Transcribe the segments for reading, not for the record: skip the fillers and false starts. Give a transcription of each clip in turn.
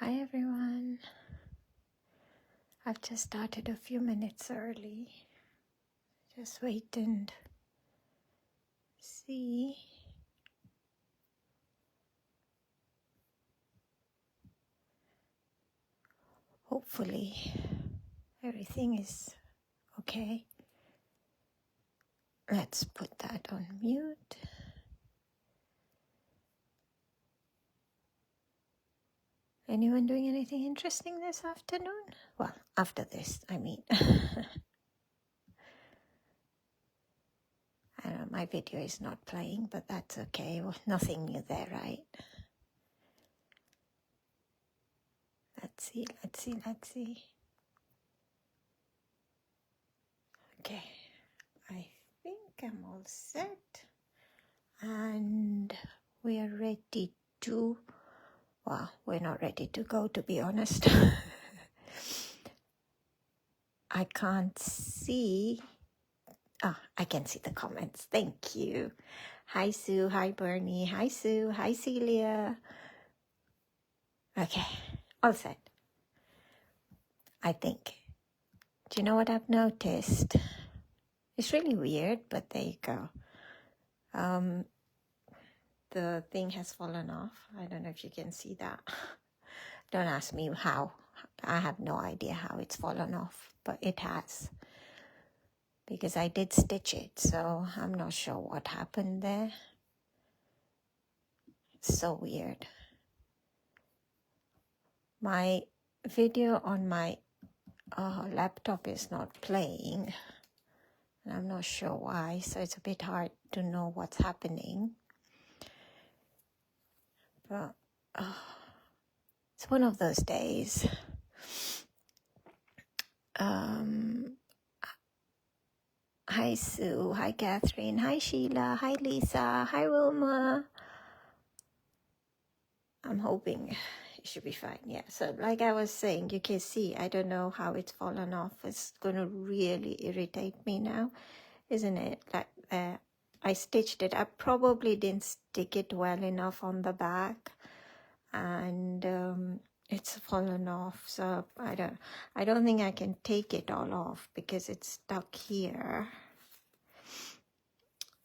Hi everyone. I've just started a few minutes early. Just wait and see. Hopefully everything is okay. Let's put that on mute. Anyone doing anything interesting this afternoon? Well, after this, I mean. I know my video is not playing, but that's okay. Well, nothing new there, right? Let's see. Okay, I think I'm all set. And we are ready to, well, we're not ready to go, to be honest. I can't see. I can see the comments. Thank you. Hi, Sue. Hi, Bernie. Hi, Sue. Hi, Celia. Okay, all set. I think. Do you know what I've noticed? It's really weird, but there you go. The thing has fallen off. I don't know if you can see that. Don't ask me how. I have no idea how it's fallen off, but it has. Because I did stitch it, so I'm not sure what happened there. So weird. My video on my laptop is not playing. And I'm not sure why, so it's a bit hard to know what's happening. But it's one of those days. Hi Sue, hi Catherine, hi Sheila, hi Lisa, hi Wilma. I'm hoping it should be fine. Yeah, so like I was saying, you can see, I don't know how it's fallen off. It's going to really irritate me now, isn't it? Like I stitched it. I probably didn't stick it well enough on the back, and it's fallen off. So I don't think I can take it all off because it's stuck here.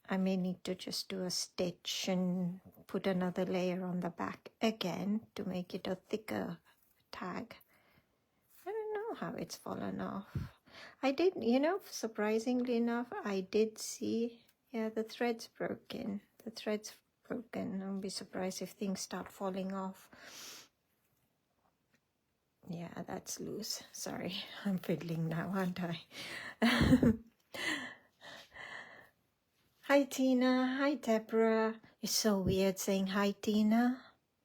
I may need to just do a stitch and put another layer on the back again to make it a thicker tag. I don't know how it's fallen off. I did, surprisingly enough, I did see, the thread's broken. The thread's broken. I'll be surprised if things start falling off. Yeah, that's loose. Sorry, I'm fiddling now, aren't I? Hi, Tina. Hi, Deborah. It's so weird saying hi, Tina,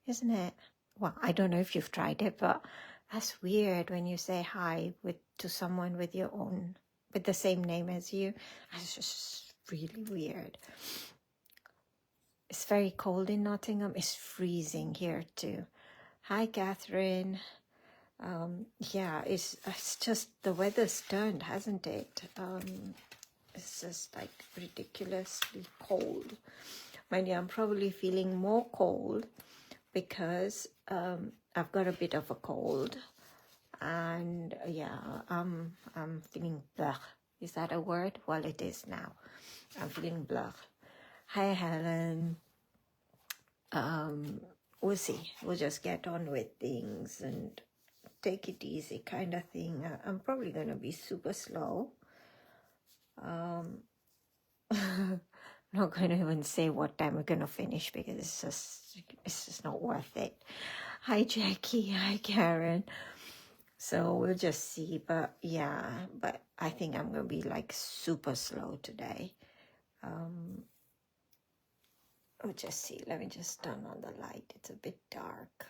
isn't it? Well, I don't know if you've tried it, but that's weird when you say hi to someone with the same name as you. That's just really weird. It's very cold in Nottingham. It's freezing here too. Hi, Catherine. Yeah, it's just the weather's turned, hasn't it? It's just like ridiculously cold. Mind you, I'm probably feeling more cold because I've got a bit of a cold, and yeah, I'm feeling blah. Is that a word? Well, it is now. I'm feeling blah. Hi, Helen. We'll see. We'll just get on with things and take it easy, kind of thing. I'm probably gonna be super slow. I'm not going to even say what time we're going to finish because it's just not worth it. Hi, Jackie. Hi, Karen. So we'll just see. But yeah, but I think I'm going to be like super slow today. We'll just see. Let me just turn on the light. It's a bit dark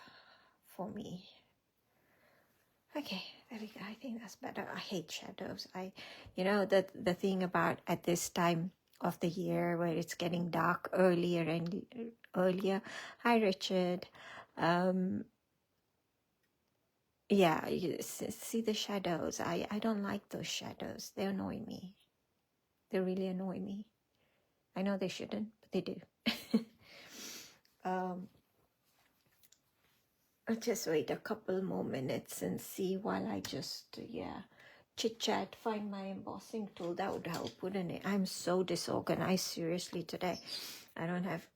for me. Okay, there we go. I think that's better. I hate shadows. The thing about at this time of the year where it's getting dark earlier and earlier. Hi, Richard. Yeah, you see the shadows. I don't like those shadows. They annoy me. They really annoy me. I know they shouldn't, but they do. I'll just wait a couple more minutes and see while I just, chit chat, find my embossing tool. That would help, wouldn't it? I'm so disorganized, seriously, today. I don't have,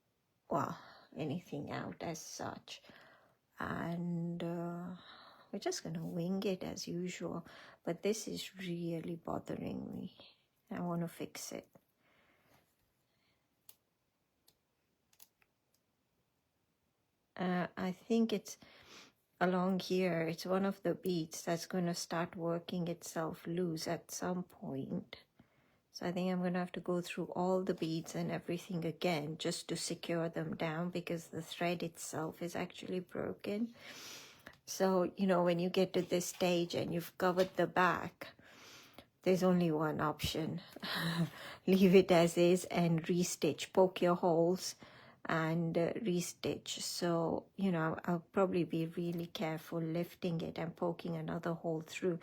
well, anything out as such. And we're just going to wing it as usual. But this is really bothering me. I want to fix it. I think it's along here. It's one of the beads that's going to start working itself loose at some point. So I think I'm going to have to go through all the beads and everything again just to secure them down, because the thread itself is actually broken. So, you know, when you get to this stage and you've covered the back, there's only one option. Leave it as is and restitch. Poke your holes and restitch. So, you know, I'll probably be really careful lifting it and poking another hole through.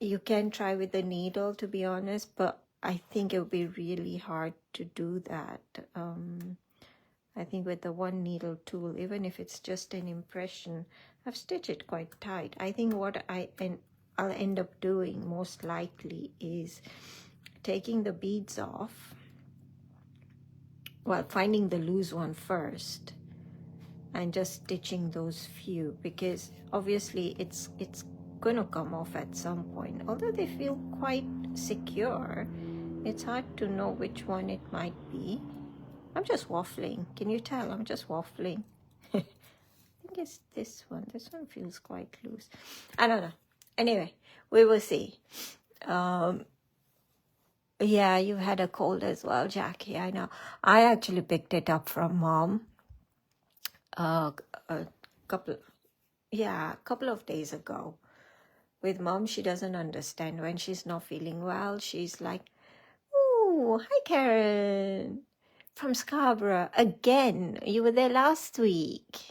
You can try with the needle, to be honest, but I think it would be really hard to do that. I think with the one needle tool, even if it's just an impression, I've stitched it quite tight. I think what I'll end up doing most likely is taking the beads off, well, finding the loose one first and just stitching those few, because obviously it's gonna come off at some point. Although they feel quite secure, it's hard to know which one it might be. I'm just waffling. Can you tell? I'm just waffling. I think it's this one. This one feels quite loose. I don't know. Anyway, we will see. Yeah, you had a cold as well, Jackie. I know. I actually picked it up from Mom a couple of days ago. With Mom, she doesn't understand when she's not feeling well. She's like, "Oh, hi, Karen. From Scarborough. Again, you were there last week."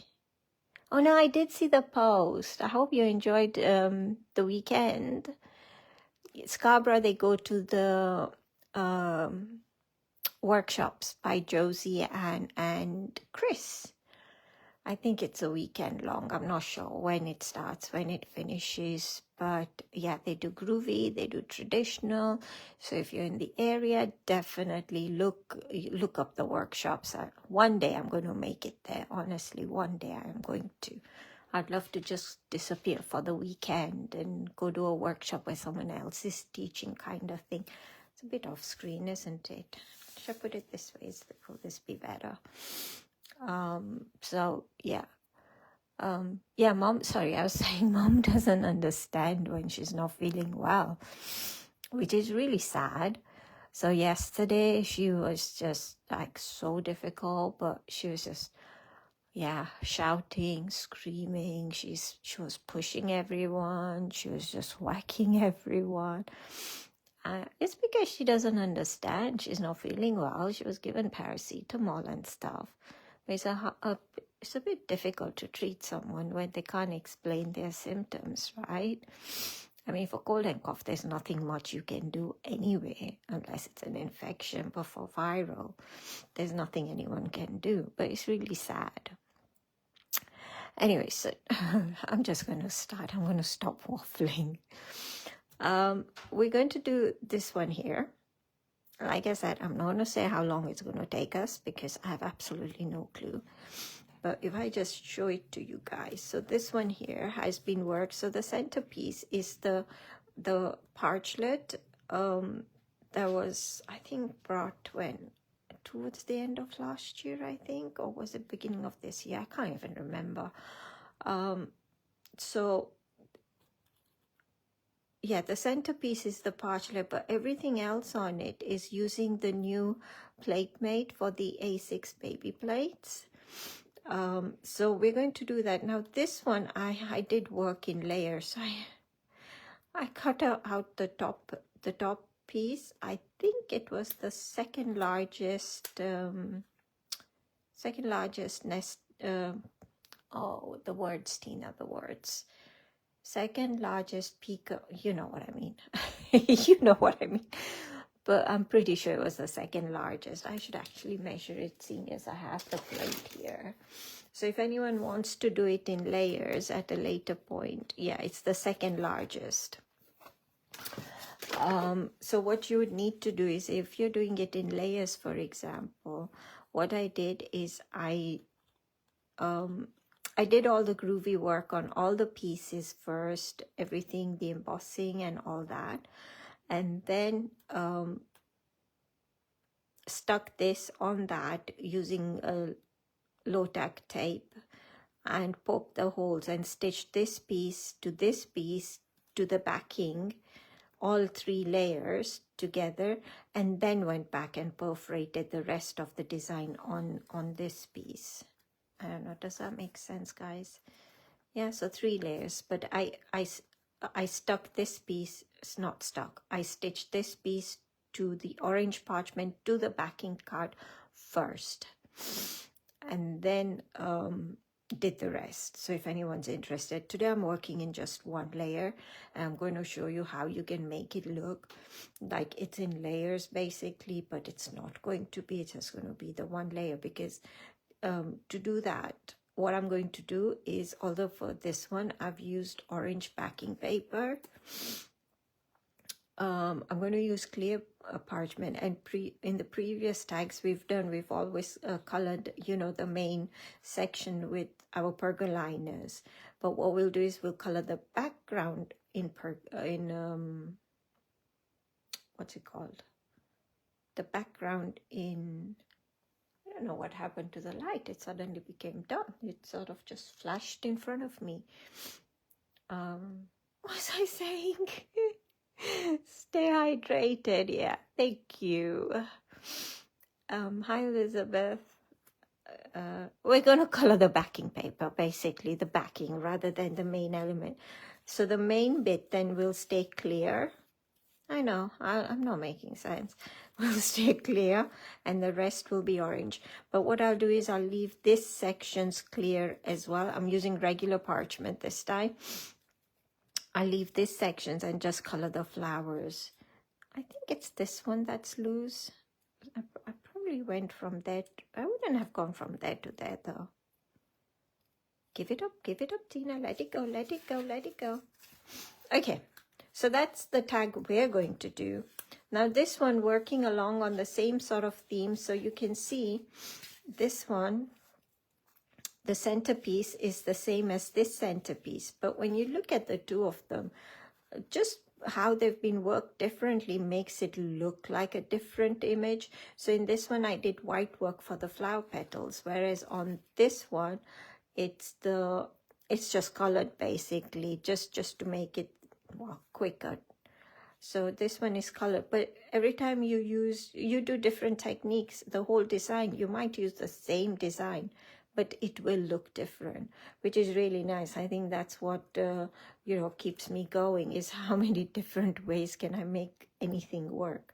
Oh, no, I did see the post. I hope you enjoyed the weekend. Scarborough, they go to the workshops by Josie and Chris. I think it's a weekend long. I'm not sure when it starts, when it finishes. But yeah, they do groovy, they do traditional. So if you're in the area, definitely look up the workshops. One day I'm going to make it there. Honestly, one day I'm going to. I'd love to just disappear for the weekend and go to a workshop where someone else is teaching, kind of thing. It's a bit off screen, isn't it? Should I put it this way? Will this be better? So yeah. Yeah, Mom, sorry, I was saying Mom doesn't understand when she's not feeling well, which is really sad. So yesterday she was just like so difficult, but she was just, shouting, screaming. She was pushing everyone. She was just whacking everyone. It's because she doesn't understand. She's not feeling well. She was given paracetamol and stuff. It's a bit difficult to treat someone when they can't explain their symptoms, right? I mean, for cold and cough, there's nothing much you can do anyway, unless it's an infection. But for viral, there's nothing anyone can do. But it's really sad. Anyway, so I'm just going to start. I'm going to stop waffling. We're going to do this one here. Like I said, I'm not going to say how long it's going to take us because I have absolutely no clue. But if I just show it to you guys. So this one here has been worked. So the centerpiece is the parchlet that was, I think, brought when? Towards the end of last year, I think. Or was it beginning of this year? I can't even remember. So yeah, the centerpiece is the parchlet, but everything else on it is using the new plate mate for the A6 baby plates. So we're going to do that. Now this one, I did work in layers. I cut out the top piece. I think it was the second largest nest. The words, Tina, the words. Second largest peak, you know what I mean. You know what I mean. but I'm pretty sure it was the second largest. I should actually measure it, seeing as I have the plate here. So if anyone wants to do it in layers at a later point, yeah, it's the second largest. So what you would need to do is, if you're doing it in layers, for example, what I did is I did all the groovy work on all the pieces first, everything, the embossing and all that, and then stuck this on that using a low-tack tape and poked the holes and stitched this piece to the backing, all three layers together, and then went back and perforated the rest of the design on this piece. I don't know, does that make sense, guys? Yeah, so 3 layers, but I stuck this piece, it's not stuck, I stitched this piece to the orange parchment to the backing card first, and then did the rest. So if anyone's interested, today I'm working in just 1 layer, and I'm going to show you how you can make it look like it's in layers basically, but it's not going to be, it's just going to be the 1 layer, because to do that, what I'm going to do is, although for this one I've used orange backing paper, I'm going to use clear parchment, and in the previous tags we've always colored, you know, the main section with our pergoliners. But what we'll do is we'll color the background in what's it called? The background in, I don't know what happened to the light. It suddenly became done. It sort of just flashed in front of me. What was I saying? Stay hydrated. Yeah, thank you. Hi, Elizabeth. We're going to color the backing paper, basically the backing rather than the main element. So the main bit then will stay clear. I know, I'm not making sense. Will stay clear, and the rest will be orange. But what I'll do is I'll leave this sections clear as well. I'm using regular parchment this time. I'll leave these sections and just color the flowers. I think it's this one that's loose. I probably went from there. I wouldn't have gone from there to there though. Give it up, Tina. Let it go, let it go, let it go. Okay, so that's the tag we're going to do. Now this one, working along on the same sort of theme, so you can see this one, the centerpiece is the same as this centerpiece, but when you look at the two of them, just how they've been worked differently makes it look like a different image. So in this one I did white work for the flower petals, whereas on this one it's just colored basically, just to make it quicker. So this one is colored, but every time you do different techniques, the whole design, you might use the same design, but it will look different, which is really nice. I think that's what you know, keeps me going, is how many different ways can I make anything work.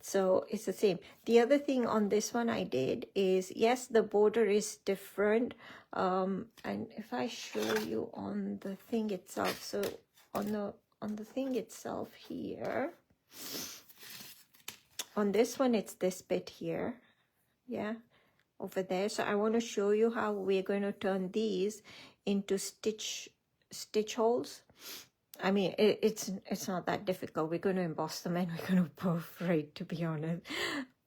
So it's the same. The other thing on this one I did is, yes, the border is different, and if I show you on the thing itself, so on the thing itself here, on this one it's this bit here, yeah, over there. So I want to show you how we're going to turn these into stitch holes. I mean, it's not that difficult. We're going to emboss them and we're going to perforate, to be honest.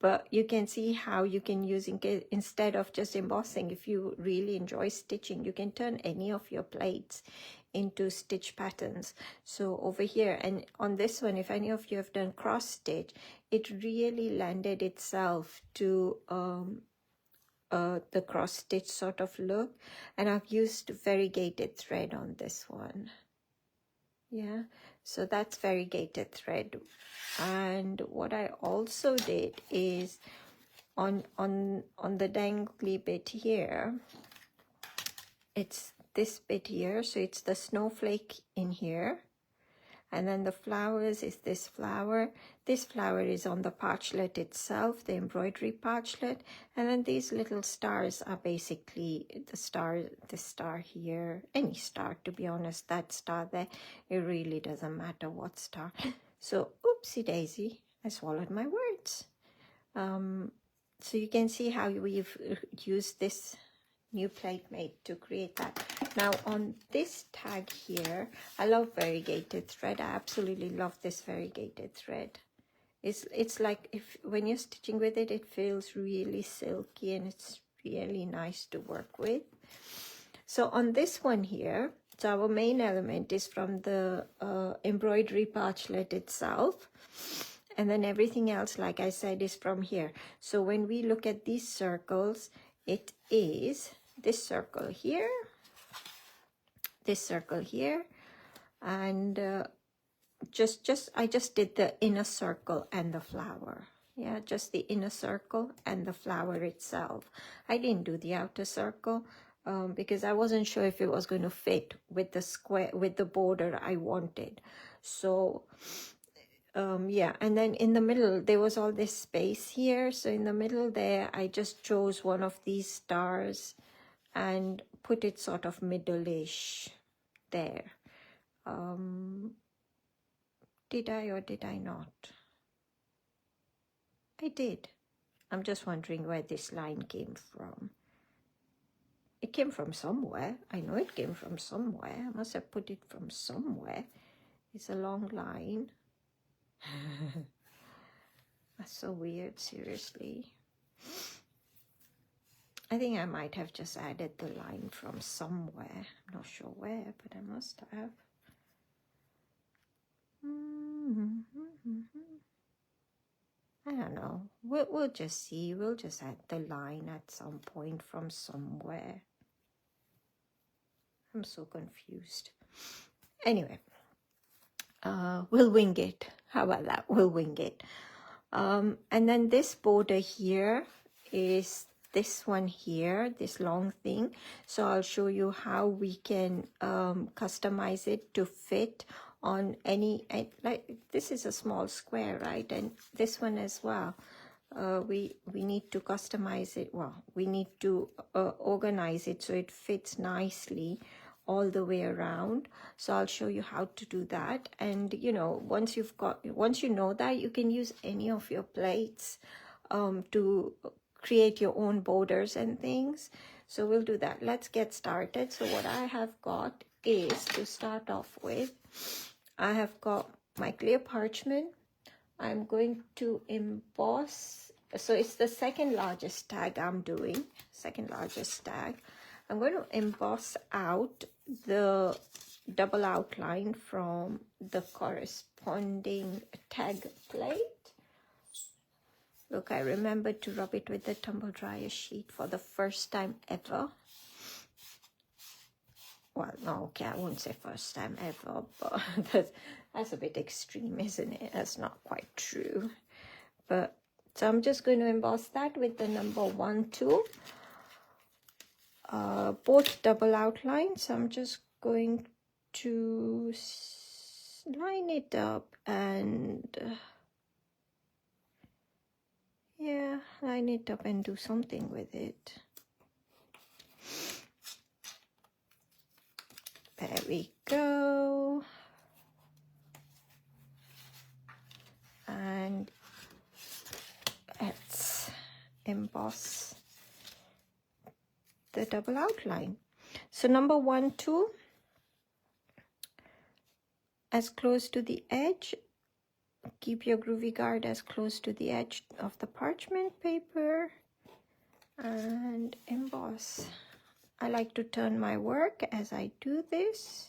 But you can see how you can use it instead of just embossing. If you really enjoy stitching, you can turn any of your plates into stitch patterns. So over here, and on this one, if any of you have done cross stitch, it really landed itself to the cross stitch sort of look. And I've used variegated thread on this one. Yeah, so that's variegated thread. And what I also did is on the dangly bit here, it's this bit here, so it's the snowflake in here, and then the flowers is this flower. This flower is on the parchlet itself, the embroidery parchlet, and then these little stars are basically the star, this star here, any star, to be honest, that star there, it really doesn't matter what star. So oopsie daisy, I swallowed my words. So you can see how we've used this new plate mate to create that. Now on this tag here, I love variegated thread. I absolutely love this variegated thread. It's like when you're stitching with it, it feels really silky and it's really nice to work with. So on this one here, so our main element is from the embroidery parchment itself. And then everything else, like I said, is from here. So when we look at these circles, it is this circle here, this circle here, and I just did the inner circle and the flower. Yeah, just the inner circle and the flower itself. I didn't do the outer circle because I wasn't sure if it was going to fit with the square, with the border I wanted. So yeah, and then in the middle there was all this space here, so in the middle there I just chose one of these stars and put it sort of middle-ish there. Did I or did I not? I did. I'm just wondering where this line came from. It came from somewhere. I know it came from somewhere. I must have put it from somewhere. It's a long line. That's so weird, seriously. I think I might have just added the line from somewhere. I'm not sure where, but I must have. I don't know. We'll just see. We'll just add the line at some point from somewhere. I'm so confused. Anyway, we'll wing it. How about that? We'll wing it. And then this border here is this one here, this long thing. So I'll show you how we can customize it to fit on any, like this is a small square, right? And this one as well. We need to customize it. Well, we need to organize it so it fits nicely all the way around. So I'll show you how to do that. And you know, once you know that, you can use any of your plates to create your own borders and things. So we'll do that. Let's get started. So what I have got is, to start off with, I have got my clear parchment. I'm going to emboss. So it's the second largest tag I'm doing, second largest tag. I'm going to emboss out the double outline from the corresponding tag plate. Look, I remembered to rub it with the tumble dryer sheet for the first time ever. Well, no, okay, I won't say first time ever, but that's a bit extreme, isn't it? That's not quite true. But so I'm just going to emboss that with the number 1 tool. Both double outlines. I'm just going to line it up and yeah, line it up and do something with it. There we go. And let's emboss the double outline. So number 1 tool, as close to the edge, keep your groovy guard as close to the edge of the parchment paper and emboss. I like to turn my work as I do this.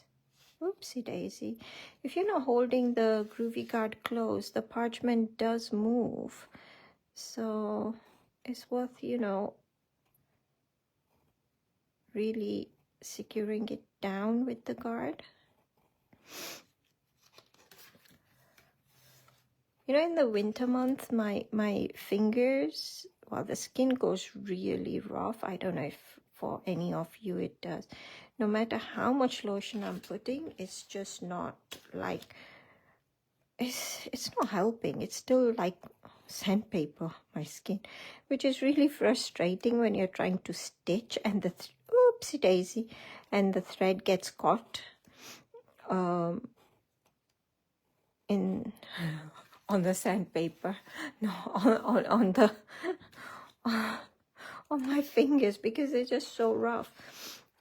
Oopsie daisy. If you're not holding the groovy guard close, the parchment does move. So it's worth, you know, really securing it down with the guard. You know, in the winter month, my fingers, well, the skin goes really rough. I don't know if for any of you it does. No matter how much lotion I'm putting, it's just not like, it's not helping. It's still like sandpaper, my skin, which is really frustrating when you're trying to stitch and the oopsie daisy, and the thread gets caught in on the sandpaper, no, on the on my fingers, because they're just so rough.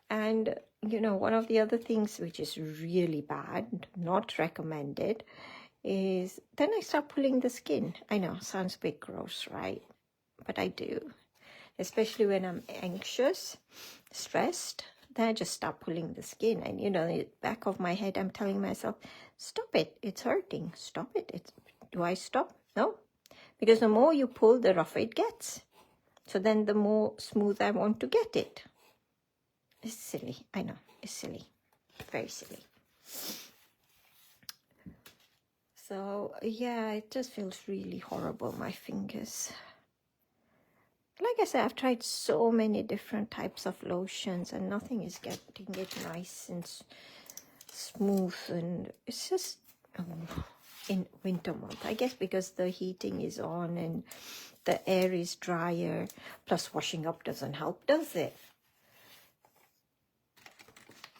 And you know, one of the other things which is really bad, not recommended, is then I start pulling the skin. I know, sounds a bit gross, right? But I do, especially when I'm anxious, stressed. Then I just start pulling the skin, and you know, in the back of my head, I'm telling myself, "Stop it! It's hurting. Stop it!" Do I stop? No, because the more you pull, the rougher it gets. So then, the more smooth I want to get it. It's silly. I know, it's silly, very silly. So yeah, it just feels really horrible. My fingers. Like I said, I've tried so many different types of lotions and nothing is getting it nice and smooth, and it's just in winter month, I guess, because the heating is on and the air is drier, plus washing up doesn't help, does it?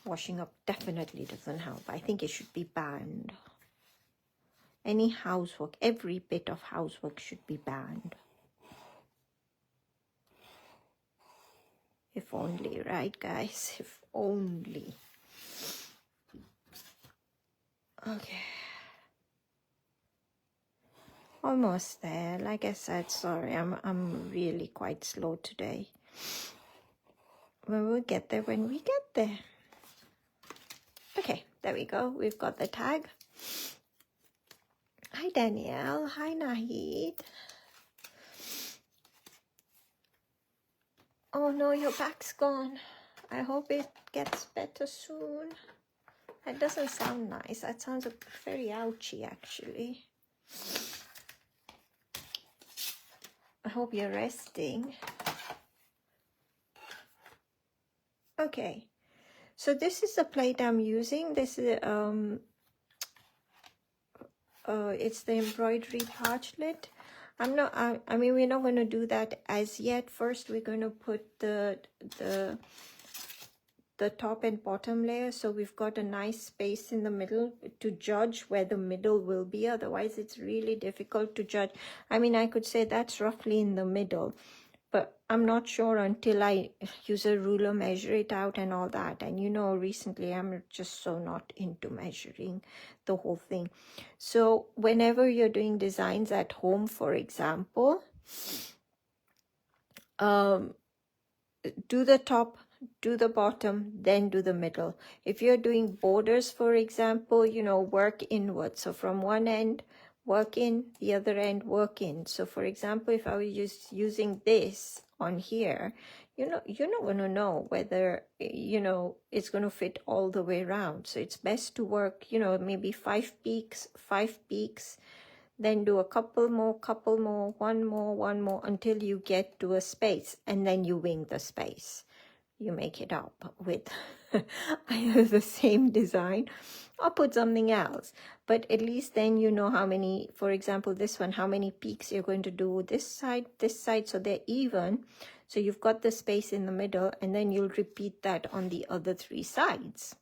Washing up definitely doesn't help. I think it should be banned. Any housework, every bit of housework should be banned. If only, right, guys? If only. Okay. Almost there. Like I said, sorry, I'm really quite slow today. We'll get there when we get there. Okay, there we go. We've got the tag. Hi, Danielle. Hi, Nahid. Oh no, your back's gone. I hope it gets better soon. That doesn't sound nice. That sounds very ouchy, actually. I hope you're resting. Okay, so this is the plate I'm using. This is it's the embroidery parchment. I mean, we're not going to do that as yet. First, we're going to put the top and bottom layer, so we've got a nice space in the middle to judge where the middle will be. Otherwise, it's really difficult to judge. I mean, I could say that's roughly in the middle, but I'm not sure until I use a ruler, measure it out and all that. And you know, recently I'm just so not into measuring the whole thing. So whenever you're doing designs at home, for example, do the top, do the bottom, then do the middle. If you're doing borders, for example, you know, work inward. So from one end, work in, the other end, work in. So for example, if I was just using this on here, you know, you're not going to know whether, you know, it's going to fit all the way around. So it's best to work, you know, maybe 5 peaks, then do a couple more, one more, until you get to a space, and then you wing the space. You make it up with either the same design or put something else. But at least then you know how many, for example, this one, how many peaks you're going to do this side, so they're even. So you've got the space in the middle, and then you'll repeat that on the other 3 sides.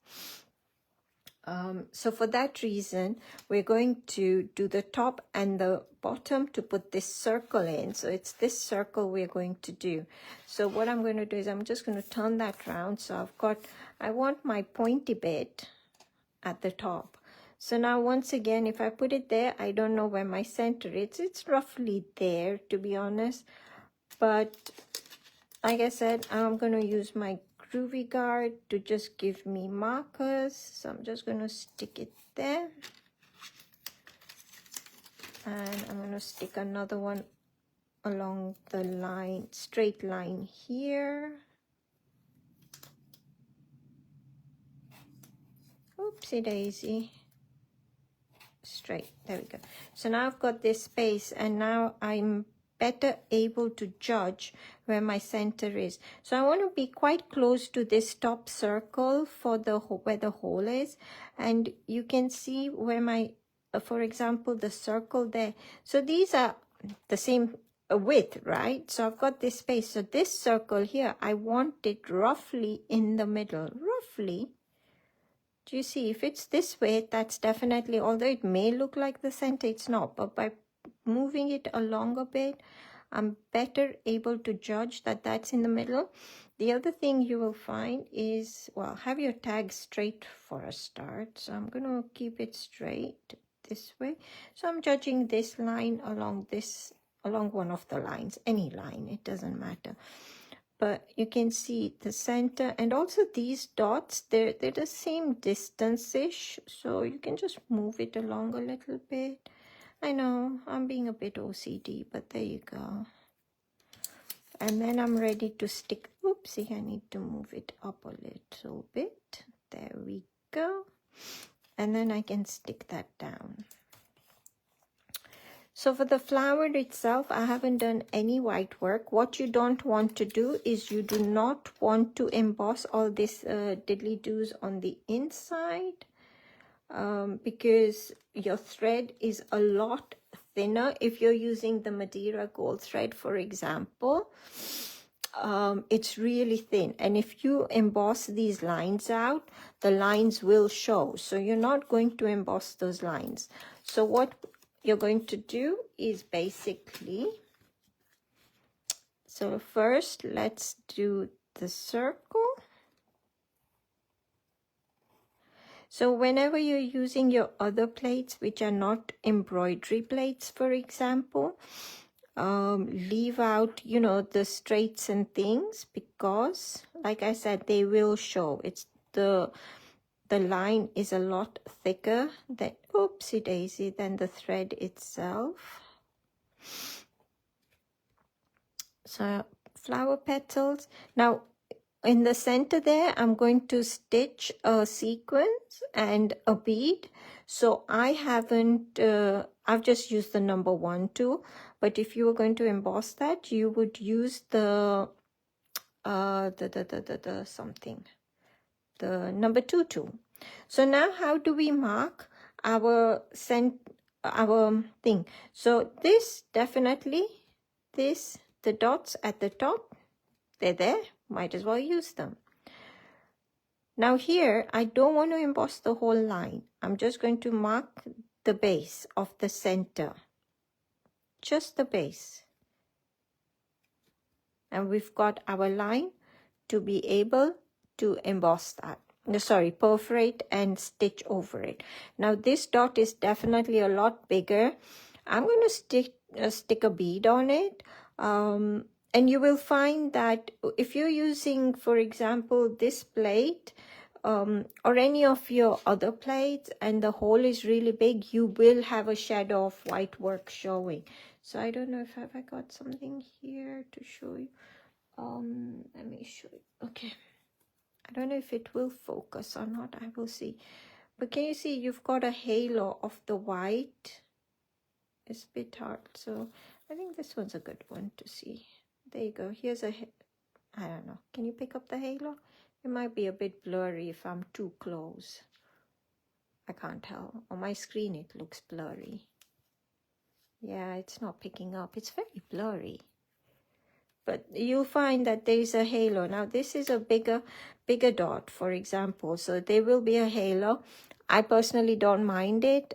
So for that reason, we're going to do the top and the bottom to put this circle in. So it's this circle we're going to do. So what I'm going to do is I'm just going to turn that round. So I want my pointy bit at the top. So now once again, if I put it there, I don't know where my center is. It's roughly there, to be honest. But like I said, I'm going to use my Groovi guard to just give me markers. So I'm just going to stick it there, and I'm going to stick another one along the line, straight line here. Oopsie daisy. Straight, there we go. So now I've got this space, and now I'm better able to judge where my center is. So I want to be quite close to this top circle for where the hole is, and you can see where my for example, the circle there. So these are the same width, right? So I've got this space. So this circle here, I want it roughly in the middle, roughly Do you see? If it's this way, that's definitely, although it may look like the center, it's not. But by moving it along a bit, I'm better able to judge that that's in the middle. The other thing you will find is, well, have your tag straight for a start. So I'm going to keep it straight this way. So I'm judging this line along one of the lines, any line, it doesn't matter. But you can see the center, and also these dots, they're the same distance-ish, so you can just move it along a little bit. I know I'm being a bit OCD, but there you go. And then I'm ready to stick. Oopsie, I need to move it up a little bit. There we go. And then I can stick that down. So for the flower itself, I haven't done any white work. What you don't want to do is you do not want to emboss all this diddly-doos on the inside, because your thread is a lot thinner. If you're using the Madeira gold thread, for example, it's really thin. And if you emboss these lines out, the lines will show. So you're not going to emboss those lines. So what you're going to do is basically, so first let's do the circle. So whenever you're using your other plates, which are not embroidery plates, for example, leave out, you know, the straights and things, because like I said, they will show. It's the line is a lot thicker than, oopsie daisy, than the thread itself. So flower petals. Now in the center there, I'm going to stitch a sequence and a bead. So I haven't, I've just used the number 1 tool, but if you were going to emboss that, you would use the number 2 tool. So now how do we mark our thing? So this definitely, the dots at the top, they're there, might as well use them. Now here, I don't want to emboss the whole line. I'm just going to mark the base of the center, just the base. And we've got our line to be able to emboss that. Sorry, perforate and stitch over it. Now this dot is definitely a lot bigger. I'm going to stick a bead on it. And you will find that if you're using, for example, this plate or any of your other plates and the hole is really big, you will have a shadow of white work showing. So I don't know if I got something here to show you. Let me show you. Okay. I don't know if it will focus or not. I will see. But can you see you've got a halo of the white? It's a bit hard. So I think this one's a good one to see. There you go. Here's a, I don't know. Can you pick up the halo? It might be a bit blurry if I'm too close. I can't tell. On my screen it looks blurry. Yeah, it's not picking up. It's very blurry. But you'll find that there is a halo. Now this is a bigger dot, for example. So there will be a halo. I personally don't mind it.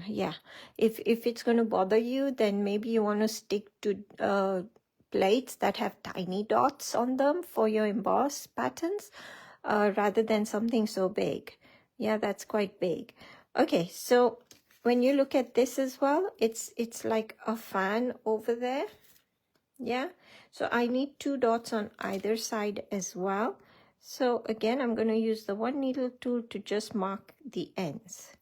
Yeah, if it's going to bother you, then maybe you want to stick to plates that have tiny dots on them for your emboss patterns, rather than something so big. Yeah, that's quite big. Okay, so when you look at this as well, it's like a fan over there. Yeah, so I need 2 dots on either side as well. So again, I'm going to use the 1 needle tool to just mark the ends.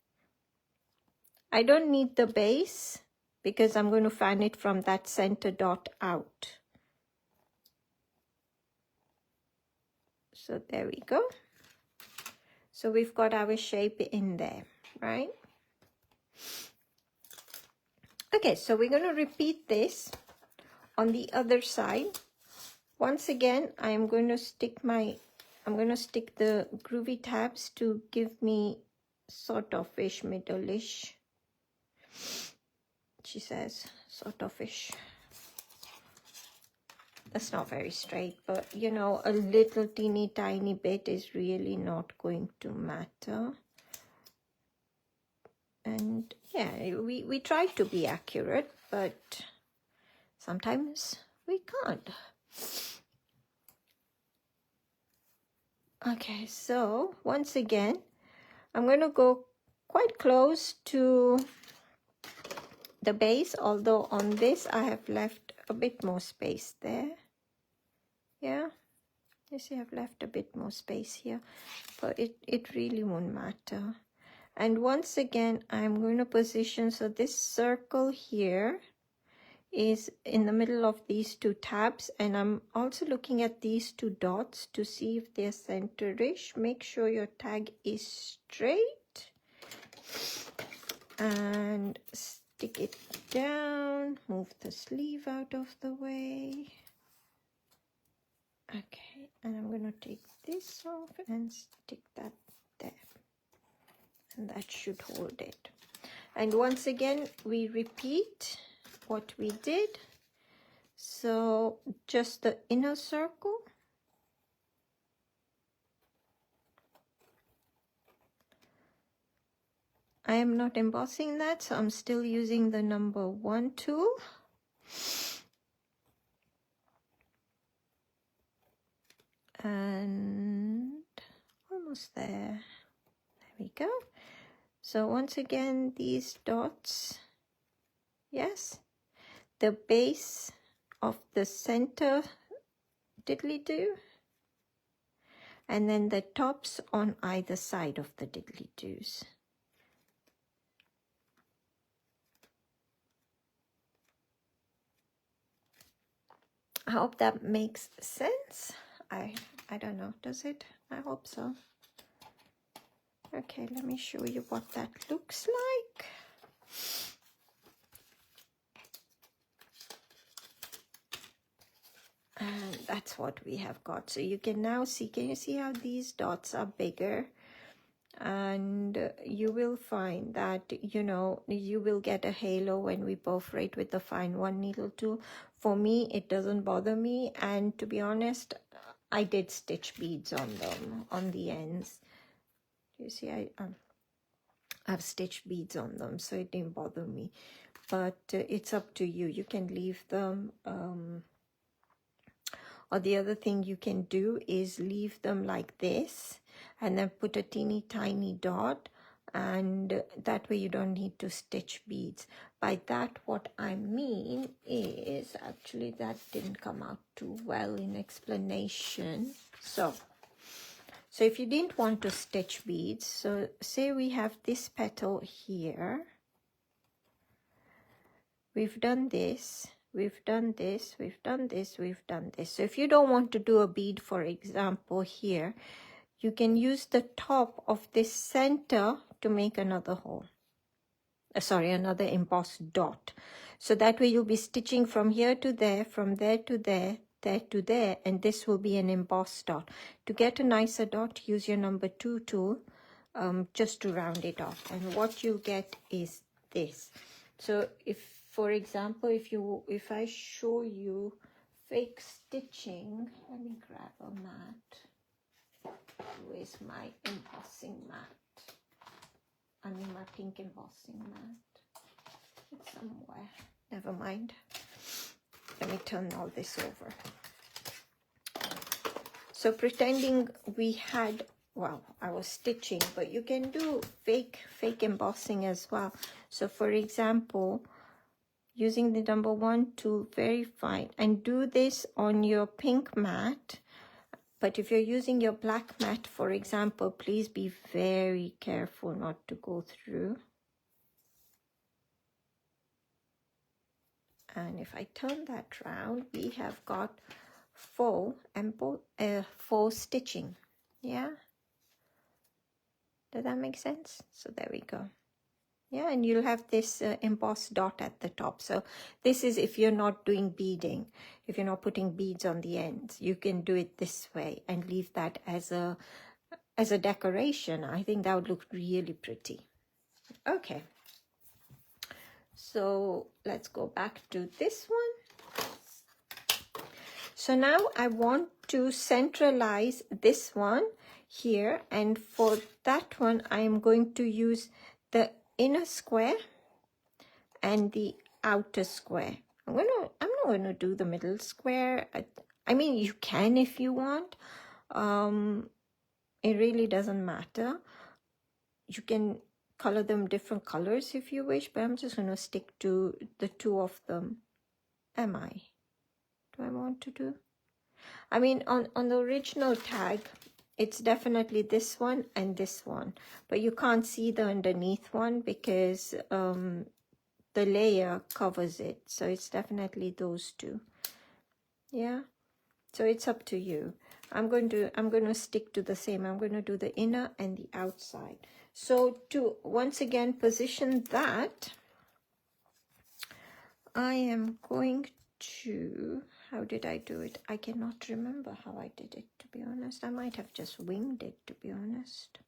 I don't need the base because I'm going to fan it from that center dot out. So there we go. So we've got our shape in there, right? Okay, so we're going to repeat this on the other side. Once again, I'm going to stick the groovy tabs to give me sort of ish, middle-ish. She says, sort of ish. That's not very straight, but you know, a little teeny tiny bit is really not going to matter. And yeah, we try to be accurate, but sometimes we can't. Okay, so once again, I'm going to go quite close to the base, although on this I have left a bit more space there. Yeah, you see I've left a bit more space here, but it really won't matter. And once again, I'm going to position, so this circle here is in the middle of these two tabs, and I'm also looking at these two dots to see if they're centerish. Make sure your tag is straight and stick it down. Move the sleeve out of the way. Okay, and I'm going to take this off and stick that there. And that should hold it. And once again, we repeat what we did. So just the inner circle. I am not embossing that, so I'm still using the number 1 tool. And almost there. There we go. So once again, these dots, yes, the base of the center diddly-do, and then the tops on either side of the diddly-doos. I hope that makes sense. I don't know, does it? I hope so. Okay, let me show you what that looks like. And that's what we have got. So you can now see, can you see how these dots are bigger? And you will find that, you know, you will get a halo when we perforate with the fine 1 needle tool. For me, it doesn't bother me. And to be honest, I did stitch beads on them, on the ends. You see, I've stitched beads on them, so it didn't bother me. But it's up to you. You can leave them. Or the other thing you can do is leave them like this and then put a teeny tiny dot, and that way you don't need to stitch beads. By that, what I mean is, actually that didn't come out too well in explanation. So if you didn't want to stitch beads, so say we have this petal here, we've done this, we've done this, we've done this, we've done this. So if you don't want to do a bead, for example, here, you can use the top of this center to make another hole. Sorry, another embossed dot. So that way you'll be stitching from here to there, from there to there, there to there, and this will be an embossed dot. To get a nicer dot, use your number 2 tool just to round it off. And what you'll get is this. So if, for example, if I show you fake stitching, let me grab a mat. Where's my embossing mat? I mean my pink embossing mat. It's somewhere. Never mind. Let me turn all this over. So pretending we had, well, I was stitching, but you can do fake embossing as well. So for example, using the number 1 tool, very fine, and do this on your pink mat. But if you're using your black mat, for example, please be very careful not to go through. And if I turn that round, we have got faux stitching. Yeah? Does that make sense? So there we go. Yeah, and you'll have this embossed dot at the top. So this is if you're not doing beading, if you're not putting beads on the ends, you can do it this way and leave that as a decoration. I think that would look really pretty. Okay, so let's go back to this one. So now I want to centralize this one here, and for that one I am going to use the inner square and the outer square. I'm not gonna do the middle square. I mean, you can if you want. It really doesn't matter. You can color them different colors if you wish, but I'm just gonna stick to the two of them. Do I want to do? I mean, on the original tag, it's definitely this one and this one, but you can't see the underneath one because the layer covers it. So it's definitely those two. Yeah. So it's up to you. I'm going to stick to the same. I'm going to do the inner and the outside. So to once again position that, I am going to, how did I do it? I cannot remember how I did it, to be honest. I might have just winged it, to be honest.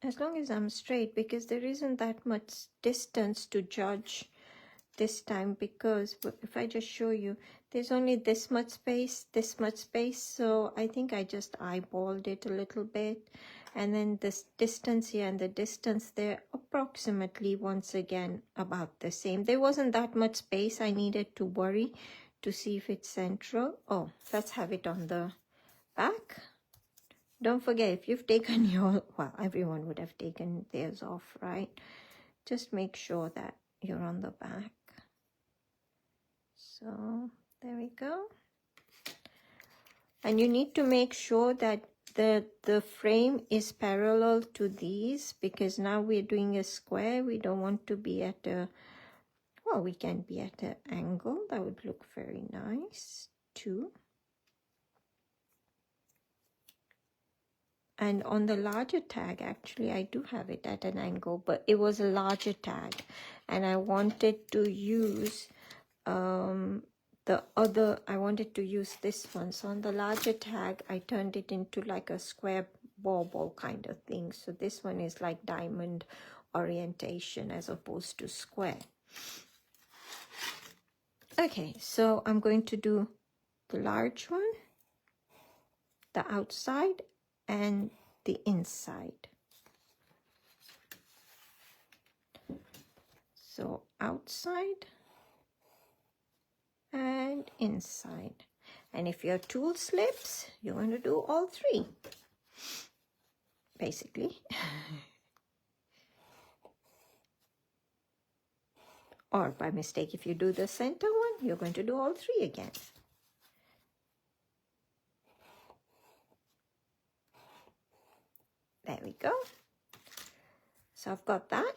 As long as I'm straight, because there isn't that much distance to judge this time, because if I just show you, there's only this much space, so I think I just eyeballed it a little bit, and then this distance here and the distance there approximately once again about the same. There wasn't that much space I needed to worry to see if it's central. Oh, let's have it on the back. Don't forget, if you've taken your, well, everyone would have taken theirs off, right? Just make sure that you're on the back. So there we go. And you need to make sure that the frame is parallel to these, because now we're doing a square. We don't want to be at a, well, we can be at an angle. That would look very nice too. And on the larger tag, actually, I do have it at an angle, but it was a larger tag. And I wanted to use I wanted to use this one. So on the larger tag, I turned it into like a square ball kind of thing. So this one is like diamond orientation as opposed to square. Okay, so I'm going to do the large one, the outside, and the inside. So outside and inside. And if your tool slips, you're going to do all three, basically. Or by mistake, if you do the center one, you're going to do all three again. There we go. So I've got that.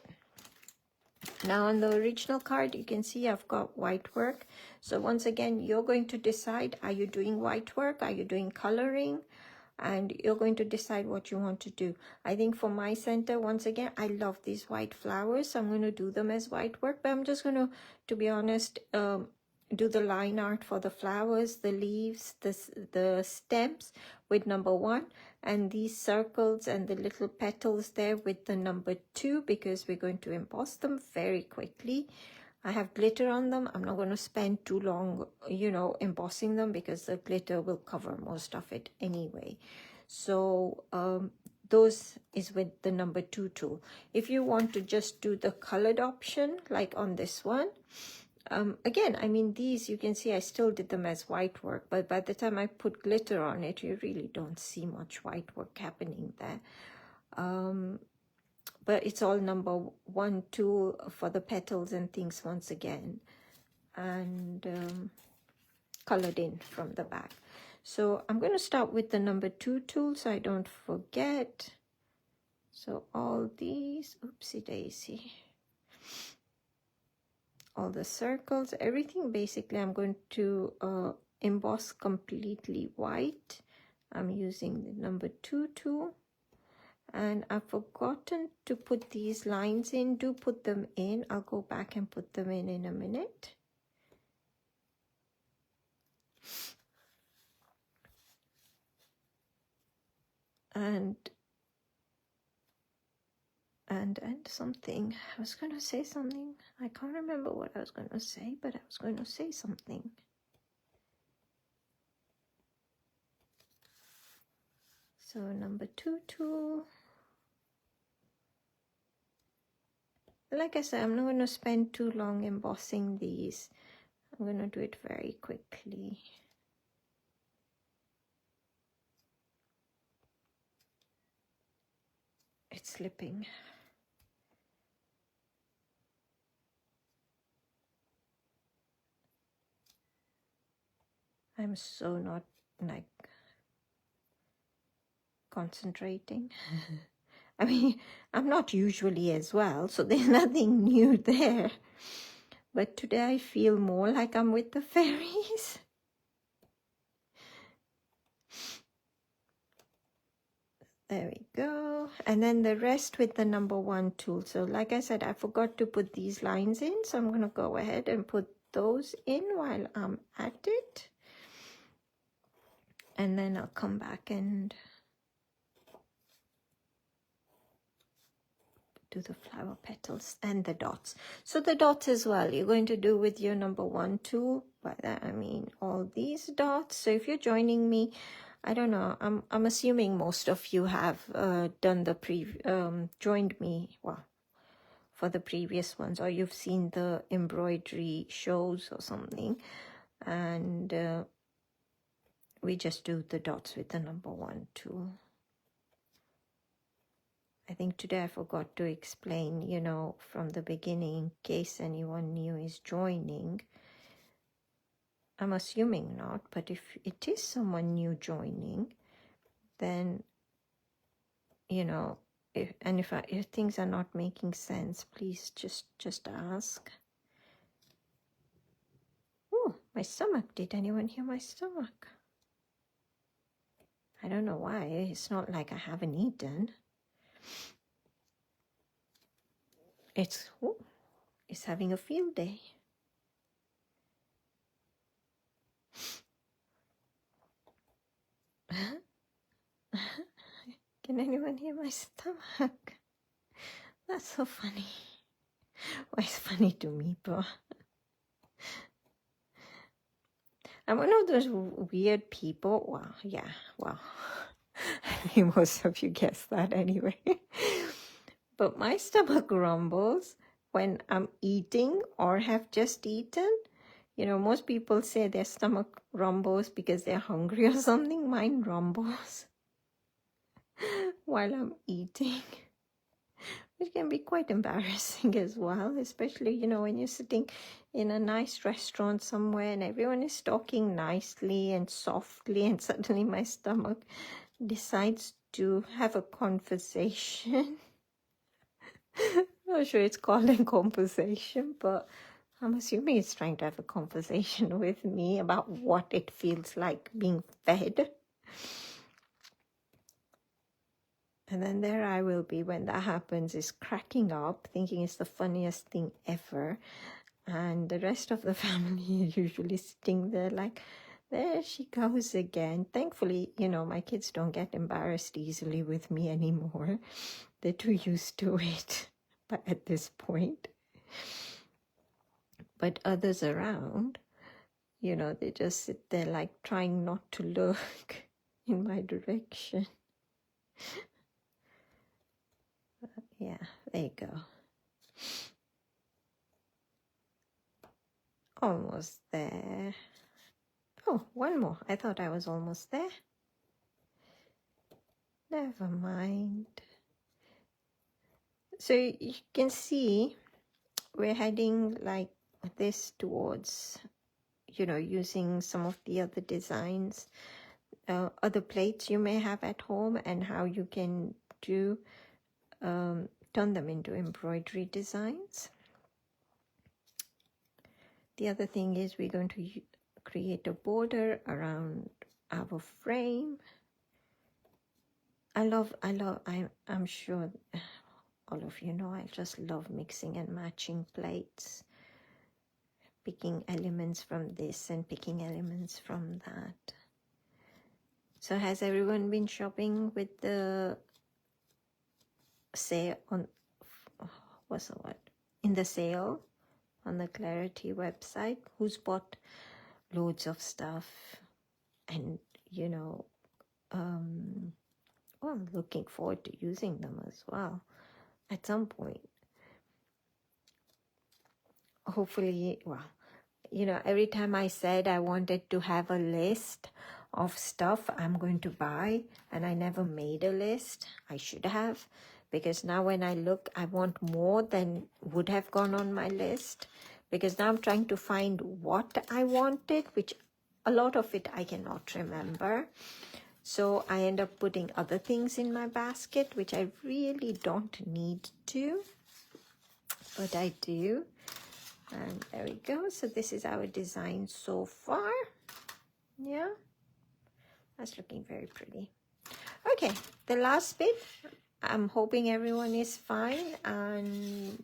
Now on the original card, you can see I've got white work. So once again, you're going to decide, are you doing white work? Are you doing coloring? And you're going to decide what you want to do. I think for my center, once again, I love these white flowers. So I'm going to do them as white work, but I'm just going to be honest, do the line art for the flowers, the leaves, the stems with number 1, and these circles and the little petals there with the number 2, because we're going to emboss them very quickly. I have glitter on them. I'm not going to spend too long, embossing them, because the glitter will cover most of it anyway. So those is with the number 2 tool. If you want to just do the colored option, like on this one, again, I mean, these, you can see I still did them as white work, but by the time I put glitter on it, you really don't see much white work happening there. But it's all number 1 tool for the petals and things once again, and colored in from the back. So I'm going to start with the number 2 tool so I don't forget. So all these, oopsie daisy, all the circles, everything basically I'm going to emboss completely white. I'm using the number 2 tool. And I've forgotten to put these lines in. Do put them in. I'll go back and put them in a minute. And and something. I was going to say something. I can't remember what I was going to say, but I was going to say something. So number 2 tool. Like I said, I'm not going to spend too long embossing these. I'm going to do it very quickly. It's slipping. I'm so not like concentrating. I mean, I'm not usually as well, so there's nothing new there. But today I feel more like I'm with the fairies. There we go. And then the rest with the number 1 tool. So like I said, I forgot to put these lines in, so I'm going to go ahead and put those in while I'm at it. And then I'll come back and do the flower petals and the dots. So the dots as well, you're going to do with your number 1 tool. By that I mean all these dots. So if you're joining me, I don't know, I'm assuming most of you have done the joined me, well, for the previous ones, or you've seen the embroidery shows or something, and we just do the dots with the number 1 tool. I think today I forgot to explain, you know, from the beginning, in case anyone new is joining. I'm assuming not, but if it is someone new joining, then, you know, if things are not making sense, please just ask. Oh, my stomach. Did anyone hear my stomach? I don't know why. It's not like I haven't eaten. It's having a field day. Can anyone hear my stomach? That's so funny. Well, it's funny to me, but I'm one of those weird people. Well, yeah, well, I think most of you guessed that anyway. But my stomach rumbles when I'm eating or have just eaten. You know, most people say their stomach rumbles because they're hungry or something. Mine rumbles while I'm eating, which can be quite embarrassing as well, especially, you know, when you're sitting in a nice restaurant somewhere and everyone is talking nicely and softly, and suddenly my stomach decides to have a conversation. Not sure it's called a conversation, but I'm assuming it's trying to have a conversation with me about what it feels like being fed. And then there I will be when that happens, is cracking up, thinking it's the funniest thing ever. And the rest of the family are usually sitting there like, there she goes again. Thankfully, you know, my kids don't get embarrassed easily with me anymore. They're too used to it at this point. But others around, you know, they just sit there like trying not to look in my direction. Yeah, there you go. Almost there. Oh, one more. I thought I was almost there. Never mind. So you can see we're heading like this towards, you know, using some of the other designs, other plates you may have at home, and how you can do turn them into embroidery designs. The other thing is we're going to create a border around our frame. I'm sure all of you know, I just love mixing and matching plates, picking elements from this and picking elements from that. So has everyone been shopping with the sale what's the word, in the sale on the Clarity website, who's bought loads of stuff. And, you know, well, I'm looking forward to using them as well at some point. Hopefully, well, you know, every time I said I wanted to have a list of stuff I'm going to buy, and I never made a list. I should have, because now when I look, I want more than would have gone on my list, because now I'm trying to find what I wanted, which a lot of it I cannot remember. So I end up putting other things in my basket, which I really don't need to, but I do. And there we go. So this is our design so far. Yeah, that's looking very pretty. Okay, the last bit. I'm hoping everyone is fine. And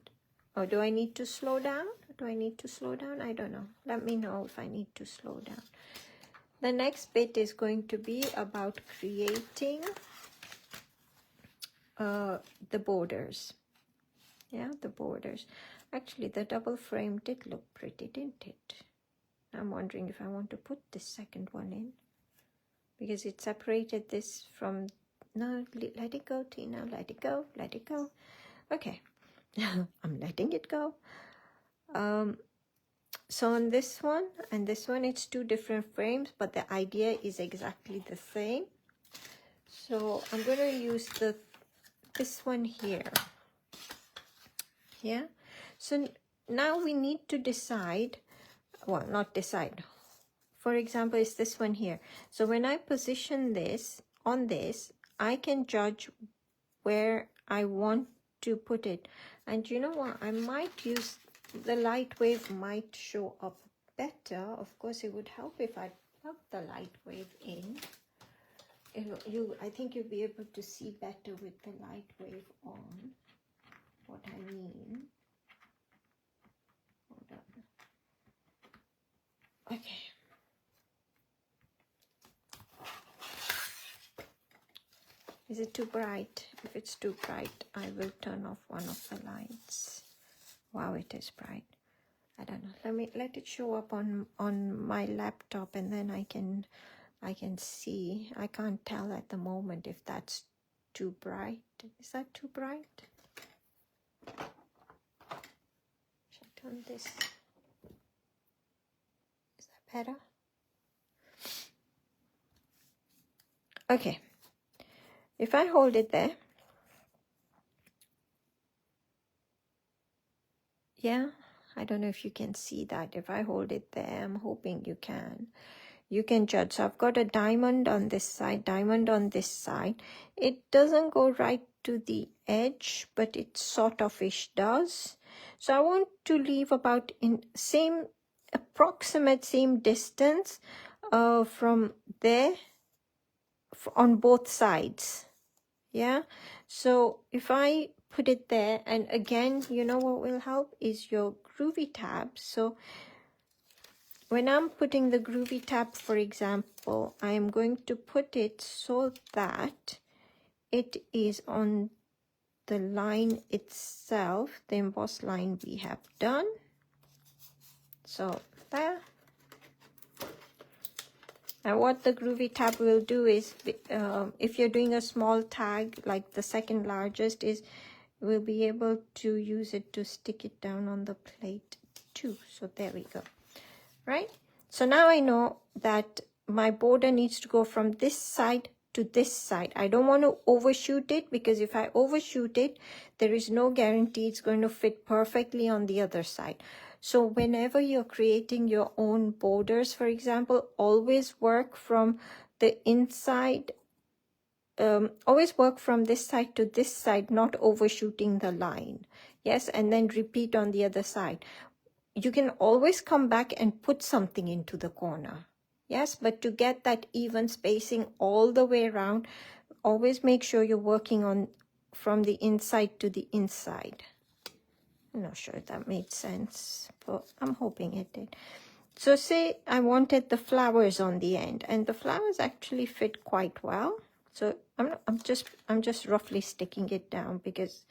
oh, do I need to slow down? Do I need to slow down? I don't know. Let me know if I need to slow down. The next bit is going to be about creating the borders. Yeah, the borders. Actually, the double frame did look pretty, didn't it? I'm wondering if I want to put this second one in, because it separated this from... No, let it go, Tina. Let it go. Let it go. Okay. I'm letting it go. So on this one and this one, it's two different frames, but the idea is exactly the same. So I'm going to use this one here. Yeah. So now we need to decide, well, not decide. For example, it's this one here. So when I position this on this, I can judge where I want to put it. And you know what? I might use the light wave, might show up better. Of course, it would help if I plug the light wave in. I think you'll be able to see better with the light wave on what I mean. Hold on. Okay. Is it too bright? If it's too bright, I will turn off one of the lights. Wow, it is bright. I don't know. Let it show up on my laptop, and then I can see. I can't tell at the moment if that's too bright. Is that too bright? Should I turn this? Is that better? Okay. If I hold it there, yeah, I don't know if you can see that. If I hold it there, I'm hoping you can. You can judge. So I've got a diamond on this side, diamond on this side. It doesn't go right to the edge, but it sort of-ish does. So I want to leave about in approximate same distance from there on both sides. Yeah, so if I put it there, and again, you know what will help is your Groovi tab. So when I'm putting the Groovi tab, for example, I am going to put it so that it is on the line itself, the embossed line we have done. So there. And what the Groovi tab will do is, if you're doing a small tag, like the second largest is, we'll be able to use it to stick it down on the plate too. So there we go. Right? So now I know that my border needs to go from this side to this side. I don't want to overshoot it, because if I overshoot it, there is no guarantee it's going to fit perfectly on the other side. So whenever you're creating your own borders, for example, always work from the inside, always work from this side to this side, not overshooting the line. Yes, and then repeat on the other side. You can always come back and put something into the corner. Yes, but to get that even spacing all the way around, always make sure you're working on from the inside to the inside. I'm not sure if that made sense, but I'm hoping it did. So say I wanted the flowers on the end, and the flowers actually fit quite well. So I'm just roughly sticking it down, because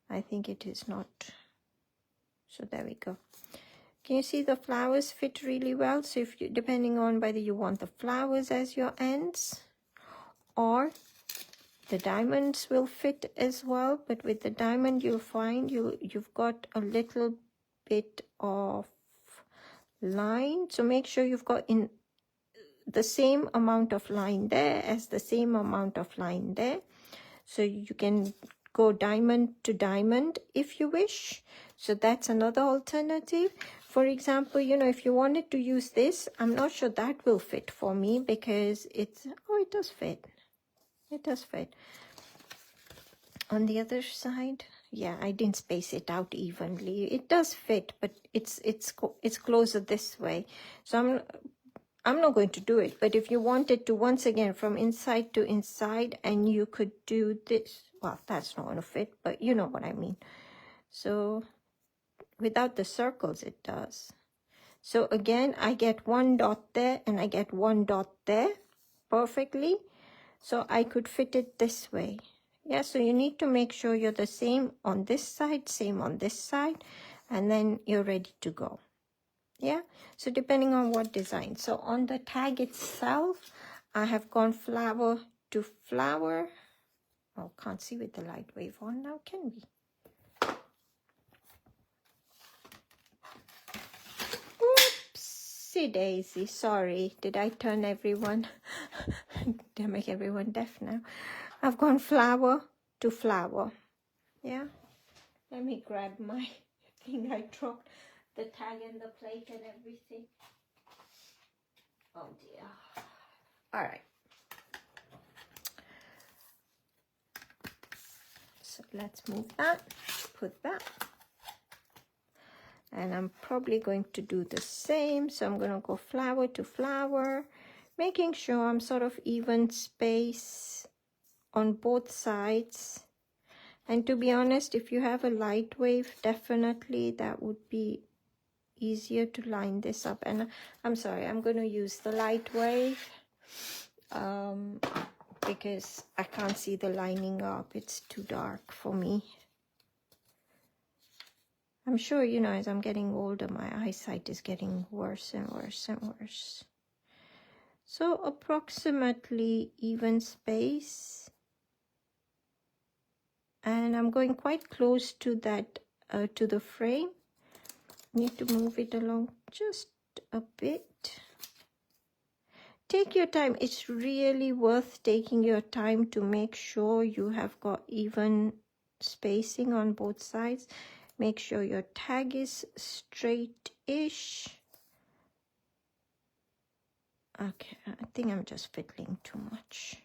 I think it is not So there we go. Can you see the flowers fit really well? So if you, depending on whether you want the flowers as your ends or the diamonds will fit as well, but with the diamond you'll find you've got a little bit of line, so make sure you've got in the same amount of line there as the same amount of line there, so you can go diamond to diamond if you wish. So that's another alternative. For example, you know, if you wanted to use this, I'm not sure that will fit for me because it's, oh, it does fit. It does fit. On the other side, yeah, I didn't space it out evenly. It does fit, but it's closer this way. So I'm not going to do it. But if you wanted to, once again, from inside to inside, and you could do this, well, that's not going to fit, but you know what I mean. So without the circles, it does. So again, I get one dot there and I get one dot there perfectly. So I could fit it this way. Yeah, so you need to make sure you're the same on this side, same on this side, and then you're ready to go. Yeah, so depending on what design. So on the tag itself, I have gone flower to flower. Oh, can't see with the light wave on now, can we? Oopsie daisy, sorry. Did I turn everyone? Did I make everyone deaf now? I've gone flower to flower. Yeah. Let me grab my thing. I dropped the tag and the plate and everything. Oh dear. All right. So let's move that. Put that. And I'm probably going to do the same. So I'm going to go flower to flower, making sure I'm sort of even space on both sides. And to be honest, if you have a light wave, definitely that would be easier to line this up. And I'm sorry, I'm going to use the light wave because I can't see the lining up. It's too dark for me. I'm sure, you know, as I'm getting older, my eyesight is getting worse and worse and worse. So approximately even space. And I'm going quite close to that, to the frame. Need to move it along just a bit. Take your time. It's really worth taking your time to make sure you have got even spacing on both sides. Make sure your tag is straight-ish. Okay, I think I'm just fiddling too much.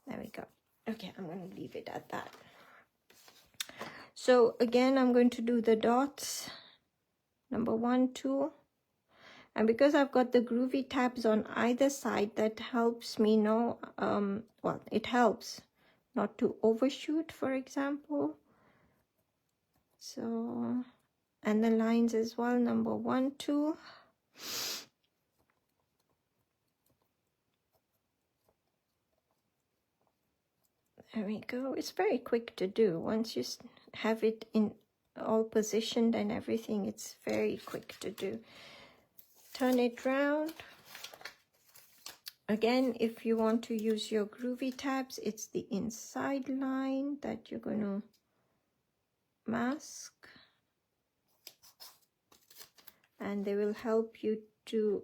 There we go. Okay, I'm going to leave it at that. So again, I'm going to do the dots. Number 1, 2. And because I've got the groovy tabs on either side, that helps me know, well, it helps not to overshoot, for example. So, and the lines as well, number 1, 2. There we go. It's very quick to do. Once you have it in all positioned and everything, it's very quick to do. Turn it round. Again, if you want to use your groovy tabs, it's the inside line that you're going to mask. And they will help you to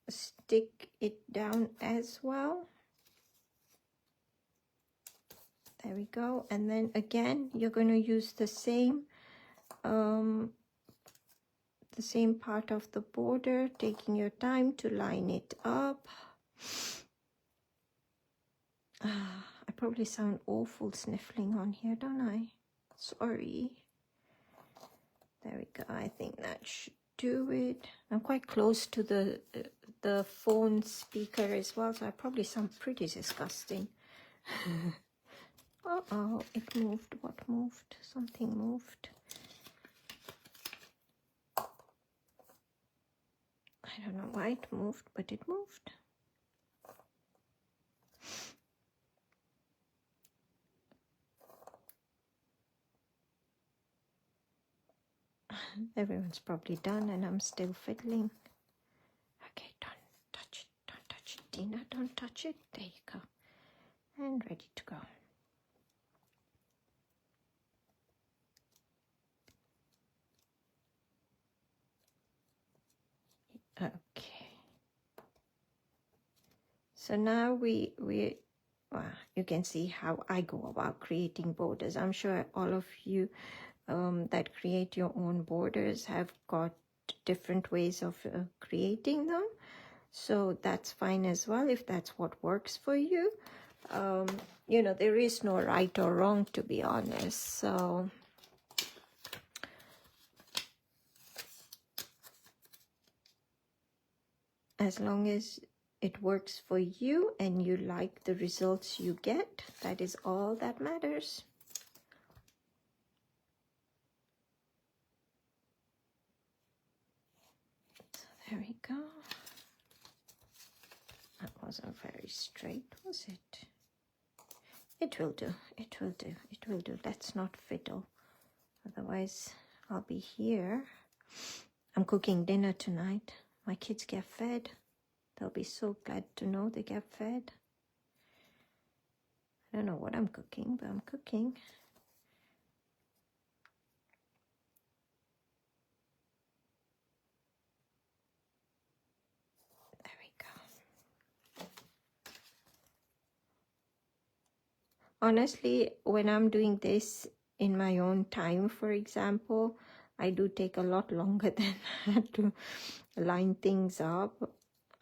stick it down as well. There we go. And then again, you're going to use the same part of the border, taking your time to line it up. I probably sound awful sniffling on here, don't I? Sorry. There we go. I think that should do it. I'm quite close to the phone speaker as well, so I probably sound pretty disgusting. Uh-oh, it moved. What moved? Something moved. I don't know why it moved, but it moved. Everyone's probably done and I'm still fiddling. Okay, don't touch it, don't touch it, Tina, don't touch it. There you go. And ready to go. Okay. So now well, you can see how I go about creating borders. I'm sure all of you that create your own borders have got different ways of creating them. So that's fine as well if that's what works for you. You know, there is no right or wrong, to be honest. So as long as it works for you and you like the results you get, that is all that matters. So there we go. That wasn't very straight, was it? It will do, it will do, it will do. Let's not fiddle. Otherwise, I'll be here. I'm cooking dinner tonight. My kids get fed. They'll be so glad to know they get fed. I don't know what I'm cooking, but I'm cooking. There we go. Honestly, when I'm doing this in my own time, for example, I do take a lot longer than that to line things up.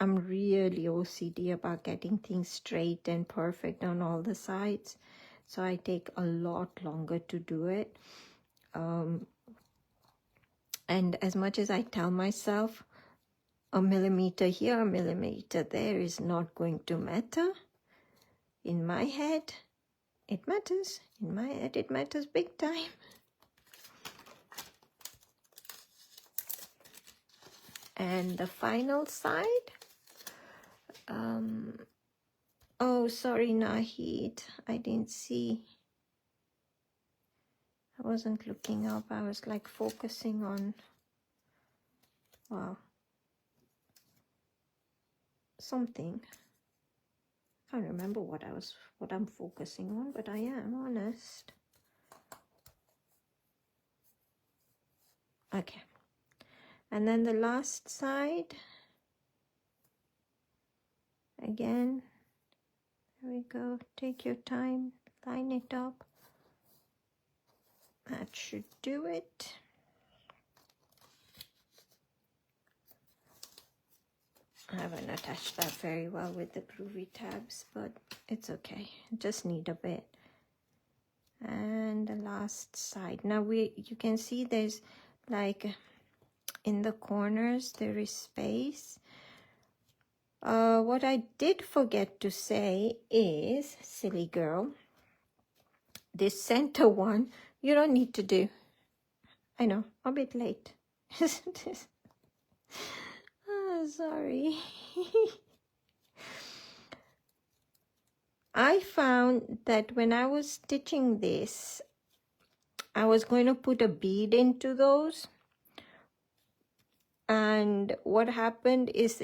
I'm really OCD about getting things straight and perfect on all the sides. So I take a lot longer to do it. And as much as I tell myself, a millimeter here, a millimeter there is not going to matter, in my head, it matters. In my head, it matters big time. And the final side. Oh, sorry, Nahid. I didn't see. I wasn't looking up. I was like focusing on, wow, something. I can't remember what I'm focusing on, but I am honest. Okay. And then the last side. Again, there we go. Take your time, line it up. That should do it. I haven't attached that very well with the Groovi tabs, but it's okay. Just need a bit. And the last side. Now you can see there's like in the corners there is space. What I did forget to say is, silly girl, this center one, you don't need to do. I know, a bit late. Oh, sorry. I found that when I was stitching this, I was going to put a bead into those. And what happened is,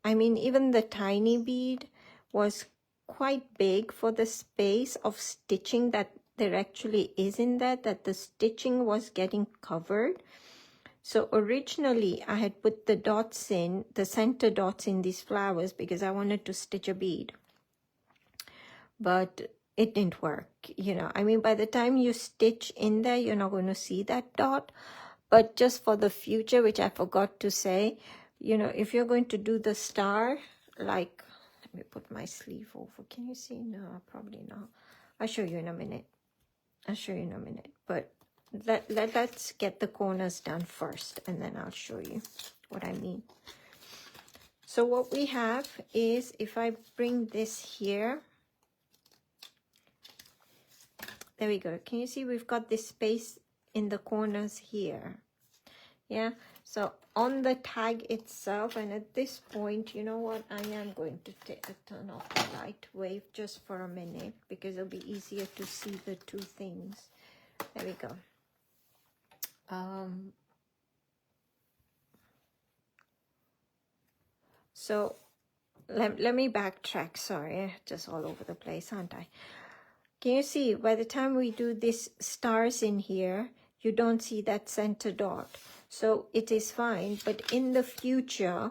I mean, even the tiny bead was quite big for the space of stitching that there actually is in that the stitching was getting covered. So originally I had put the dots in, the center dots in these flowers because I wanted to stitch a bead. But it didn't work, you know. I mean, by the time you stitch in there, you're not going to see that dot. But just for the future, which I forgot to say, you know, if you're going to do the star, like, let me put my sleeve over. Can you see? No, probably not. I'll show you in a minute. I'll show you in a minute. But let's get the corners done first, and then I'll show you what I mean. So what we have is, if I bring this here, there we go. Can you see we've got this space in the corners here? Yeah, so on the tag itself, and at this point, you know what, I am going to turn off the light wave just for a minute because it'll be easier to see the two things. There we go. So let me backtrack. Sorry, just all over the place, aren't I? Can you see, by the time we do these stars in here, you don't see that center dot. So it is fine, but in the future,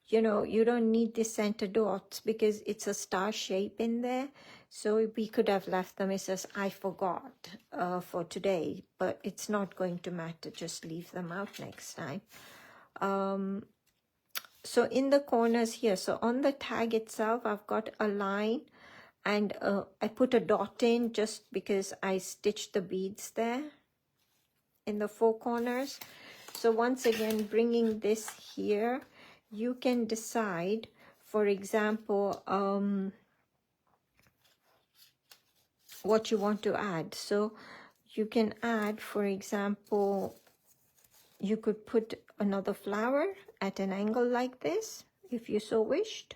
you know, you don't need the center dots because it's a star shape in there. So we could have left them. It says, I forgot for today, but it's not going to matter. Just leave them out next time. So in the corners here, so on the tag itself, I've got a line, and I put a dot in just because I stitched the beads there in the four corners. So once again, bringing this here, you can decide, for example, what you want to add. So you can add, for example, you could put another flower at an angle like this, if you so wished.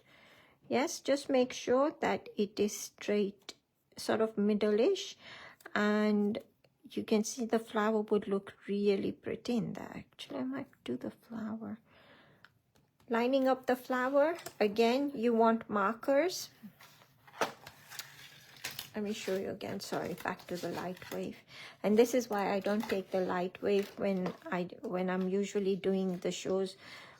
Yes, just make sure that it is straight, sort of middle-ish, and you can see the flower would look really pretty in there. Actually, I might do the flower. Lining up the flower, again, you want markers. Let me show you again. Sorry, back to the light wave. And this is why I don't take the light wave when I'm usually doing the shows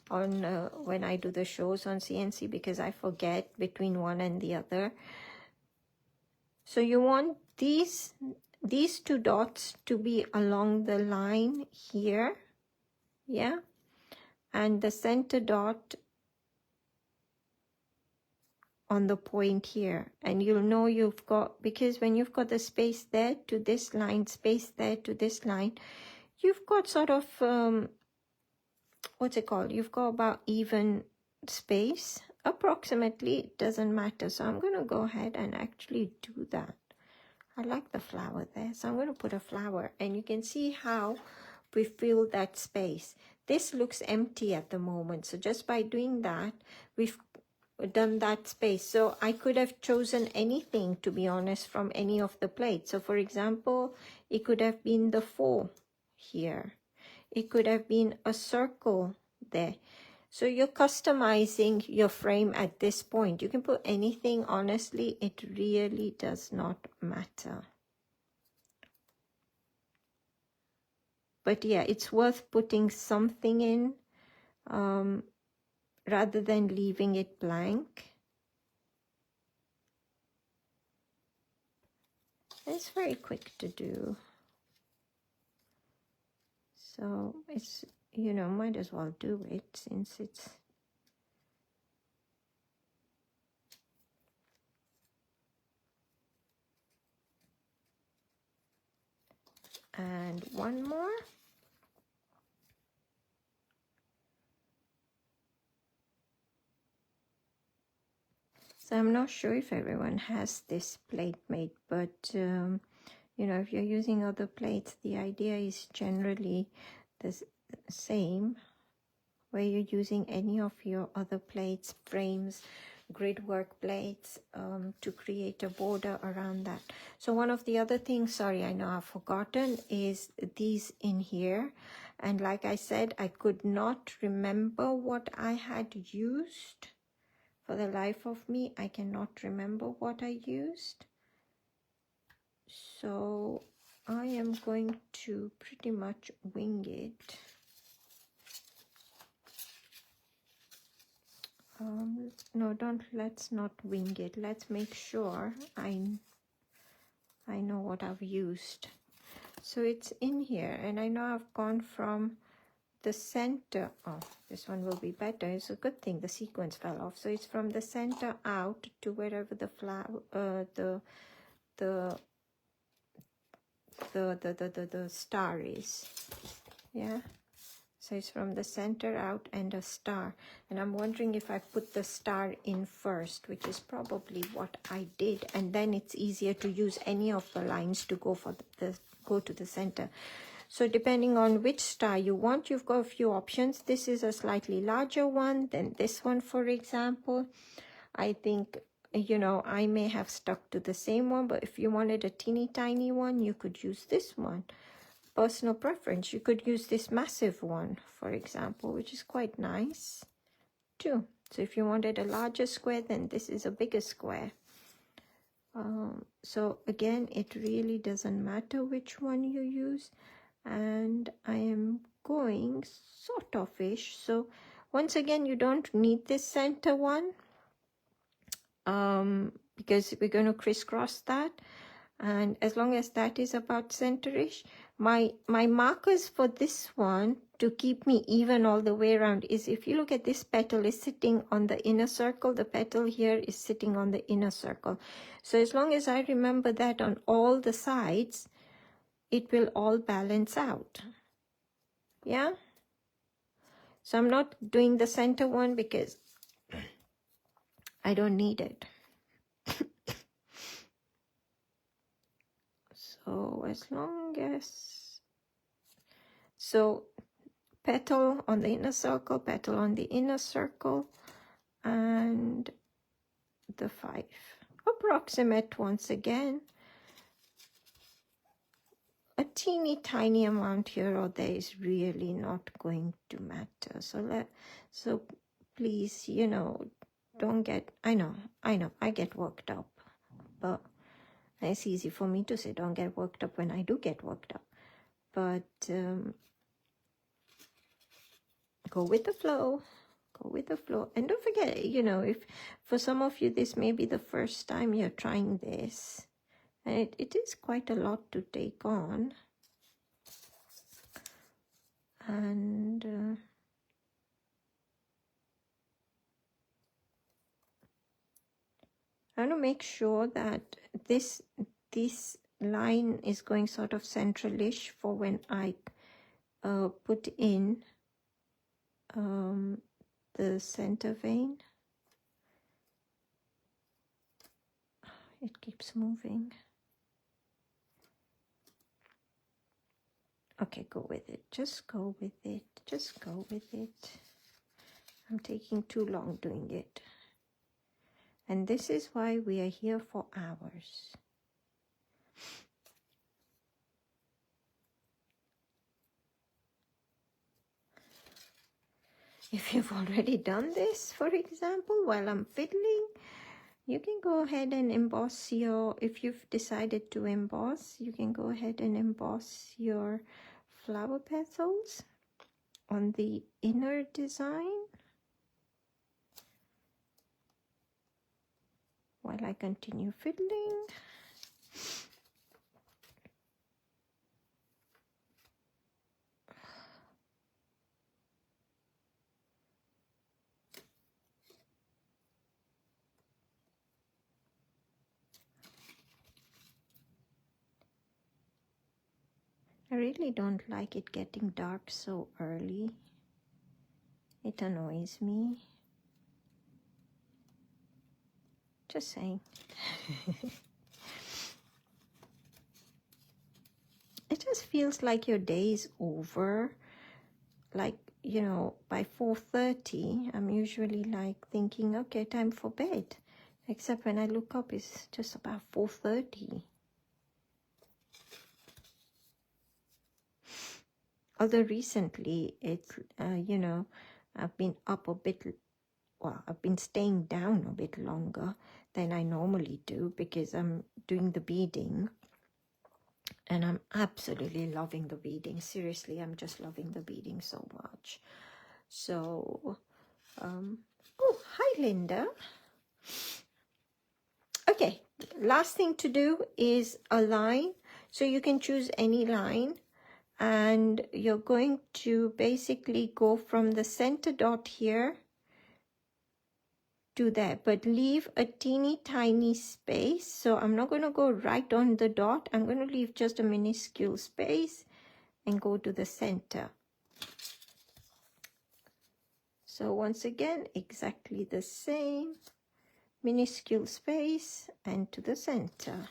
on when I do the shows on CNC, because I forget between one and the other. So you want these two dots to be along the line here, yeah, and the center dot on the point here. And you'll know you've got, because when you've got the space there to this line, space there to this line, you've got sort of what's it called, you've got about even space approximately. It doesn't matter. So I'm going to go ahead and actually do that. I like the flower there, so I'm going to put a flower, and you can see how we fill that space. This looks empty at the moment, so just by doing that, we've done that space. So I could have chosen anything, to be honest, from any of the plates. So for example, it could have been the 4 here. It could have been a circle there. So you're customizing your frame at this point. You can put anything, honestly, it really does not matter. But yeah, it's worth putting something in rather than leaving it blank. It's very quick to do. So it's, you know, might as well do it since it's and one more. So I'm not sure if everyone has this plate made, but you know, if you're using other plates, the idea is generally the same, where you're using any of your other plates, frames, grid work plates, to create a border around that. So one of the other things, sorry, I know I've forgotten, is these in here. And like I said, I could not remember what I had used. For the life of me, I cannot remember what I used. So I am going to pretty much wing it. No, let's not wing it. Let's make sure I know what I've used. So it's in here, and I know I've gone from the center. Oh, this one will be better. It's a good thing the sequence fell off. So it's from the center out to wherever the flower, the star is. Yeah. So it's from the center out and a star. And I'm wondering if I put the star in first, which is probably what I did. And then it's easier to use any of the lines to go for go to the center. So depending on which star you want, you've got a few options. This is a slightly larger one than this one, for example. I think, you know, I may have stuck to the same one, but if you wanted a teeny tiny one, you could use this one. Personal preference. You could use this massive one, for example, which is quite nice too. So if you wanted a larger square, then this is a bigger square. So again, it really doesn't matter which one you use. And I am going sort of ish. So once again, you don't need this center one, because we're going to crisscross that. And as long as that is about centerish, my markers for this one to keep me even all the way around is, if you look at this petal is sitting on the inner circle, the petal here is sitting on the inner circle. So as long as I remember that on all the sides, it will all balance out. Yeah. So I'm not doing the center one because I don't need it. So as long as, so petal on the inner circle, petal on the inner circle, and the 5. Approximate once again. A teeny tiny amount here or there is really not going to matter. So please, you know, don't get, I know, I get worked up, but it's easy for me to say don't get worked up when I do get worked up. But go with the flow. Go with the flow. And don't forget, you know, if for some of you this may be the first time you're trying this, and it is quite a lot to take on. And I want to make sure that this line is going sort of centralish for when I put in the center vein. It keeps moving. Okay, go with it. Just go with it. Just go with it. I'm taking too long doing it. And this is why we are here for hours. If you've already done this, for example, while I'm fiddling, you can go ahead and emboss your, if you've decided to emboss, you can go ahead and emboss your flower petals on the inner design while I continue fiddling. I really don't like it getting dark so early. It annoys me. Just saying. It just feels like your day is over. Like, you know, by 4:30, I'm usually like thinking, okay, time for bed. Except when I look up, it's just about 4:30. Although recently, it's, you know, I've been up a bit, well, I've been staying down a bit longer than I normally do because I'm doing the beading. And I'm absolutely loving the beading. Seriously, I'm just loving the beading so much. So, oh, hi, Linda. Okay, last thing to do is a line. So you can choose any line. And you're going to basically go from the center dot here to there, but leave a teeny tiny space. So I'm not going to go right on the dot. I'm going to leave just a minuscule space and go to the center. So once again, exactly the same, minuscule space and to the center.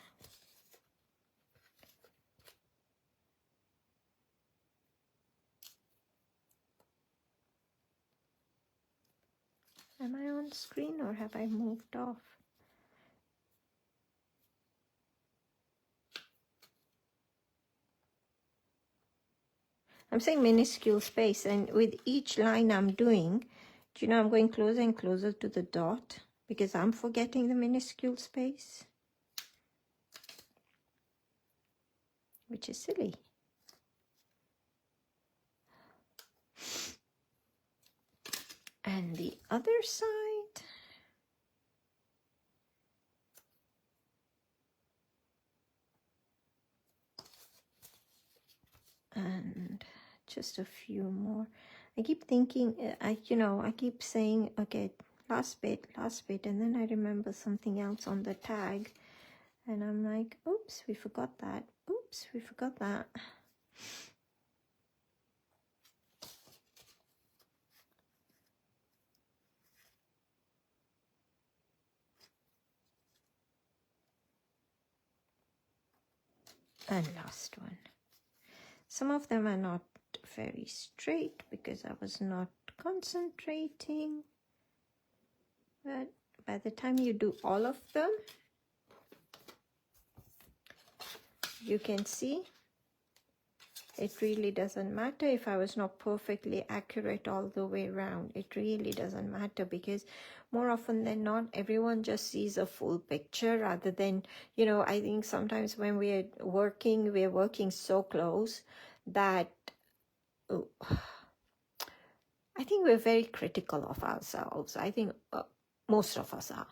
Am I on screen or have I moved off? I'm saying minuscule space, and with each line I'm doing, Do you know I'm going closer and closer to the dot because I'm forgetting the minuscule space, which is silly. And the other side. And just a few more. I keep thinking, I keep saying, okay, last bit, and then I remember something else on the tag, and I'm like, oops, we forgot that. Oops, we forgot that. And last one. Some of them are not very straight because I was not concentrating. But by the time you do all of them, you can see it really doesn't matter if I was not perfectly accurate all the way around. It really doesn't matter because more often than not, everyone just sees a full picture rather than, I think sometimes when we're working so close that I think we're very critical of ourselves. I think most of us are.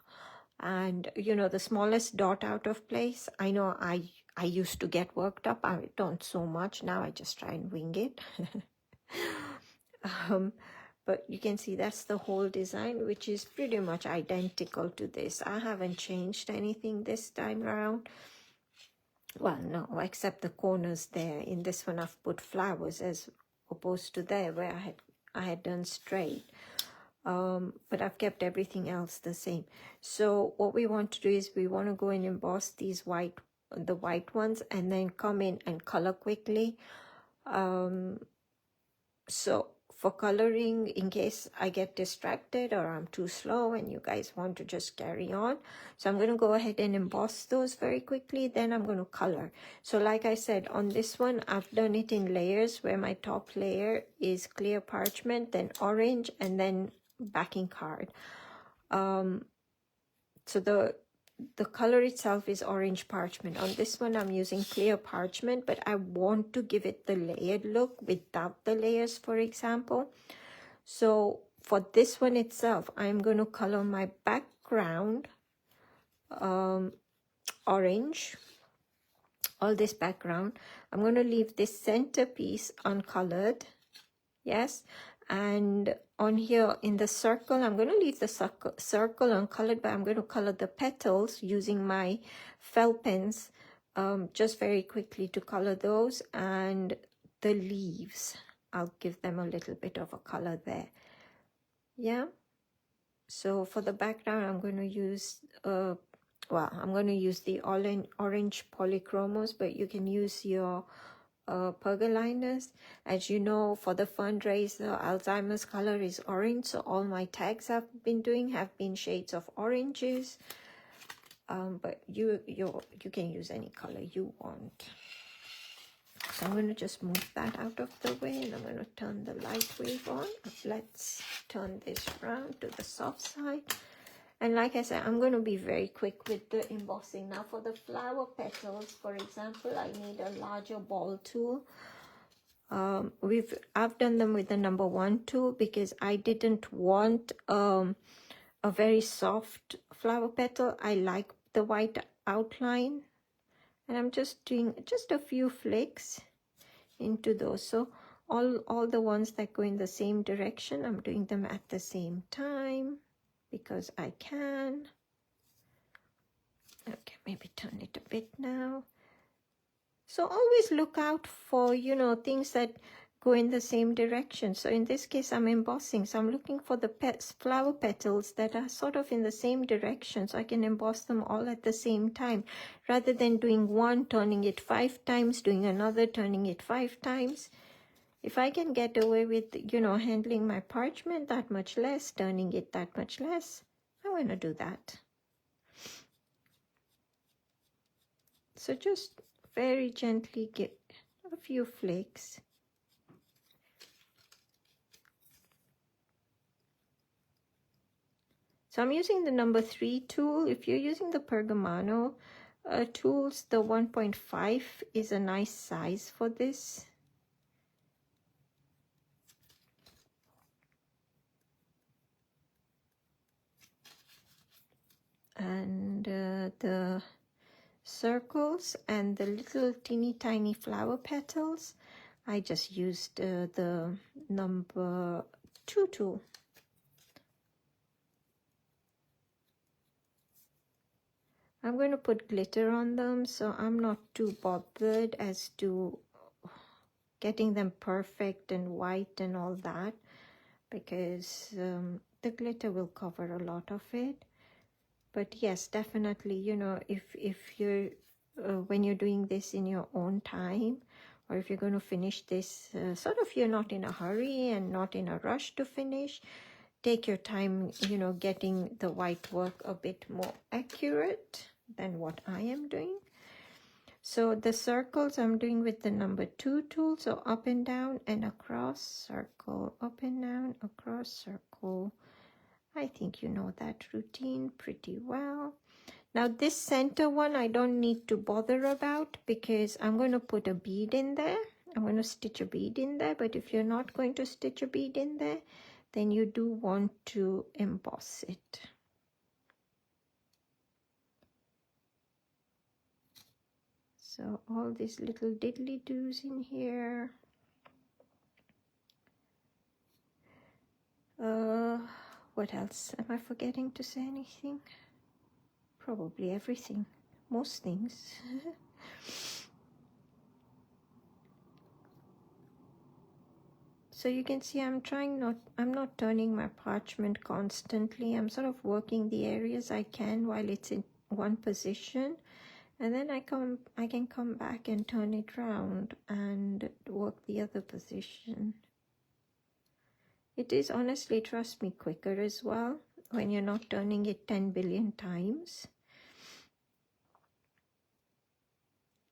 And, the smallest dot out of place, I know I used to get worked up. I don't so much. Now I just try and wing it. But you can see that's the whole design, which is pretty much identical to this. I haven't changed anything this time around. Well, no, except the corners there. In this one, I've put flowers as opposed to there where I had done straight. But I've kept everything else the same. So what we want to do is we want to go and emboss these the white ones and then come in and color quickly. So for coloring, in case I get distracted or I'm too slow and you guys want to just carry on. So I'm going to go ahead and emboss those very quickly. Then I'm going to color. So like I said, on this one, I've done it in layers where my top layer is clear parchment, then orange, and then backing card. So the color itself is orange parchment. On this one, I'm using clear parchment, but I want to give it the layered look without the layers, for example. So for this one itself, I'm going to color my background orange, all this background. I'm going to leave this centerpiece uncolored. Yes. And on here in the circle, I'm going to leave the circle uncolored, but I'm going to color the petals using my felt pens just very quickly to color those. And the leaves, I'll give them a little bit of a color there. Yeah. So for the background, I'm going to use, I'm going to use the orange polychromos, but you can use your pergoliners. As you know, for the fundraiser, Alzheimer's color is orange, so all my tags I've been doing have been shades of oranges. But you can use any color you want. So I'm going to just move that out of the way, and I'm going to turn the light wave on. Let's turn this around to the soft side. And like I said, I'm going to be very quick with the embossing. Now for the flower petals, for example, I need a larger ball tool. I've done them with the number 1 tool because I didn't want a very soft flower petal. I like the white outline. And I'm just doing just a few flicks into those. So all the ones that go in the same direction, I'm doing them at the same time, because I can. Okay, maybe turn it a bit now. So always look out for, things that go in the same direction. So in this case, I'm embossing. So I'm looking for the flower petals that are sort of in the same direction, so I can emboss them all at the same time, rather than doing one, turning it 5 times, doing another, turning it 5 times. If I can get away with, handling my parchment that much less, turning it that much less, I want to do that. So just very gently give a few flicks. So I'm using the number 3 tool. If you're using the Pergamano tools, the 1.5 is a nice size for this. And the circles and the little teeny tiny flower petals, I just used the number 2 tool. I'm going to put glitter on them, so I'm not too bothered as to getting them perfect and white and all that, because the glitter will cover a lot of it. But yes, definitely, you know, if you're when you're doing this in your own time, or if you're going to finish this sort of, you're not in a hurry and not in a rush to finish, take your time, you know, getting the white work a bit more accurate than what I am doing. So the circles I'm doing with the number 2 tool, so up and down and across, circle, up and down, across, circle. I think you know that routine pretty well. Now this center one I don't need to bother about, because I'm going to put a bead in there. I'm going to stitch a bead in there, but if you're not going to stitch a bead in there, then you do want to emboss it. So all these little diddly doos in here. What else? Am I forgetting to say anything? Probably everything. Most things. So you can see I'm not turning my parchment constantly. I'm sort of working the areas I can while it's in one position. And then I can come back and turn it round and work the other position. It is, honestly, trust me, quicker as well when you're not turning it 10 billion times.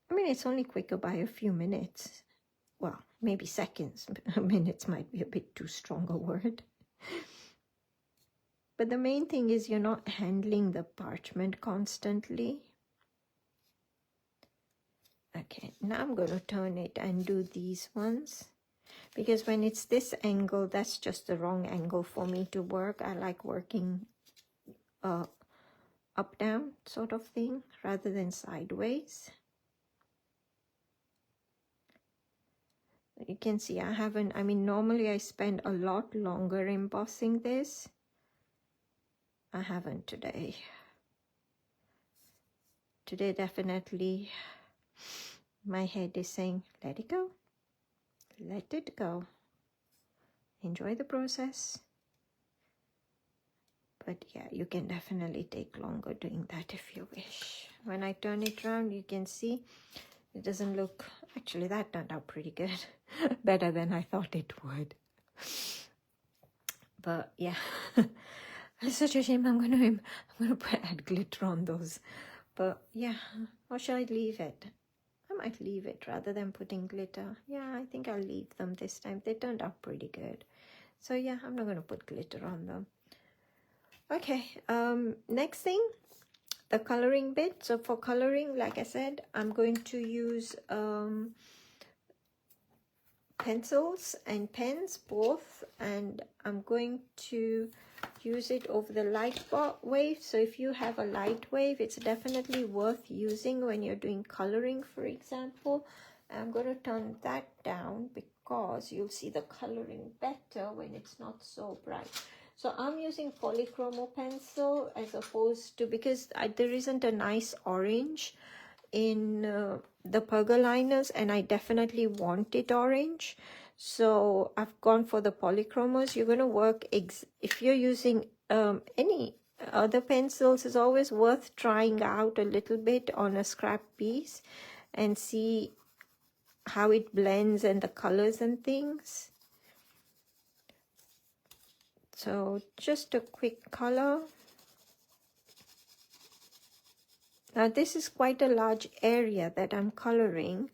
I mean, it's only quicker by a few minutes. Well, maybe seconds. Minutes might be a bit too strong a word. But the main thing is you're not handling the parchment constantly. Okay, now I'm going to turn it and do these ones. Because when it's this angle, that's just the wrong angle for me to work. I like working up-down sort of thing rather than sideways. You can see I mean, normally I spend a lot longer embossing this. I haven't today. Today, definitely, my head is saying, let it go. Let it go. Enjoy the process. But yeah, you can definitely take longer doing that if you wish. When I turn it around, you can see it doesn't look... Actually, that turned out pretty good. Better than I thought it would. But yeah, it's such a shame. I'm gonna add glitter on those. But yeah, or shall I leave it? I might leave it rather than putting glitter. Yeah, I think I'll leave them this time. They turned out pretty good. So yeah, I'm not going to put glitter on them. Okay, next thing, the coloring bit. So for coloring, like I said, I'm going to use pencils and pens both, and I'm going to use it over the light wave. So if you have a light wave, it's definitely worth using when you're doing coloring, for example. I'm going to turn that down because you'll see the coloring better when it's not so bright. So I'm using polychromo pencil as opposed to, because there isn't a nice orange in the pergoliners, and I definitely want it orange. So I've gone for the polychromos. You're going to work, if you're using any other pencils, it's always worth trying out a little bit on a scrap piece and see how it blends and the colors and things. So just a quick color. Now this is quite a large area that I'm coloring,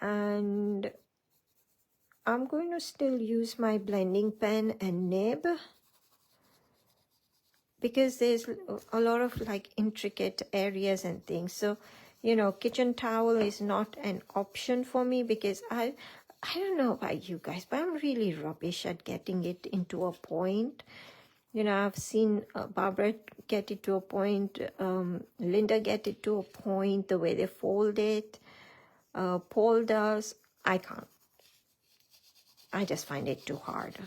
and I'm going to still use my blending pen and nib, because there's a lot of like intricate areas and things. So, you know, kitchen towel is not an option for me because I don't know about you guys, but I'm really rubbish at getting it into a point. You know, I've seen Barbara get it to a point, Linda get it to a point, the way they fold it, Paul does. I can't. I just find it too hard.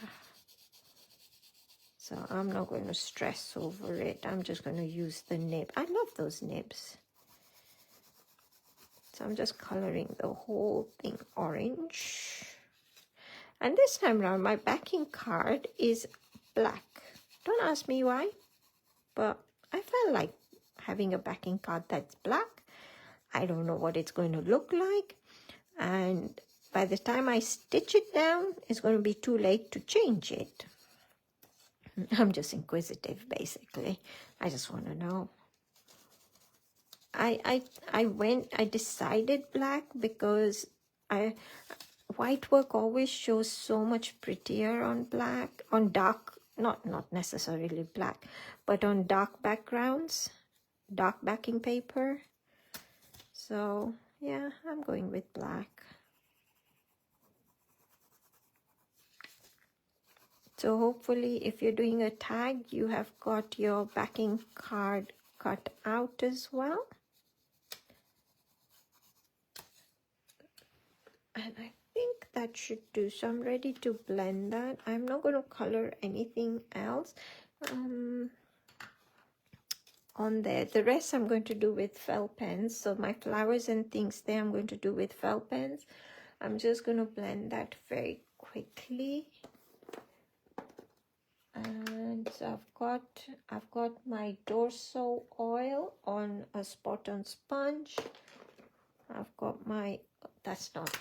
So I'm not going to stress over it. I'm just going to use the nib. I love those nibs. So I'm just coloring the whole thing orange. And this time around, my backing card is black. Don't ask me why, but I felt like having a backing card that's black. I don't know what it's going to look like. And by the time I stitch it down, it's going to be too late to change it. I'm just inquisitive, basically. I just want to know. I decided black because white work always shows so much prettier on black, on dark, not necessarily black, but on dark backgrounds, dark backing paper. So yeah, I'm going with black. So hopefully if you're doing a tag, you have got your backing card cut out as well. And I think that should do. So I'm ready to blend that. I'm not going to color anything else on there. The rest I'm going to do with felt pens. So my flowers and things there I'm going to do with felt pens. I'm just going to blend that very quickly. And so I've got my Dorso oil on a spot on sponge. I've got my, that's not,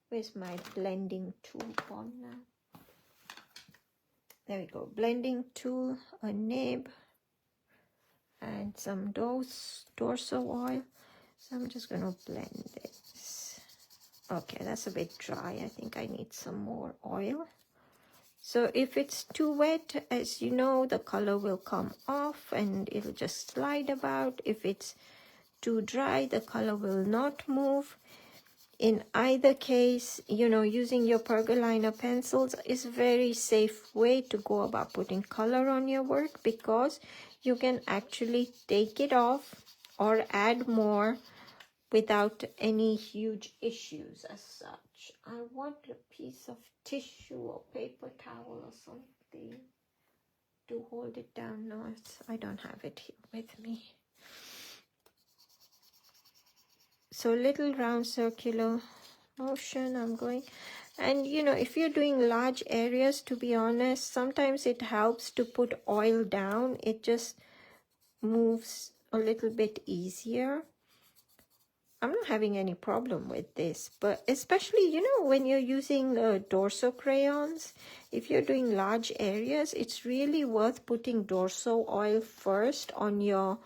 where's my blending tool on now? There we go, blending tool, a nib, and some Dorso oil. So I'm just gonna blend this. Okay, that's a bit dry. I think I need some more oil. So if it's too wet, as you know, the color will come off and it'll just slide about. If it's too dry, the color will not move. In either case, you know, using your pergoliner pencils is a very safe way to go about putting color on your work, because you can actually take it off or add more without any huge issues as such. I want a piece of tissue or paper towel or something to hold it down. No, I don't have it here with me. So little round circular motion I'm going. And you know, if you're doing large areas, to be honest, sometimes it helps to put oil down. It just moves a little bit easier. I'm not having any problem with this, but especially, you know, when you're using Dorso crayons, if you're doing large areas, it's really worth putting Dorso oil first on your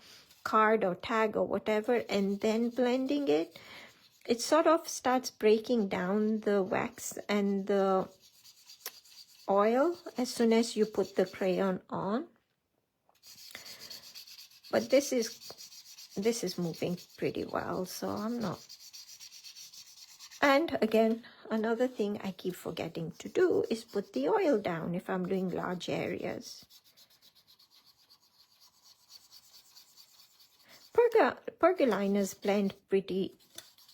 card or tag or whatever, and then blending it. It sort of starts breaking down the wax and the oil as soon as you put the crayon on. But this is moving pretty well, so I'm not. And again, another thing I keep forgetting to do is put the oil down if I'm doing large areas. Pergoliners blend pretty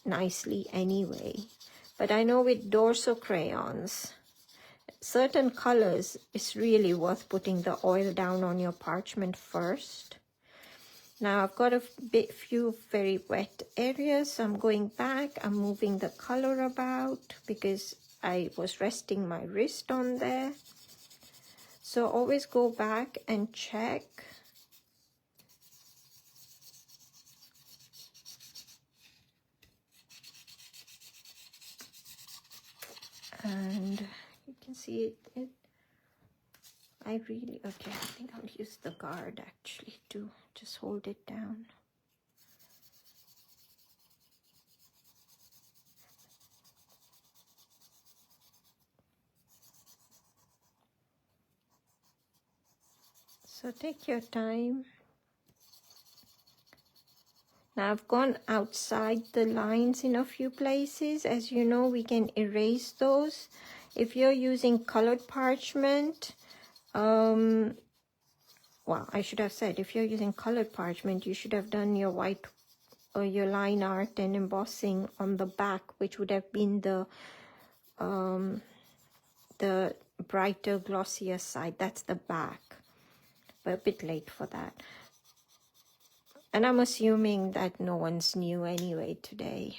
nicely anyway, but I know with Dorso crayons, certain colors, it's really worth putting the oil down on your parchment first. Now I've got a few very wet areas, so I'm going back, I'm moving the color about because I was resting my wrist on there. So always go back and check. And you can see it. I really, okay, I think I'll use the guard actually to just hold it down. So take your time. Now I've gone outside the lines in a few places. As you know, we can erase those. If you're using colored parchment, well, I should have said, if you're using colored parchment, you should have done your white or your line art and embossing on the back, which would have been the brighter, glossier side. That's the back. But a bit late for that. And I'm assuming that no one's new anyway today.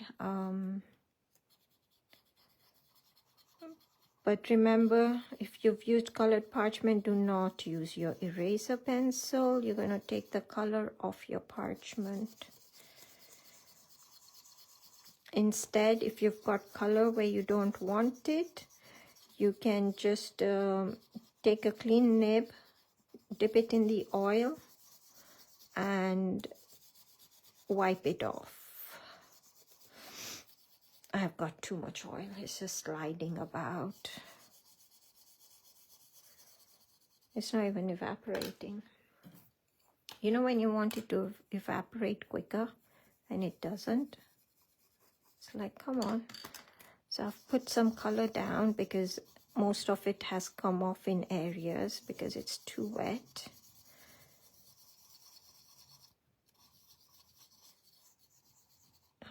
But remember, if you've used colored parchment, do not use your eraser pencil. You're going to take the color off your parchment. Instead, if you've got color where you don't want it, you can just take a clean nib, dip it in the oil, and wipe it off. I have got too much oil. It's just sliding about. It's not even evaporating. You know when you want it to evaporate quicker and it doesn't? It's like, come on. So I've put some color down because most of it has come off in areas because it's too wet.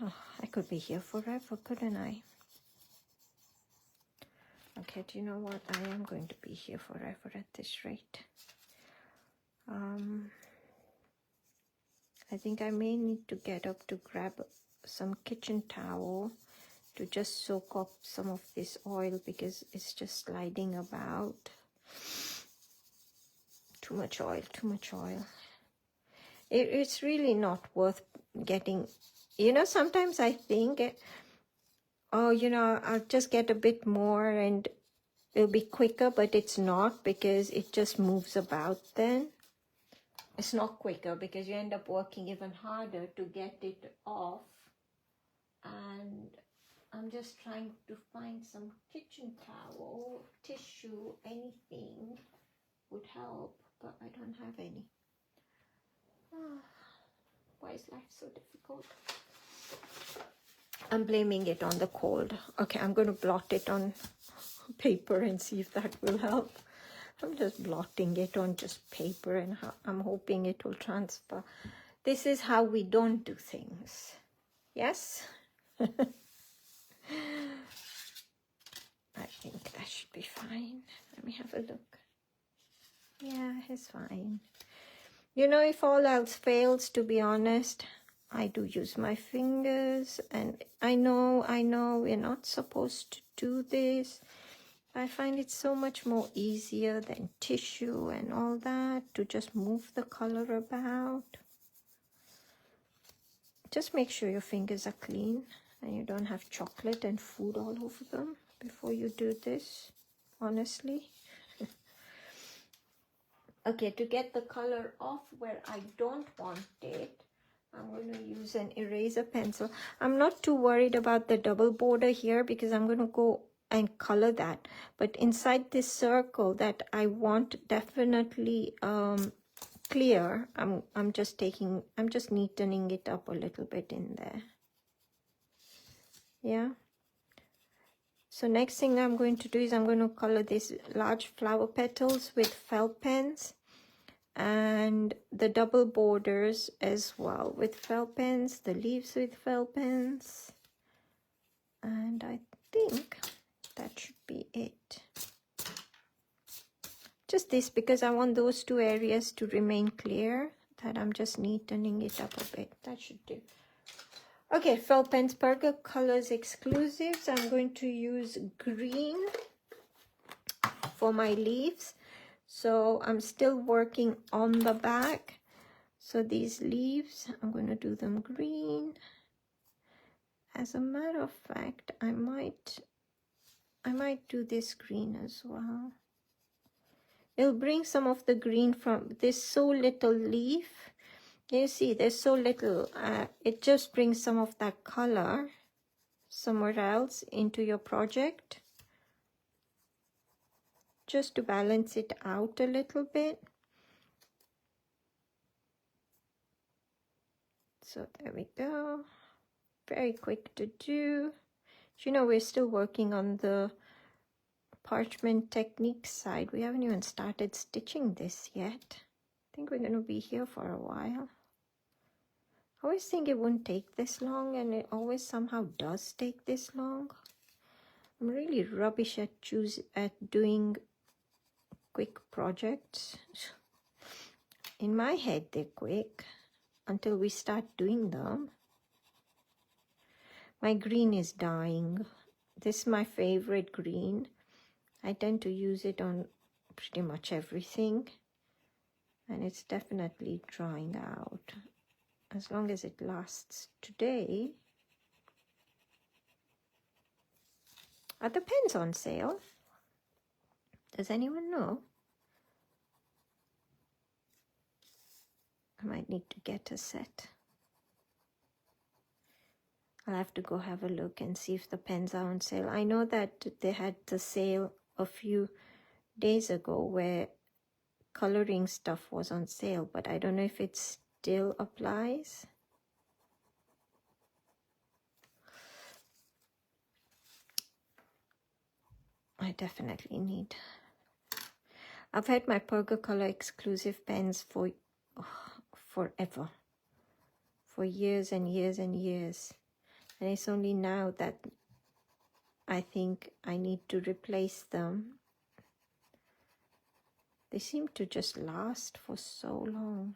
Oh, I could be here forever, couldn't I? Okay, do you know what? I am going to be here forever at this rate. I think I may need to get up to grab some kitchen towel to just soak up some of this oil because it's just sliding about. Too much oil, too much oil. It's really not worth getting. You know, sometimes I think, oh, you know, I'll just get a bit more and it'll be quicker, but it's not because it just moves about then. It's not quicker because you end up working even harder to get it off. And I'm just trying to find some kitchen towel, tissue, anything would help, but I don't have any. Oh, why is life so difficult? I'm blaming it on the cold. Okay, I'm going to blot it on paper and see if that will help. I'm just blotting it on just paper and I'm hoping it will transfer. This is how we don't do things. Yes? I think that should be fine. Let me have a look. Yeah, it's fine. You know, if all else fails, to be honest, I do use my fingers. And I know we're not supposed to do this. I find it so much more easier than tissue and all that to just move the color about. Just make sure your fingers are clean and you don't have chocolate and food all over them before you do this, honestly. Okay, to get the color off where I don't want it, I'm going to use an eraser pencil. I'm not too worried about the double border here because I'm going to go and color that. But inside this circle that I want definitely clear, I'm just neatening it up a little bit in there. Yeah. So next thing I'm going to do is I'm going to color these large flower petals with felt pens and the double borders as well with felt pens, the leaves with felt pens. And I think that should be it. Just this because I want those two areas to remain clear, that I'm just neatening it up a bit. That should do. Okay, felt pens, Burger Colors Exclusives. I'm going to use green for my leaves. So I'm still working on the back. So these leaves, I'm going to do them green. As a matter of fact, I might do this green as well. It'll bring some of the green from this so little leaf. You see, there's so little. It just brings some of that color somewhere else into your project, just to balance it out a little bit. So there we go. Very quick to do. You know, we're still working on the parchment technique side. We haven't even started stitching this yet. I think we're going to be here for a while. I always think it wouldn't take this long, and it always somehow does take this long. I'm really rubbish at doing quick projects. In my head, they're quick until we start doing them. My green is dying. This is my favorite green. I tend to use it on pretty much everything, and it's definitely drying out. As long as it lasts today. Are the pens on sale? Does anyone know? I might need to get a set. I'll have to go have a look and see if the pens are on sale. I know that they had the sale a few days ago where coloring stuff was on sale, but I don't know if it still applies. I definitely need. I've had my Pergocolor exclusive pens for forever, for years and years and years, and it's only now that I think I need to replace them. They seem to just last for so long.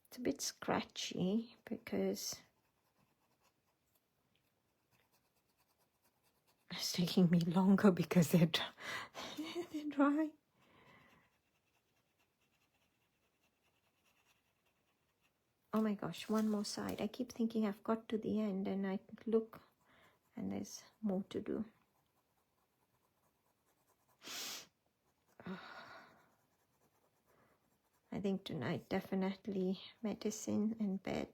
It's a bit scratchy because it's taking me longer because they're dry. Oh my gosh, one more side. I keep thinking I've got to the end, and I look and there's more to do. I think tonight definitely medicine and bed.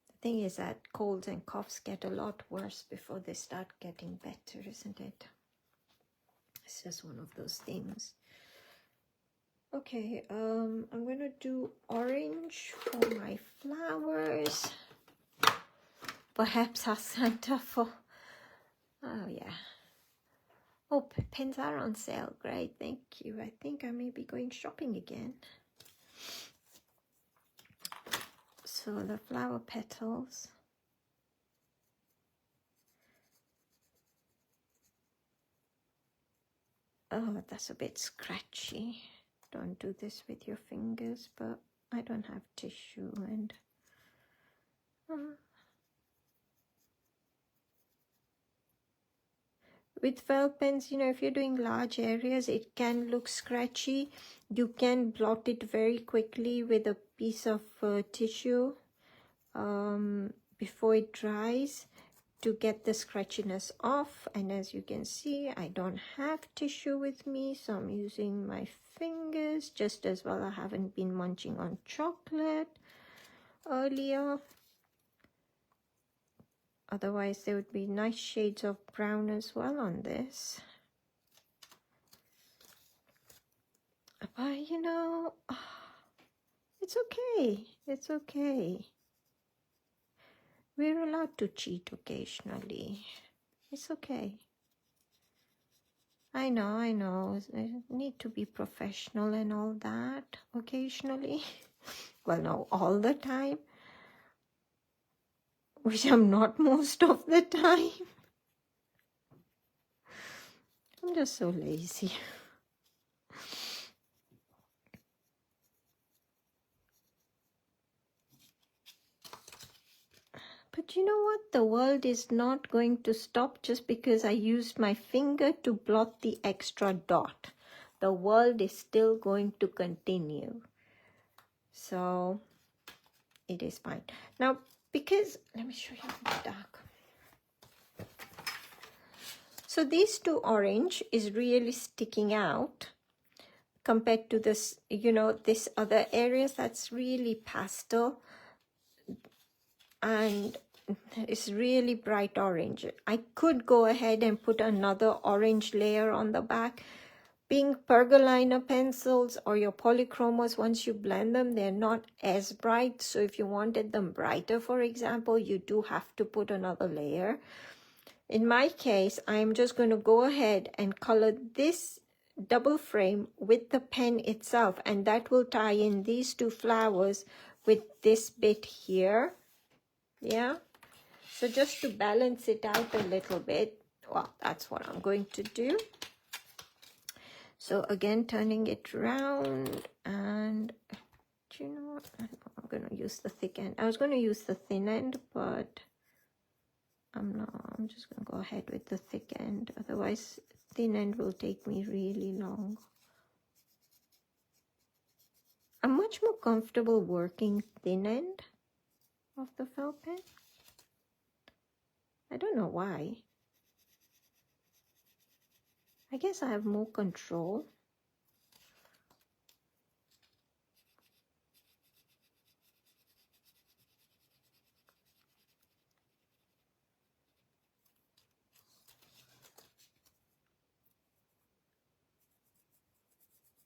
The thing is that colds and coughs get a lot worse before they start getting better, isn't it? It's just one of those things. Okay, I'm gonna do orange for my flowers. Perhaps ask Santa for, oh yeah. Oh, pens are on sale. Great, thank you. I think I may be going shopping again. So the flower petals. Oh, that's a bit scratchy. Don't do this with your fingers, but I don't have tissue and with felt pens, you know, if you're doing large areas, it can look scratchy. You can blot it very quickly with a piece of tissue before it dries to get the scratchiness off. And as you can see, I don't have tissue with me, so I'm using my fingers. Just as well, I haven't been munching on chocolate earlier. Otherwise, there would be nice shades of brown as well on this. But, you know, it's okay. It's okay. We're allowed to cheat occasionally. It's okay. I know. I need to be professional and all that occasionally. Well, no, all the time. Which I'm not most of the time. I'm just so lazy. But you know what? The world is not going to stop just because I used my finger to blot the extra dot. The world is still going to continue. So it is fine. Now, because, let me show you in the dark. So these two orange is really sticking out compared to this, you know, this other areas that's really pastel and it's really bright orange. I could go ahead and put another orange layer on the back, being pergolina pencils or your polychromos, once you blend them, they're not as bright. So if you wanted them brighter, for example, you do have to put another layer. In my case, I'm just going to go ahead and color this double frame with the pen itself, and that will tie in these two flowers with this bit here. Yeah, so just to balance it out a little bit, well, that's what I'm going to do. So again, turning it around, and do you know what? I'm going to use the thick end. I was going to use the thin end, but I'm not. I'm just going to go ahead with the thick end. Otherwise, thin end will take me really long. I'm much more comfortable working thin end of the felt pen. I don't know why. I guess I have more control.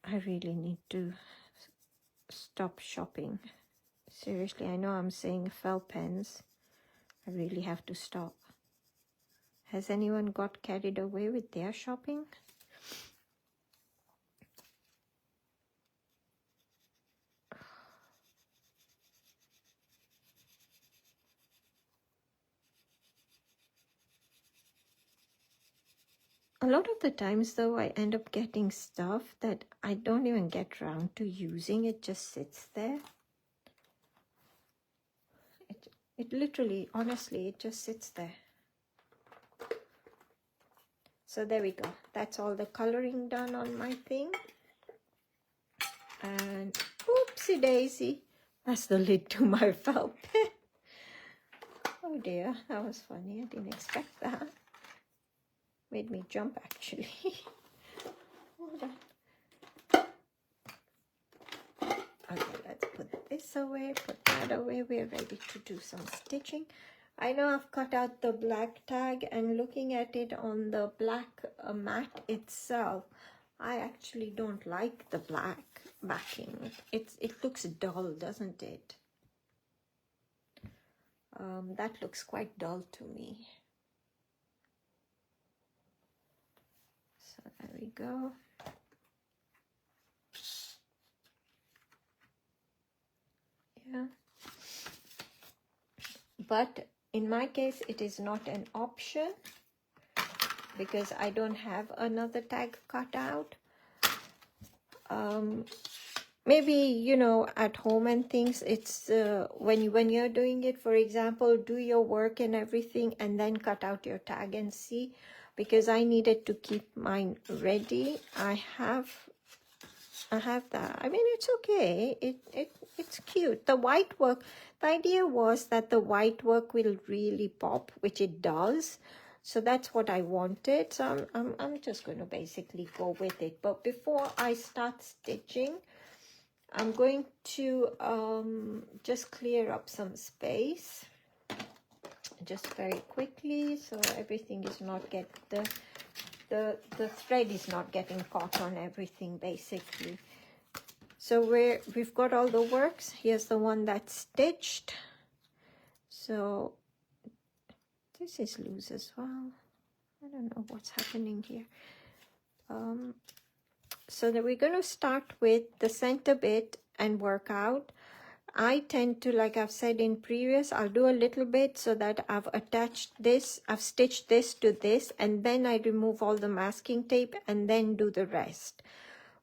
I really need to stop shopping. Seriously, I know I'm saying felt pens. I really have to stop. Has anyone got carried away with their shopping? A lot of the times though, I end up getting stuff that I don't even get around to using. It just sits there. It literally, honestly, it just sits there. So there we go. That's all the coloring done on my thing. And oopsie daisy, that's the lid to my felt pen. Oh dear, that was funny. I didn't expect that. Made me jump actually. Hold on. Okay, let's put this away, put that away. We're ready to do some stitching. I know I've cut out the black tag, and looking at it on the black mat itself, I actually don't like the black backing. It looks dull, doesn't it? That looks quite dull to me. So there we go. Yeah. But in my case, it is not an option because I don't have another tag cut out. Maybe, you know, at home and things, it's when you're doing it, for example, do your work and everything and then cut out your tag and see, because I needed to keep mine ready. I have that. I mean, it's okay. It's cute. The white work, the idea was that the white work will really pop, which it does. So that's what I wanted. So I'm just going to basically go with it. But before I start stitching, I'm going to just clear up some space, just very quickly, so everything is not the thread is not getting caught on everything basically. So we've got all the works. Here's the one that's stitched. So this is loose as well. I don't know what's happening here. So that we're going to start with the center bit and work out. I tend to, like I've said in previous, I'll do a little bit so that I've attached this, I've stitched this to this, and then I remove all the masking tape and then do the rest.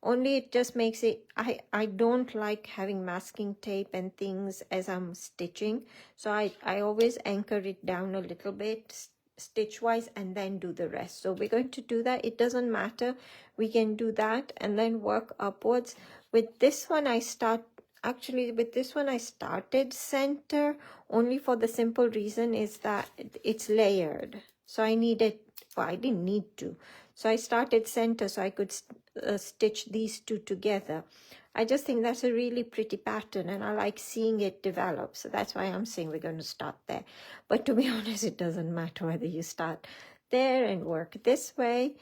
Only it just makes it, I don't like having masking tape and things as I'm stitching. So I always anchor it down a little bit stitch wise and then do the rest. So we're going to do that. It doesn't matter. We can do that and then work upwards. With this one I started center only for the simple reason is that it's layered. So I needed, well, I didn't need to. So I started center so I could stitch these two together. I just think that's a really pretty pattern and I like seeing it develop. So that's why I'm saying we're going to start there. But to be honest, it doesn't matter whether you start there and work this way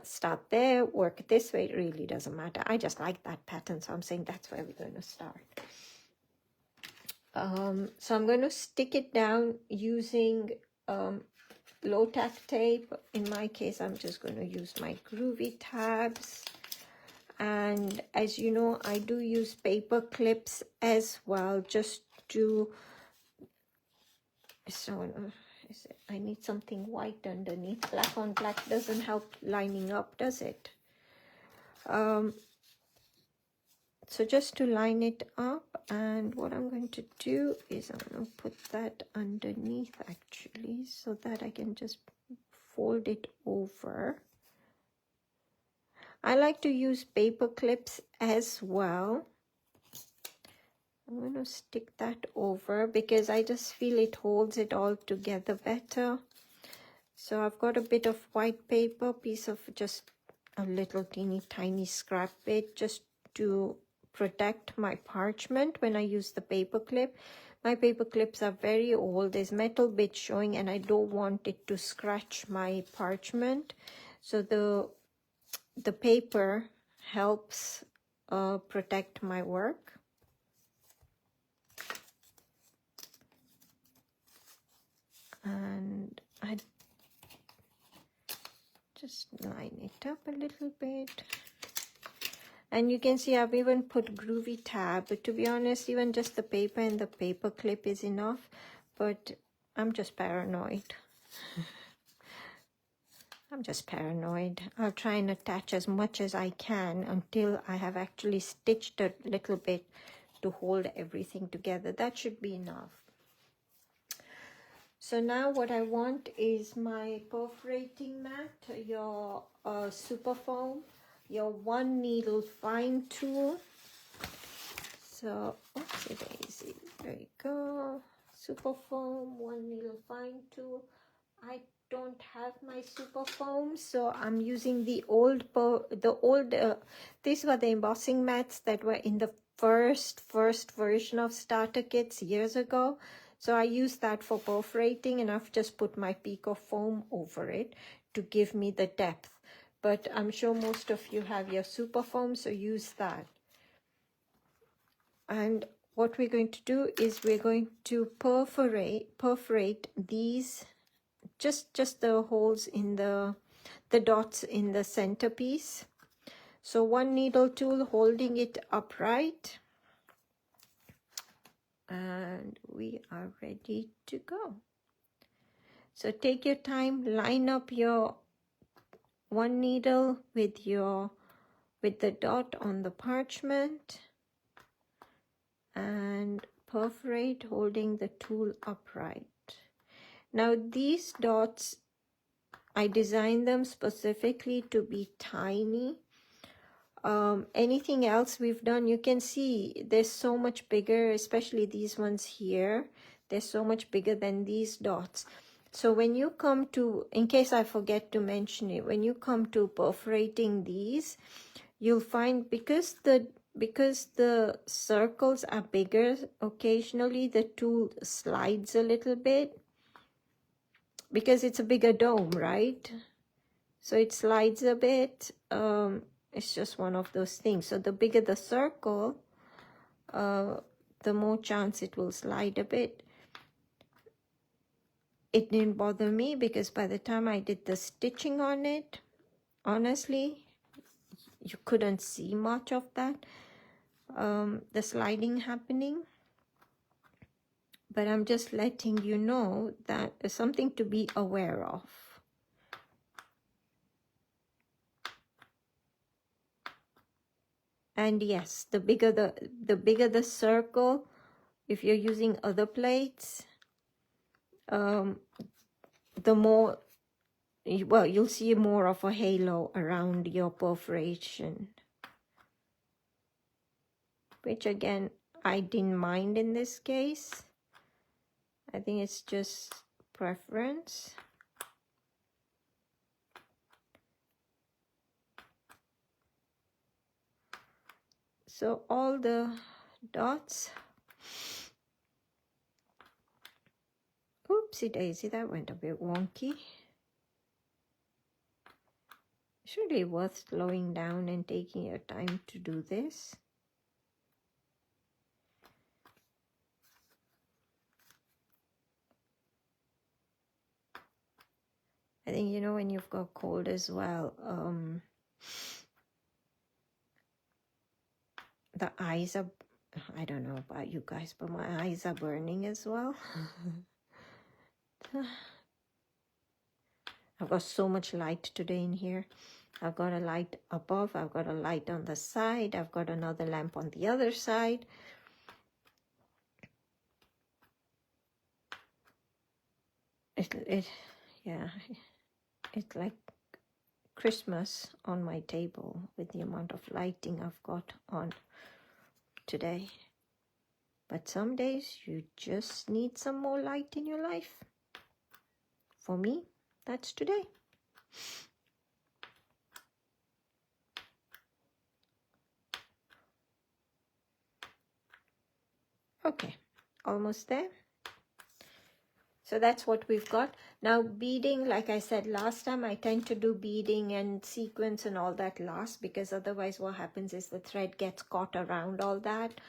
start there, work this way. It really doesn't matter. I just like that pattern, so I'm saying that's where we're going to start. So I'm going to stick it down using low tack tape. In my case, I'm just going to use my Groovi tabs. And as you know, I do use paper clips as well, just to, so I need something white underneath. Black on black doesn't help lining up, does it? So just to line it up, and what I'm going to do is I'm going to put that underneath actually, so that I can just fold it over. I like to use paper clips as well. I'm going to stick that over because I just feel it holds it all together better. So I've got a bit of white paper, piece of just a little teeny tiny scrap bit, just to protect my parchment when I use the paper clip. My paper clips are very old. There's metal bits showing and I don't want it to scratch my parchment. So the paper helps protect my work. And I just line it up a little bit. And you can see I've even put Groovi Tag, but to be honest, even just the paper and the paper clip is enough. But I'm just paranoid. I'm just paranoid. I'll try and attach as much as I can until I have actually stitched a little bit to hold everything together. That should be enough. So now what I want is my perforating mat, your super foam, your 1 needle fine tool. So, oopsie daisy, there you go. Super foam, 1 needle fine tool. I don't have my super foam, so I'm using the old, these were the embossing mats that were in the first version of starter kits years ago. So I use that for perforating, and I've just put my Pico foam over it to give me the depth. But I'm sure most of you have your super foam, so use that. And what we're going to do is we're going to perforate these, just the holes in the dots in the centerpiece. So 1 needle tool holding it upright. And we are ready to go. So take your time, line up your 1 needle with the dot on the parchment, and perforate holding the tool upright. Now these dots, I designed them specifically to be tiny. Anything else we've done, you can see they're so much bigger, especially these ones here. They're so much bigger than these dots. So when you come to, in case I forget to mention it, when you come to perforating these, you'll find because the circles are bigger, occasionally the tool slides a little bit because it's a bigger dome, right? So it slides a bit. It's just one of those things. So the bigger the circle, the more chance it will slide a bit. It didn't bother me because by the time I did the stitching on it, honestly, you couldn't see much of that, the sliding happening. But I'm just letting you know that is something to be aware of. And yes, the bigger the circle, if you're using other plates, the more, well, you'll see more of a halo around your perforation, which again, I didn't mind in this case. I think it's just preference. So all the dots, oopsie daisy, that went a bit wonky. It's really worth slowing down and taking your time to do this. I think, you know, when you've got cold as well, the eyes are, I don't know about you guys, but my eyes are burning as well. I've got so much light today in here. I've got a light above, I've got a light on the side, I've got another lamp on the other side. Yeah, it's like Christmas on my table with the amount of lighting I've got on today. But some days you just need some more light in your life. For me, that's today. Okay, almost there. So that's what we've got. Now beading, like I said last time, I tend to do beading and sequence and all that last, because otherwise what happens is the thread gets caught around all that,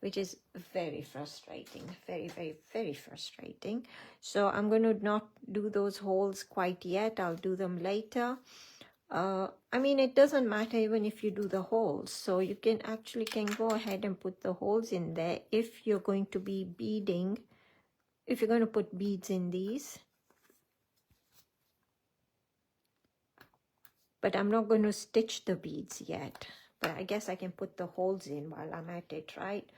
which is very frustrating. Very, very, very frustrating. So I'm going to not do those holes quite yet. I'll do them later. I mean, it doesn't matter even if you do the holes. So you can go ahead and put the holes in there if you're going to be beading. If you're going to put beads in these. But I'm not going to stitch the beads yet. But I guess I can put the holes in while I'm at it, right?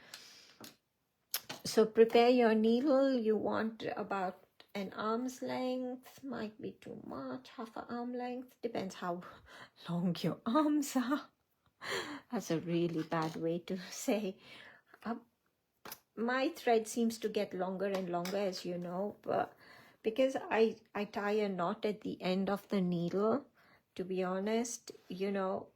So prepare your needle. You want about an arm's length. Might be too much, half an arm length. Depends how long your arms are. That's a really bad way to say. My thread seems to get longer and longer, as you know, but because I tie a knot at the end of the needle, to be honest, you know,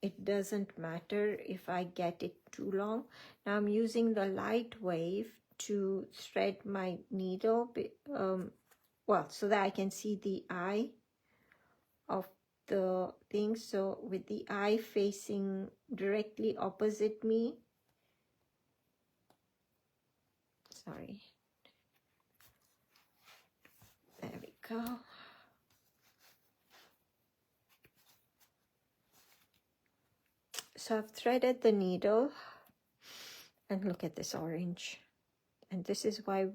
it doesn't matter if I get it too long. Now I'm using the light wave to thread my needle, well, so that I can see the eye of the thing. So with the eye facing directly opposite me, sorry, there we go. So I've threaded the needle, and look at this orange. And this is why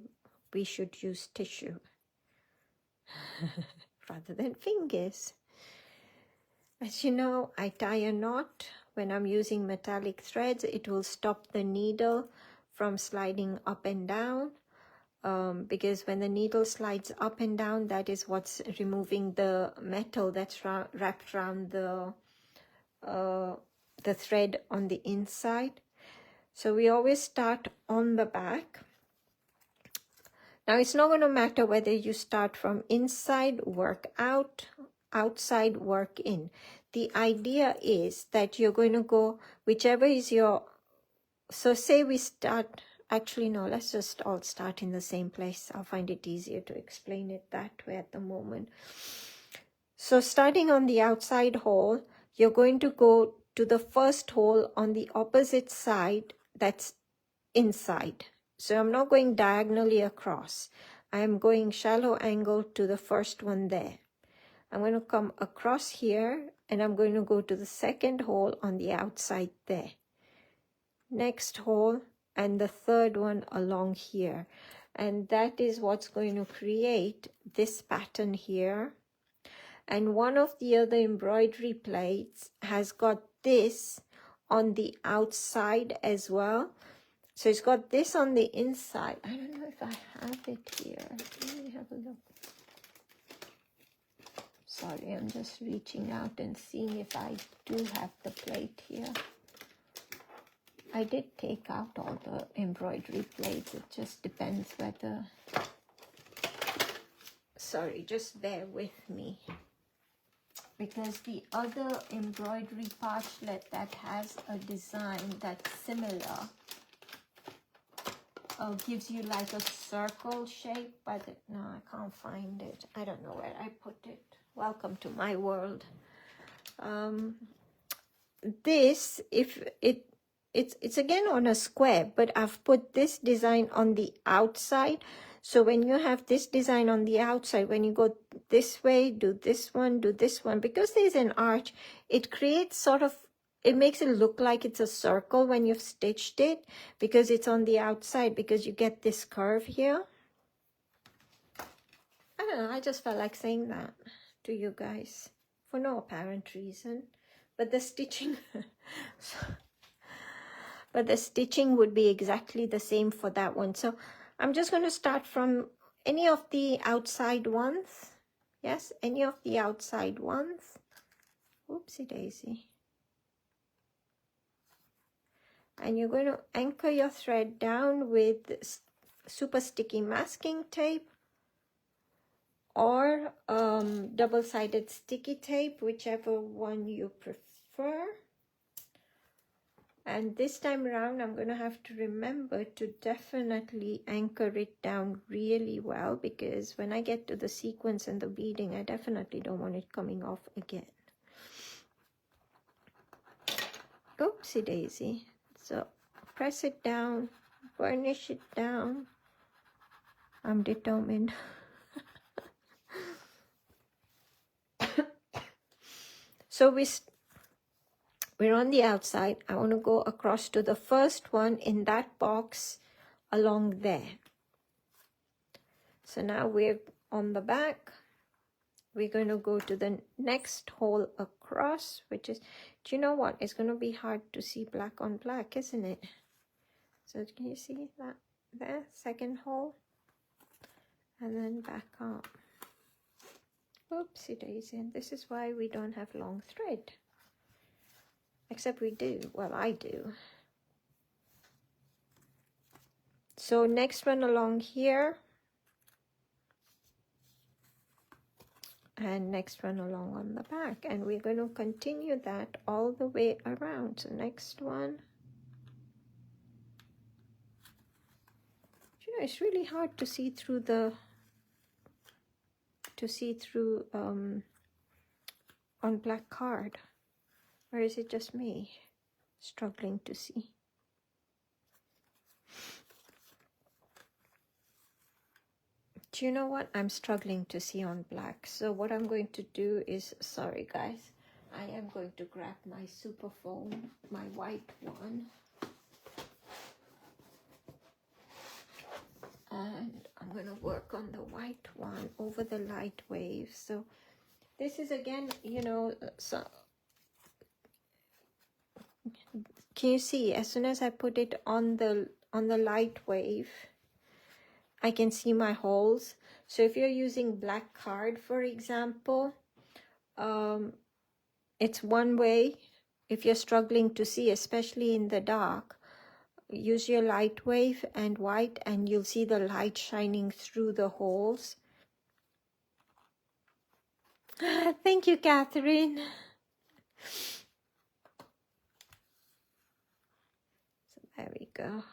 we should use tissue rather than fingers. As you know, I tie a knot. When I'm using metallic threads, it will stop the needle from sliding up and down, because when the needle slides up and down, that is what's removing the metal that's wrapped around the thread on the inside. So we always start on the back. Now it's not going to matter whether you start from inside, work out, outside, work in. The idea is that you're going to go whichever is your, so say we start, actually no, let's just all start in the same place. I'll find it easier to explain it that way at the moment. So starting on the outside hole, you're going to go to the first hole on the opposite side that's inside. So I'm not going diagonally across. I'm going shallow angle to the first one there. I'm going to come across here, and I'm going to go to the second hole on the outside there. Next hole, and the third one along here. And that is what's going to create this pattern here. And one of the other embroidery plates has got this on the outside as well. So it's got this on the inside. I don't know if I have it here. Let me have a look. Sorry, I'm just reaching out and seeing if I do have the plate here. I did take out all the embroidery plates. It just depends whether... Sorry, just bear with me. Because the other embroidery parchment that has a design that's similar gives you like a circle shape, but no, I can't find it. I don't know where I put it. Welcome to my world. This, if it's again on a square, but I've put this design on the outside. So when you have this design on the outside, when you go this way, do this one, because there's an arch, it creates sort of, it makes it look like it's a circle when you've stitched it, because it's on the outside, because you get this curve here. I don't know, I just felt like saying that to you guys for no apparent reason. But the stitching, but the stitching would be exactly the same for that one. So I'm just going to start from any of the outside ones. Yes, any of the outside ones. Oopsie daisy. And you're going to anchor your thread down with super sticky masking tape or double-sided sticky tape, whichever one you prefer. And this time around, I'm going to have to remember to definitely anchor it down really well, because when I get to the sequence and the beading, I definitely don't want it coming off again. Oopsie daisy. So press it down, burnish it down. I'm determined. So we're on the outside. I want to go across to the first one in that box along there. So now we're on the back. We're going to go to the next hole across, which is, do you know what? It's going to be hard to see black on black, isn't it? So can you see that there? Second hole. And then back up. Oopsie daisy. And this is why we don't have long thread. Except we do. Well, I do. So next one along here. And next one along on the back. And we're going to continue that all the way around. So next one. You know, it's really hard to see through the on black card. Or is it just me struggling to see? Do you know what? I'm struggling to see on black. So what I'm going to do is, sorry guys, I am going to grab my super foam, my white one. And I'm going to work on the white one over the light wave. So this is again, you know, so can you see, as soon as I put it on the light wave, I can see my holes. So if you're using black card, for example, it's one way. If you're struggling to see, especially in the dark, use your light wave and white, and you'll see the light shining through the holes. Thank you, Catherine. So there we go.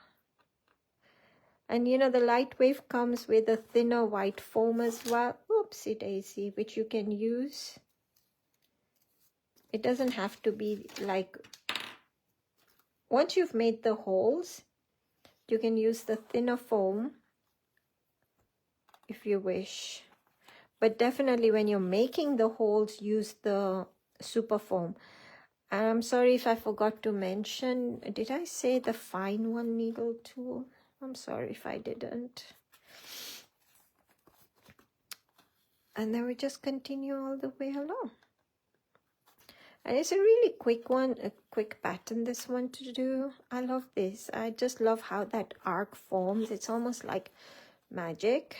And you know, the light wave comes with a thinner white foam as well. Oopsie daisy, which you can use. It doesn't have to be like, once you've made the holes, you can use the thinner foam if you wish. But definitely when you're making the holes, use the super foam. And I'm sorry if I forgot to mention, did I say the fine one needle tool? I'm sorry if I didn't. And then we just continue all the way along. And it's a really quick one, a quick pattern, this one to do. I love this. I just love how that arc forms. It's almost like magic.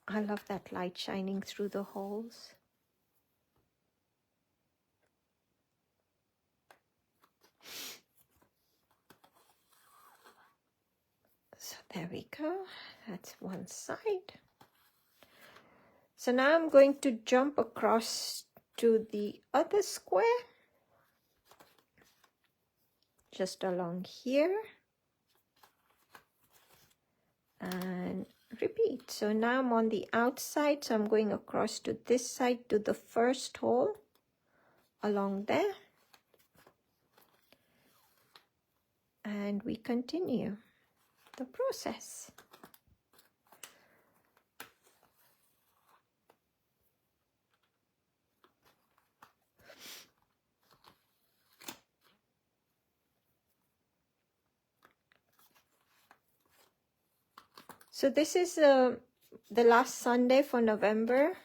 I love that light shining through the holes. So there we go. That's one side. So now I'm going to jump across to the other square. Just along here. And repeat. So now I'm on the outside, so I'm going across to this side to the first hole along there, and we continue the process. So this is the last Sunday for November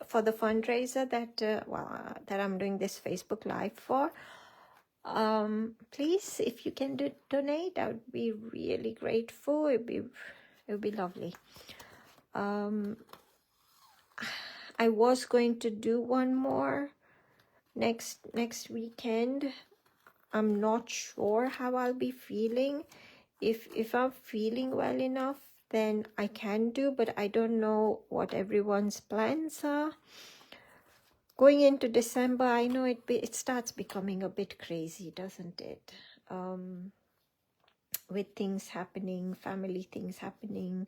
for the fundraiser that that I'm doing this Facebook Live for. Please, if you can donate, I would be really grateful. It would be lovely. I was going to do one more next weekend. I'm not sure how I'll be feeling. If I'm feeling well enough, then I can do, but I don't know what everyone's plans are. Going into December, I know it starts becoming a bit crazy, doesn't it? With things happening, family things happening,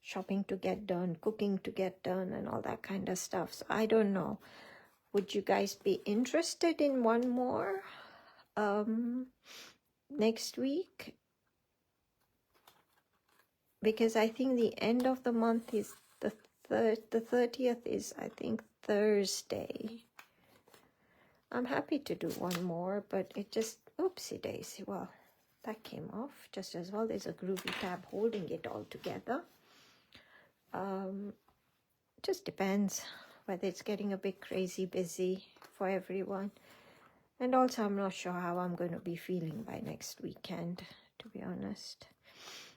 shopping to get done, cooking to get done, and all that kind of stuff. So I don't know. Would you guys be interested in one more next week? Because I think the end of the month is the 30th is, I think, Thursday. I'm happy to do one more, but it just, oopsie daisy. Well, that came off just as well. There's a Groovi tab holding it all together. Just depends whether it's getting a bit crazy busy for everyone. And also, I'm not sure how I'm going to be feeling by next weekend, to be honest.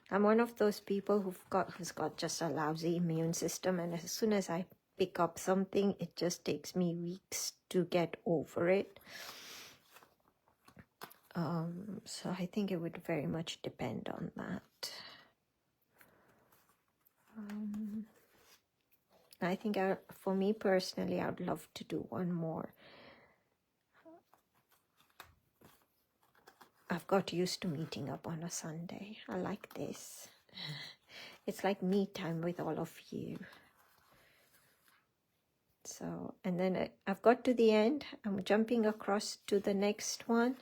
I'm one of those people who's got just a lousy immune system, and as soon as I pick up something, it just takes me weeks to get over it. So I think it would very much depend on that. I think for me personally, I would love to do one more. I've got used to meeting up on a Sunday. I like this. It's like me time with all of you. So, and then I've got to the end. I'm jumping across to the next one.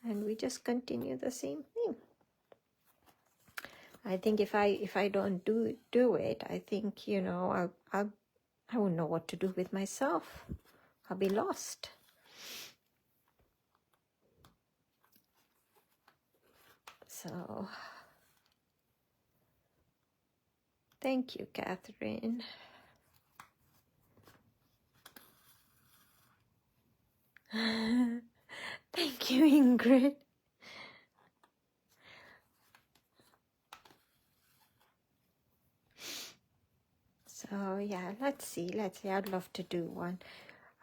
And we just continue the same thing. I think if I don't do it, I think, you know, I won't know what to do with myself. I'll be lost. So, thank you, Catherine. Thank you, Ingrid. So yeah, let's see. I'd love to do one.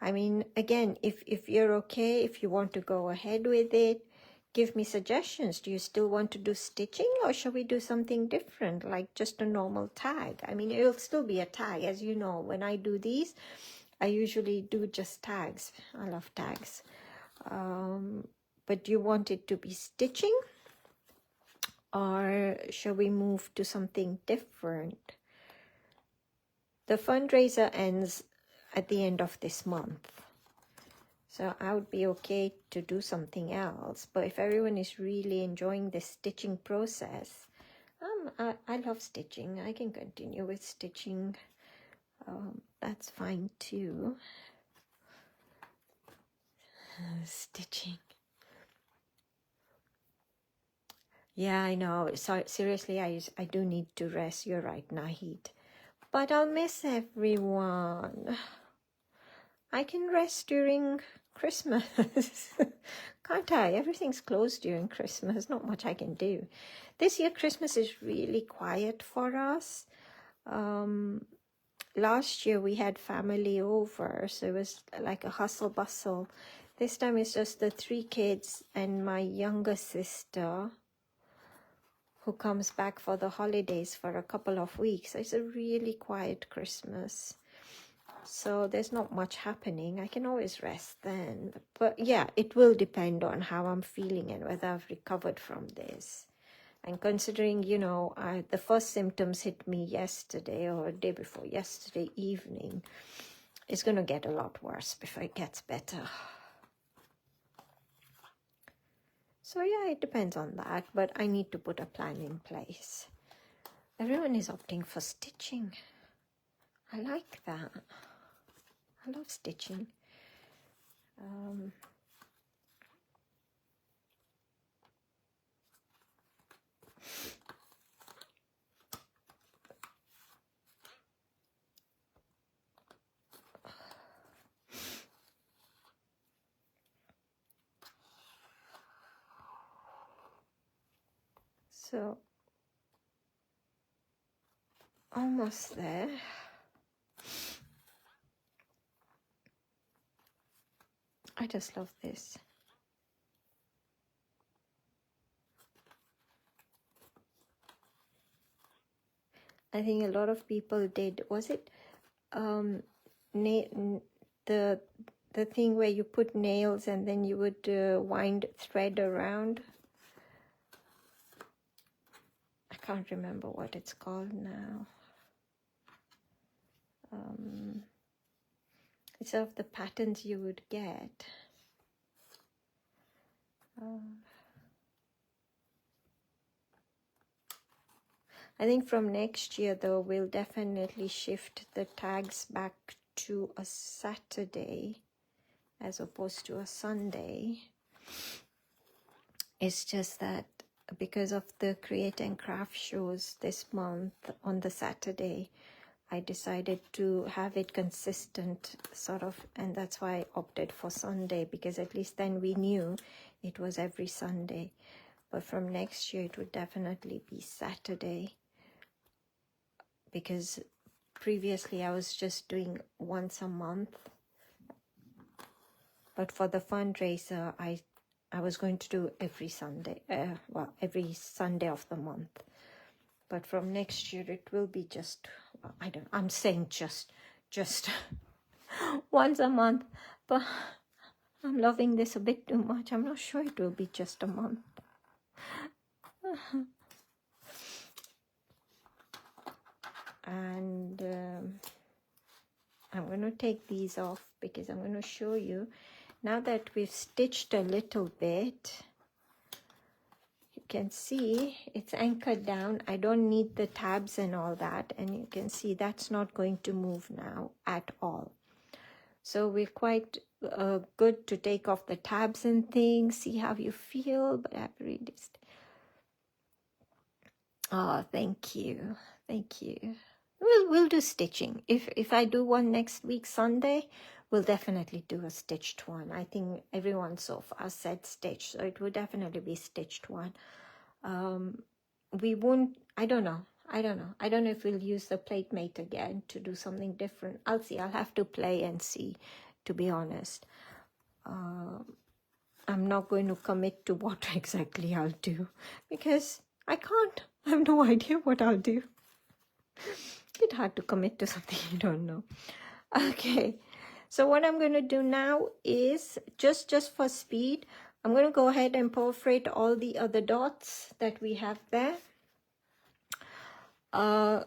I mean, again, if you're okay, if you want to go ahead with it, give me suggestions. Do you still want to do stitching, or shall we do something different, like just a normal tag? I mean, it'll still be a tag. As you know, when I do these, I usually do just tags. I love tags. But do you want it to be stitching, or shall we move to something different? The fundraiser ends at the end of this month, so I would be okay to do something else. But if everyone is really enjoying the stitching process, I love stitching. I can continue with stitching. That's fine too. Stitching. Yeah, I know. So seriously, I do need to rest. You're right, Nahid. But I'll miss everyone. I can rest during Christmas. Can't I? Everything's closed during Christmas. Not much I can do. This year, Christmas is really quiet for us. Last year, we had family over, so it was like a hustle bustle. This time, it's just the 3 kids and my younger sister, who comes back for the holidays for a couple of weeks. It's a really quiet Christmas. So there's not much happening. I can always rest then. But yeah, it will depend on how I'm feeling and whether I've recovered from this. And considering, you know, the first symptoms hit me yesterday or day before yesterday evening, it's going to get a lot worse before it gets better. So yeah, it depends on that, but I need to put a plan in place. Everyone is opting for stitching. I like that. I love stitching. So, almost there. I just love this. I think a lot of people did. Was it the thing where you put nails and then you would wind thread around? I can't remember what it's called now. It's of the patterns you would get. I think from next year, though, we'll definitely shift the tags back to a Saturday as opposed to a Sunday. It's just that because of the create and craft shows this month on the Saturday, I decided to have it consistent sort of, and that's why I opted for Sunday, because at least then we knew it was every Sunday. But from next year, it would definitely be Saturday, because previously I was just doing once a month. But for the fundraiser, I was going to do every Sunday, well, every Sunday of the month. But from next year, it will be just, I'm saying just once a month. But I'm loving this a bit too much. I'm not sure it will be just a month. And I'm going to take these off because I'm going to show you. Now that we've stitched a little bit, you can see it's anchored down. I don't need the tabs and all that. And you can see that's not going to move now at all. So we're quite good to take off the tabs and things, see how you feel. But I've really... Oh, thank you. Thank you. We'll do stitching. If I do one next week, Sunday, we'll definitely do a stitched one. I think everyone so far said stitched, so it will definitely be stitched one. We won't, I don't know if we'll use the plate mate again to do something different. I'll see. I'll have to play and see, to be honest. I'm not going to commit to what exactly I'll do because I can't. I have no idea what I'll do. It's hard to commit to something you don't know. Okay, so what I'm going to do now is, just for speed, I'm going to go ahead and perforate all the other dots that we have there. On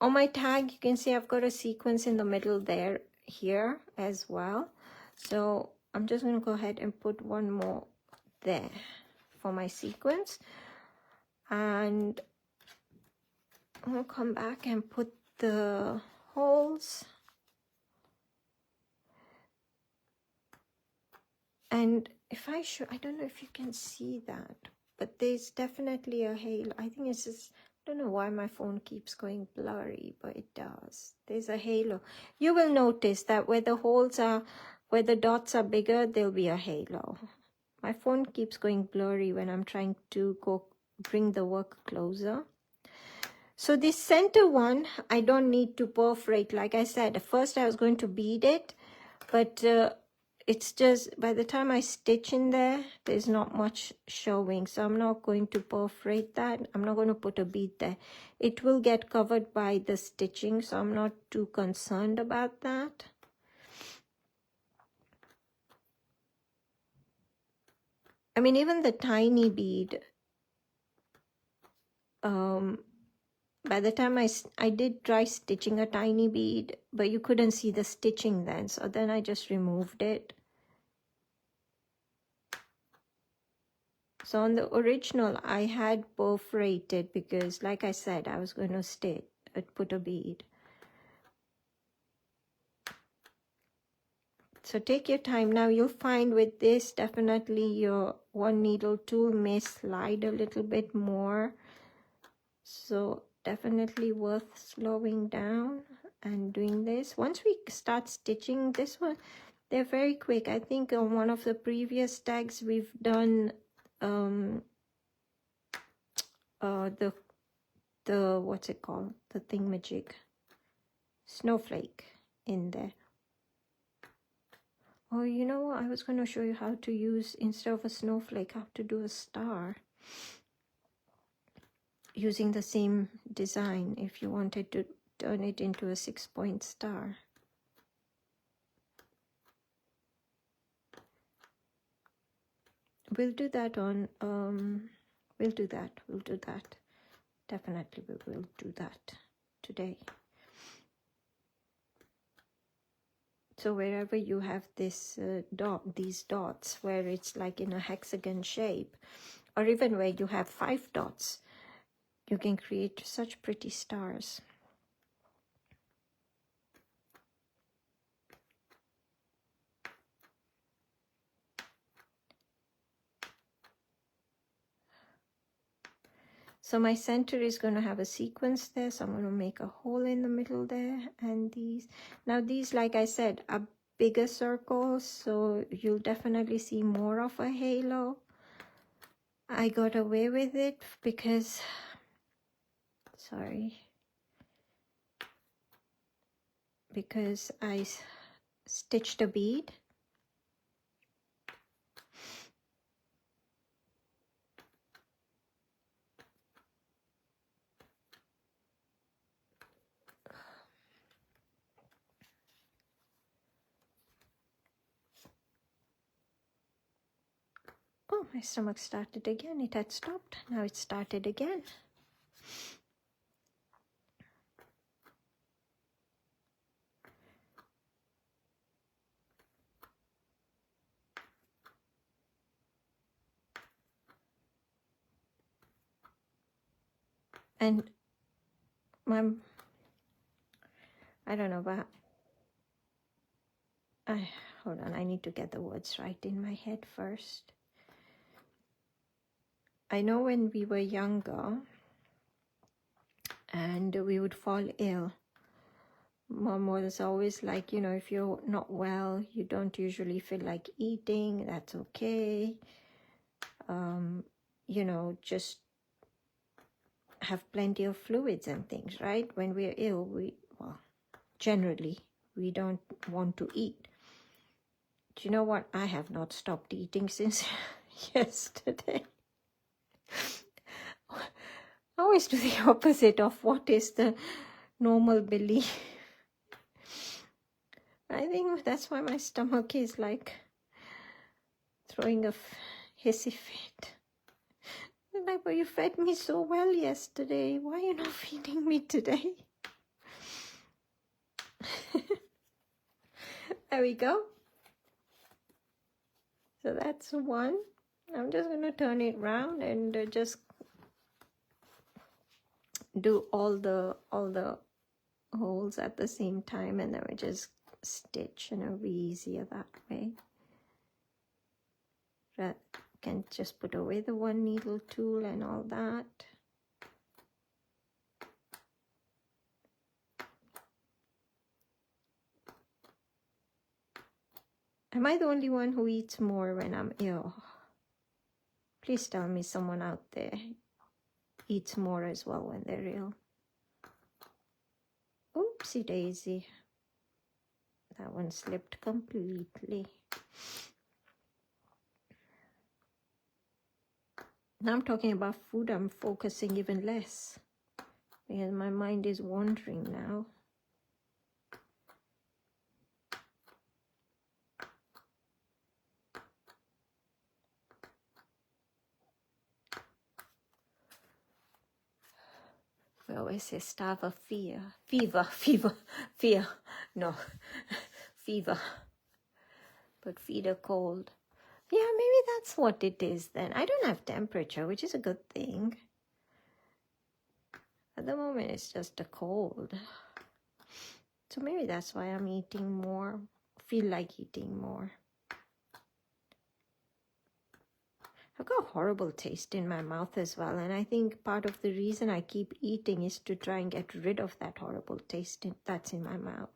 my tag, you can see I've got a sequence in the middle there, here as well. So I'm just going to go ahead and put one more there for my sequence. And I'm going to come back and put the holes. And if I show, I don't know if you can see that, but there's definitely a halo. I think it's just, I don't know why my phone keeps going blurry, but it does. There's a halo. You will notice that where the holes are, where the dots are bigger, there'll be a halo. My phone keeps going blurry when I'm trying to bring the work closer. So this center one, I don't need to perforate. Like I said, at first I was going to bead it, but it's just, by the time I stitch in there, there's not much showing. So I'm not going to perforate that. I'm not going to put a bead there. It will get covered by the stitching, so I'm not too concerned about that. I mean, even the tiny bead, By the time I did try stitching a tiny bead, but you couldn't see the stitching then, so then I just removed it. So on the original, I had perforated because, like I said, I was going to put a bead. So take your time. Now you'll find with this, definitely your one needle tool may slide a little bit more. So definitely worth slowing down and doing this. Once we start stitching this one, they're very quick. I think on one of the previous tags we've done the what's it called, the thingamajig, snowflake in there. Oh, you know what, I was going to show you how to use, instead of a snowflake, how to do a star using the same design if you wanted to turn it into a 6-point star. We'll do that on we'll do that definitely. We will do that today. So wherever you have this these dots where it's like in a hexagon shape, or even where you have 5 dots, you can create such pretty stars. So my center is going to have a sequence there, so I'm going to make a hole in the middle there. And these, now these, like I said, are bigger circles, so you'll definitely see more of a halo. I got away with it because, because I stitched a bead. Oh, my stomach started again. It had stopped. Now it started again. And I don't know, but hold on, I need to get the words right in my head first. I know when we were younger and we would fall ill, Mom was always like, you know, if you're not well, you don't usually feel like eating, that's okay. You know, just have plenty of fluids and things, right? When we're ill, generally, we don't want to eat. Do you know what? I have not stopped eating since yesterday. I always do the opposite of what is the normal belief. I think that's why my stomach is like throwing a hissy fit. Like, but you fed me so well yesterday. Why are you not feeding me today? There we go. So that's one. I'm just going to turn it around and just do all the holes at the same time, and then we just stitch, and it'll be easier that way. But can just put away the one needle tool and all that. Am I the only one who eats more when I'm ill? Please tell me someone out there eats more as well when they're ill. Oopsie daisy. That one slipped completely. Now I'm talking about food, I'm focusing even less because my mind is wandering now. We always say starve of fear. Fear. No, fever. But feed a cold. Yeah, maybe that's what it is then. I don't have temperature, which is a good thing. At the moment, it's just a cold. So maybe that's why I'm eating more. Feel like eating more. I've got a horrible taste in my mouth as well. And I think part of the reason I keep eating is to try and get rid of that horrible taste that's in my mouth.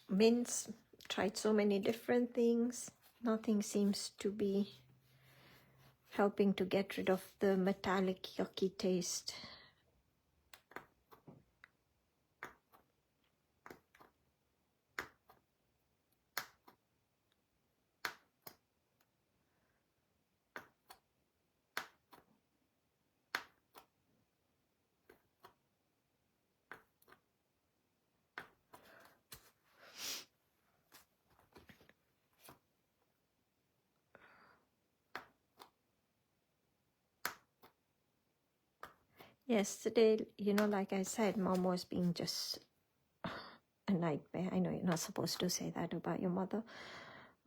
Mints, tried so many different things. Nothing seems to be helping to get rid of the metallic, yucky taste. Yesterday, like I said, Mom was being just a nightmare. I know you're not supposed to say that about your mother.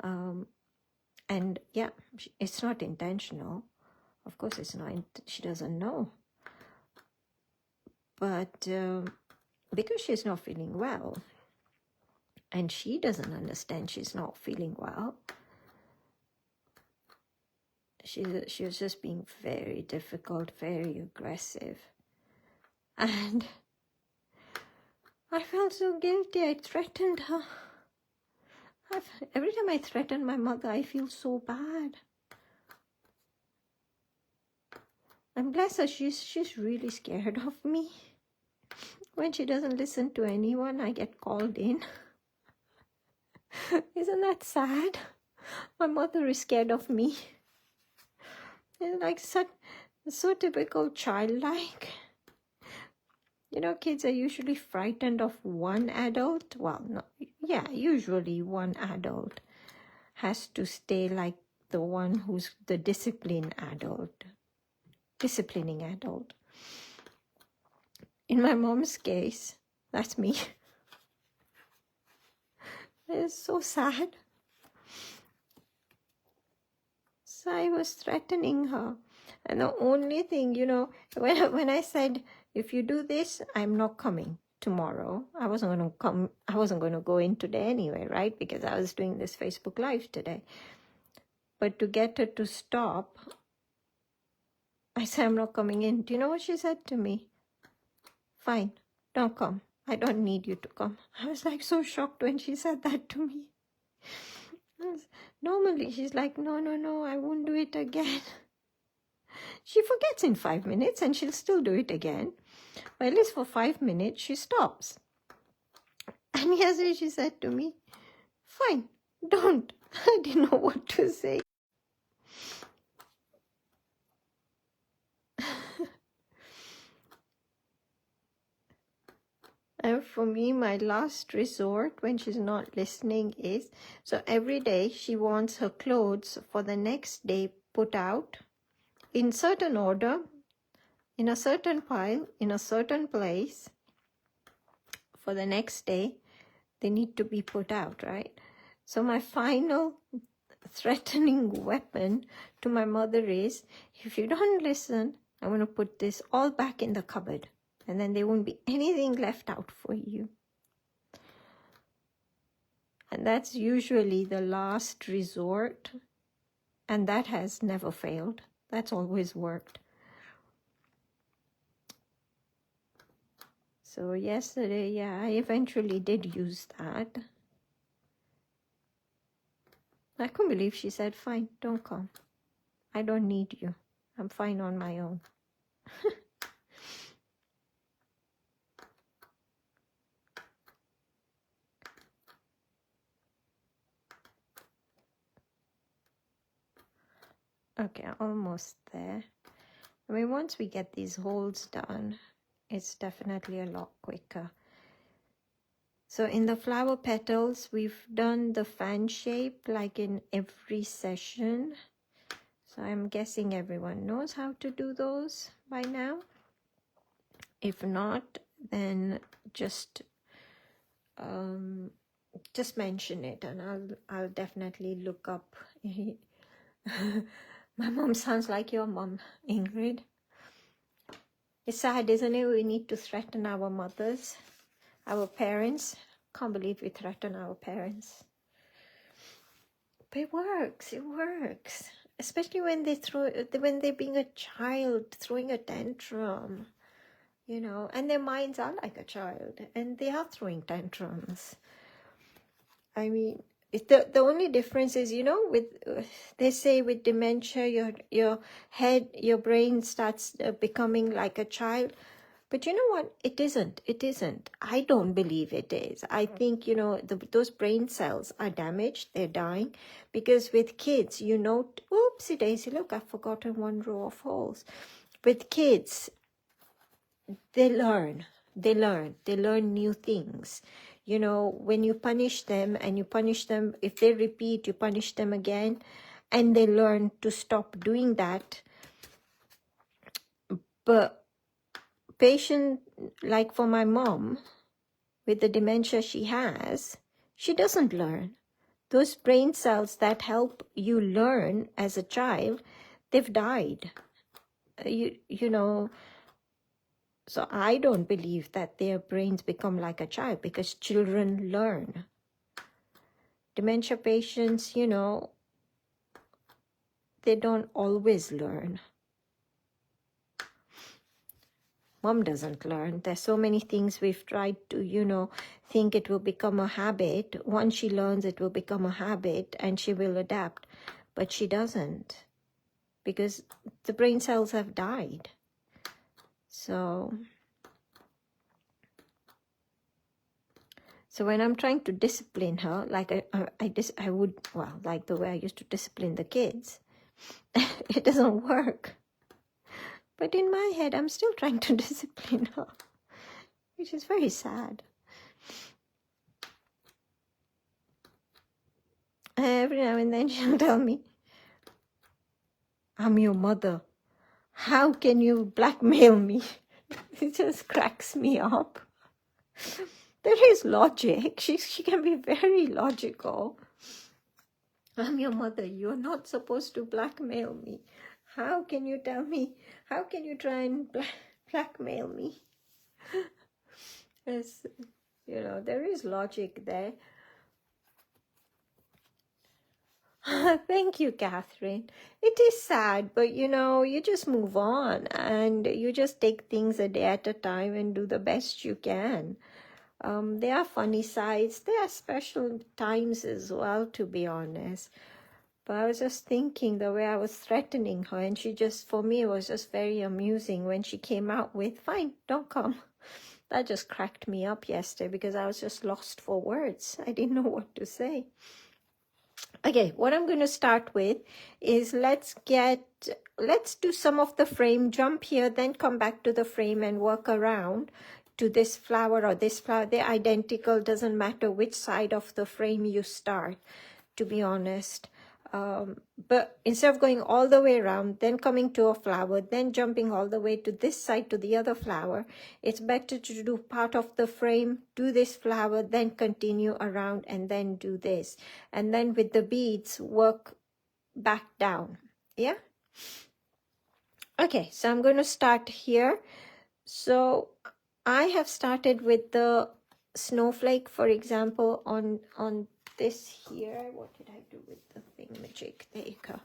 And yeah, it's not intentional. Of course it's not. She doesn't know. But because she's not feeling well, and she doesn't understand she's not feeling well, she was just being very difficult, very aggressive. And I felt so guilty. I threatened her. Every time I threaten my mother, I feel so bad. And bless her, she's really scared of me. When she doesn't listen to anyone, I get called in. Isn't that sad? My mother is scared of me. It's like so typical childlike. Kids are usually frightened of one adult. Well, no, yeah, usually one adult has to stay like the one who's the disciplining adult. In my mom's case, that's me. It's so sad. So I was threatening her. And the only thing, when I said, if you do this, I'm not coming tomorrow. I wasn't going to come. I wasn't going to go in today anyway, right? Because I was doing this Facebook Live today. But to get her to stop, I said, I'm not coming in. Do you know what she said to me? Fine, don't come. I don't need you to come. I was like so shocked when she said that to me. Normally, she's like, no, I won't do it again. She forgets in 5 minutes and she'll still do it again. But at least for 5 minutes, she stops. And yesterday she said to me, fine, don't. I didn't know what to say. And for me, my last resort when she's not listening is, so every day she wants her clothes for the next day put out in certain order, in a certain pile, in a certain place. For the next day, they need to be put out, right? So my final threatening weapon to my mother is, if you don't listen, I'm going to put this all back in the cupboard. And then there won't be anything left out for you. And that's usually the last resort. And that has never failed. That's always worked. So yesterday, yeah, I eventually did use that. I couldn't believe she said, fine, don't come. I don't need you. I'm fine on my own. Okay, almost there. I mean, once we get these holes done, it's definitely a lot quicker. So in the flower petals, we've done the fan shape like in every session. So I'm guessing everyone knows how to do those by now. If not, then just mention it, and I'll definitely look up. My mom sounds like your mom, Ingrid. It's sad, isn't it? We need to threaten our mothers, our parents. Can't believe we threaten our parents. But it works. It works. Especially when they're being a child, throwing a tantrum, you know, and their minds are like a child, and they are throwing tantrums. I mean, the only difference is, you know, with they say with dementia, your brain starts becoming like a child. But you know what? It isn't. It isn't. I don't believe it is. I think, you know, those brain cells are damaged. They're dying. Because with kids, you know, oopsie daisy, look, I've forgotten one row of holes. With kids, they learn. They learn new things. You know, when you punish them, if they repeat, you punish them again, and they learn to stop doing that. But patient, like for my mom, with the dementia she has, she doesn't learn. Those brain cells that help you learn as a child, they've died. You know, so I don't believe that their brains become like a child, because children learn. Dementia patients, you know, they don't always learn. Mom doesn't learn. There's so many things we've tried to, you know, think it will become a habit. Once she learns, it will become a habit and she will adapt. But she doesn't, because the brain cells have died. So when I'm trying to discipline her, like I would, well, like the way I used to discipline the kids, it doesn't work. But in my head, I'm still trying to discipline her, which is very sad. Every now and then she'll tell me, I'm your mother. How can you blackmail me? It just cracks me up. There is logic. She can be very logical. I'm your mother. You're not supposed to blackmail me. How can you tell me? How can you try and blackmail me? It's, you know, there is logic there. Thank you, Catherine. It is sad, but you know, you just move on and you just take things a day at a time and do the best you can. There are funny sides. There are special times as well, to be honest. But I was just thinking the way I was threatening her, and she just, for me, it was just very amusing when she came out with, fine, don't come. That just cracked me up yesterday because I was just lost for words. I didn't know what to say. Okay, what I'm going to start with is let's do some of the frame, jump here, then come back to the frame and work around to this flower or this flower. They're identical, doesn't matter which side of the frame you start, to be honest. But instead of going all the way around, then coming to a flower, then jumping all the way to this side to the other flower, it's better to do part of the frame, do this flower, then continue around and then do this. And then with the beads, work back down. Yeah? Okay, so I'm going to start here. So I have started with the snowflake, for example, on this here. What did I do with the thingamajig? There you go.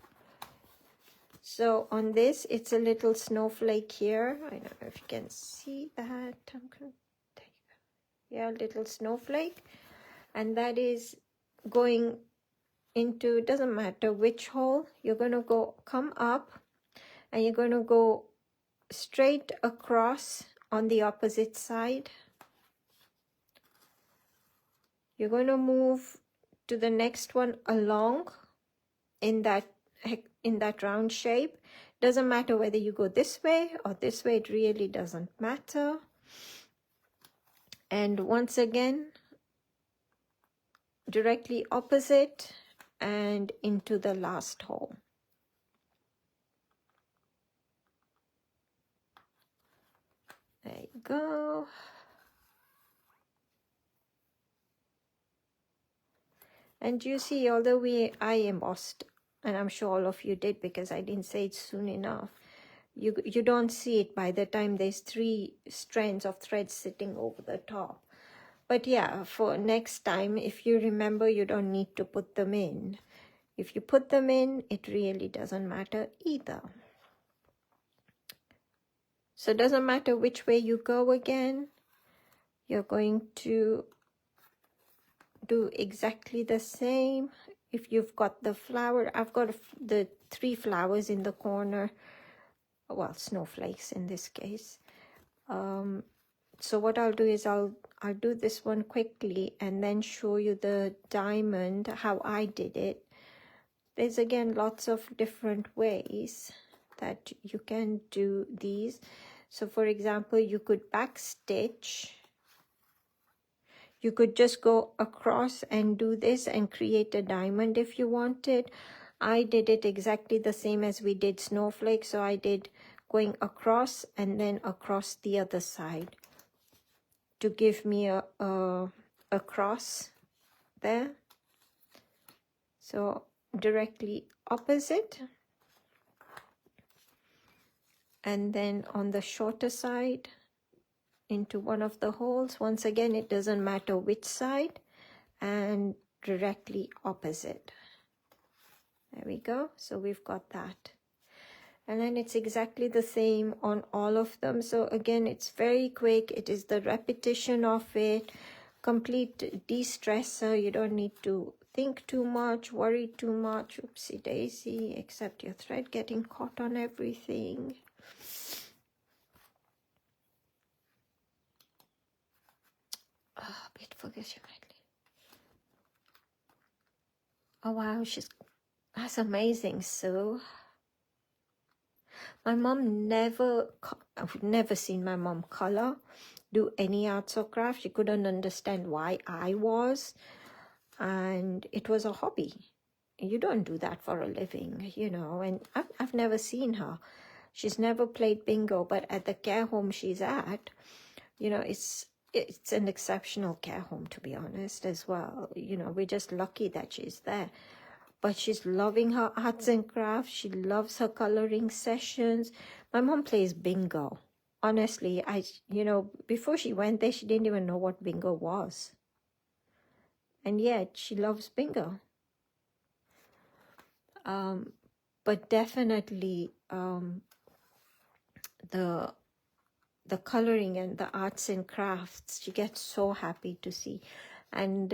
So on this, it's a little snowflake here. I don't know if you can see that. I'm gonna take, yeah, little snowflake, and that is going into, it doesn't matter which hole. You're going to come up, and you're going to go straight across on the opposite side. You're going to move to the next one along in that round shape. Doesn't matter whether you go this way or this way, it really doesn't matter. And once again, directly opposite and into the last hole. There you go. And you see, although I embossed, and I'm sure all of you did because I didn't say it soon enough, you don't see it by the time there's 3 strands of thread sitting over the top. But yeah, for next time, if you remember, you don't need to put them in. If you put them in, it really doesn't matter either. So it doesn't matter which way you go again, you're going to do exactly the same. If you've got the flower, I've got the 3 flowers in the corner, well, snowflakes in this case. So what I'll do is I'll do this one quickly and then show you the diamond, how I did it. There's again lots of different ways that you can do these. So for example, you could backstitch. You could just go across and do this and create a diamond if you wanted. I did it exactly the same as we did snowflake. So I did going across and then across the other side to give me a cross there. So directly opposite. And then on the shorter side, into one of the holes. Once again, it doesn't matter which side, and directly opposite. There we go. So we've got that. And then it's exactly the same on all of them. So again, it's very quick. It is the repetition of it. Complete de-stressor. You don't need to think too much, worry too much. Oopsie daisy, except your thread getting caught on everything. Beautiful, oh wow, that's amazing. So my mom I've never seen my mom color, do any arts or craft. She couldn't understand why I was, and it was a hobby. You don't do that for a living, you know. And I've never seen her. She's never played bingo, but at the care home she's at, you know, it's an exceptional care home, to be honest, as well. You know, we're just lucky that she's there. But she's loving her arts and crafts. She loves her coloring sessions. My mom plays bingo. Honestly, you know, before she went there, she didn't even know what bingo was. And yet, she loves bingo. But definitely, the coloring and the arts and crafts, she gets so happy to see. And,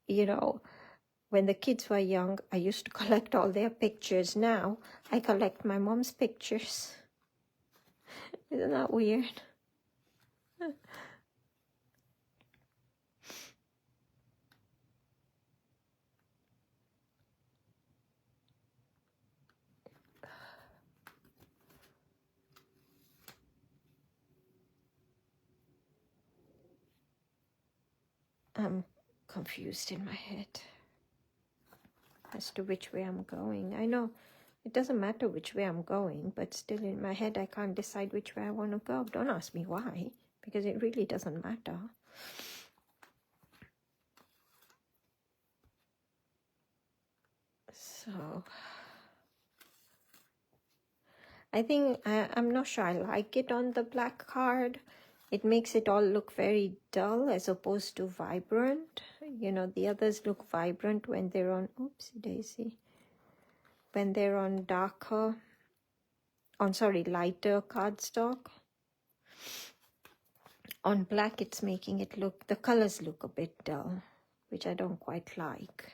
you know, when the kids were young, I used to collect all their pictures. Now, I collect my mom's pictures. Isn't that weird? I'm confused in my head as to which way I'm going. I know it doesn't matter which way I'm going, but still in my head I can't decide which way I want to go. Don't ask me why, because it really doesn't matter. So I think I'm not sure I like it on the black card. It makes it all look very dull as opposed to vibrant. You know, the others look vibrant when they're on, oopsie daisy, when they're on lighter cardstock. On black, it's making it look, the colors look a bit dull, which I don't quite like.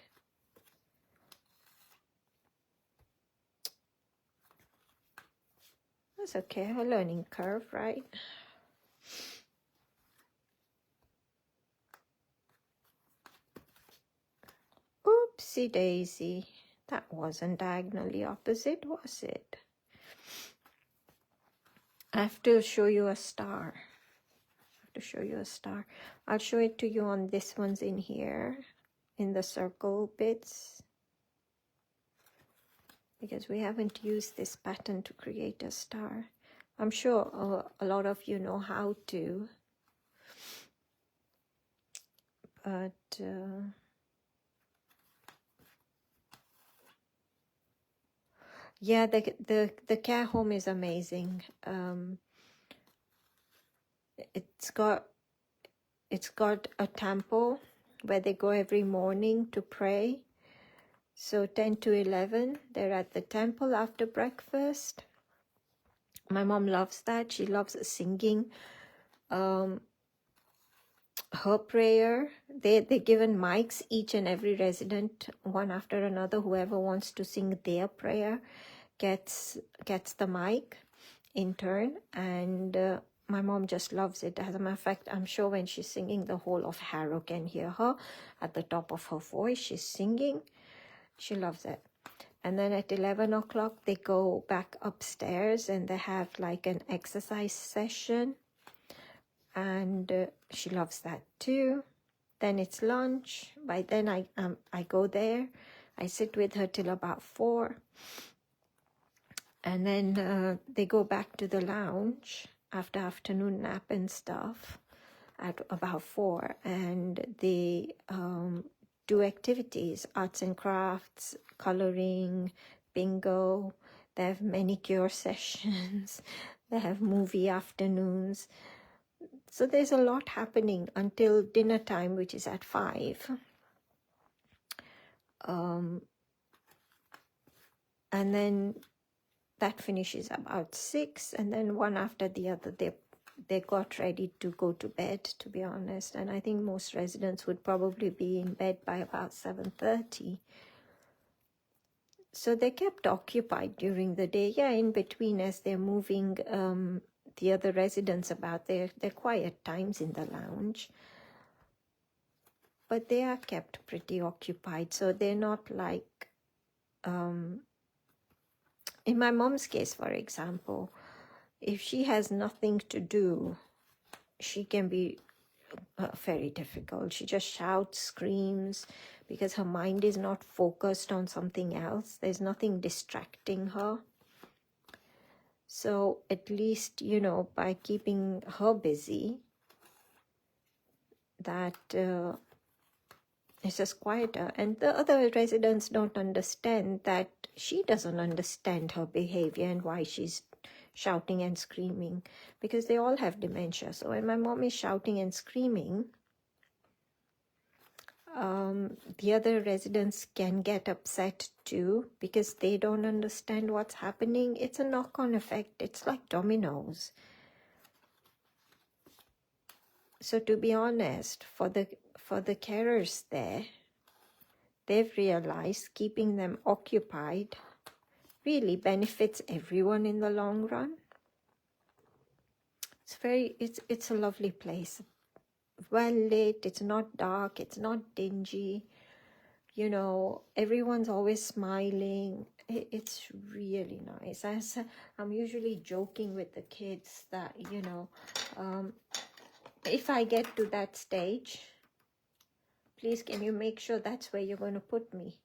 That's okay, a learning curve, right? Oopsie daisy. That wasn't diagonally opposite, was it? I have to show you a star. I'll show it to you on this one's in here, in the circle bits, because we haven't used this pattern to create a star. I'm sure a lot of you know how to, but yeah, the care home is amazing. It's got a temple where they go every morning to pray. So 10 to 11, they're at the temple after breakfast. My mom loves that. She loves singing her prayer. They're given mics, each and every resident, one after another. Whoever wants to sing their prayer gets the mic in turn. And my mom just loves it. As a matter of fact, I'm sure when she's singing, the whole of Harrow can hear her at the top of her voice. She's singing. She loves it. And then at 11 o'clock, they go back upstairs and they have like an exercise session. And she loves that too. Then it's lunch. By then I go there. I sit with her till about 4. And then they go back to the lounge after afternoon nap and stuff at about 4. And they do activities, arts and crafts, coloring, bingo. They have manicure sessions. They have movie afternoons. So there's a lot happening until dinner time, which is at 5. And then that finishes about 6. And then one after the other, they got ready to go to bed, to be honest. And I think most residents would probably be in bed by about 7:30. So they kept occupied during the day. Yeah, in between as they're moving the other residents about, their quiet times in the lounge. But they are kept pretty occupied. So they're not like, in my mom's case, for example, if she has nothing to do, she can be very difficult. She just shouts, screams, because her mind is not focused on something else. There's nothing distracting her. So at least, you know, by keeping her busy, that it's just quieter. And the other residents don't understand that she doesn't understand her behavior and why she's shouting and screaming, because they all have dementia. So when my mom is shouting and screaming, the other residents can get upset too, because they don't understand what's happening. It's a knock-on effect. It's like dominoes. So to be honest, for the carers there, they've realized keeping them occupied really benefits everyone in the long run. It's a lovely place. Well lit, it's not dark, it's not dingy. You know, everyone's always smiling. It's really nice. I'm usually joking with the kids that, you know, if I get to that stage, please can you make sure that's where you're going to put me?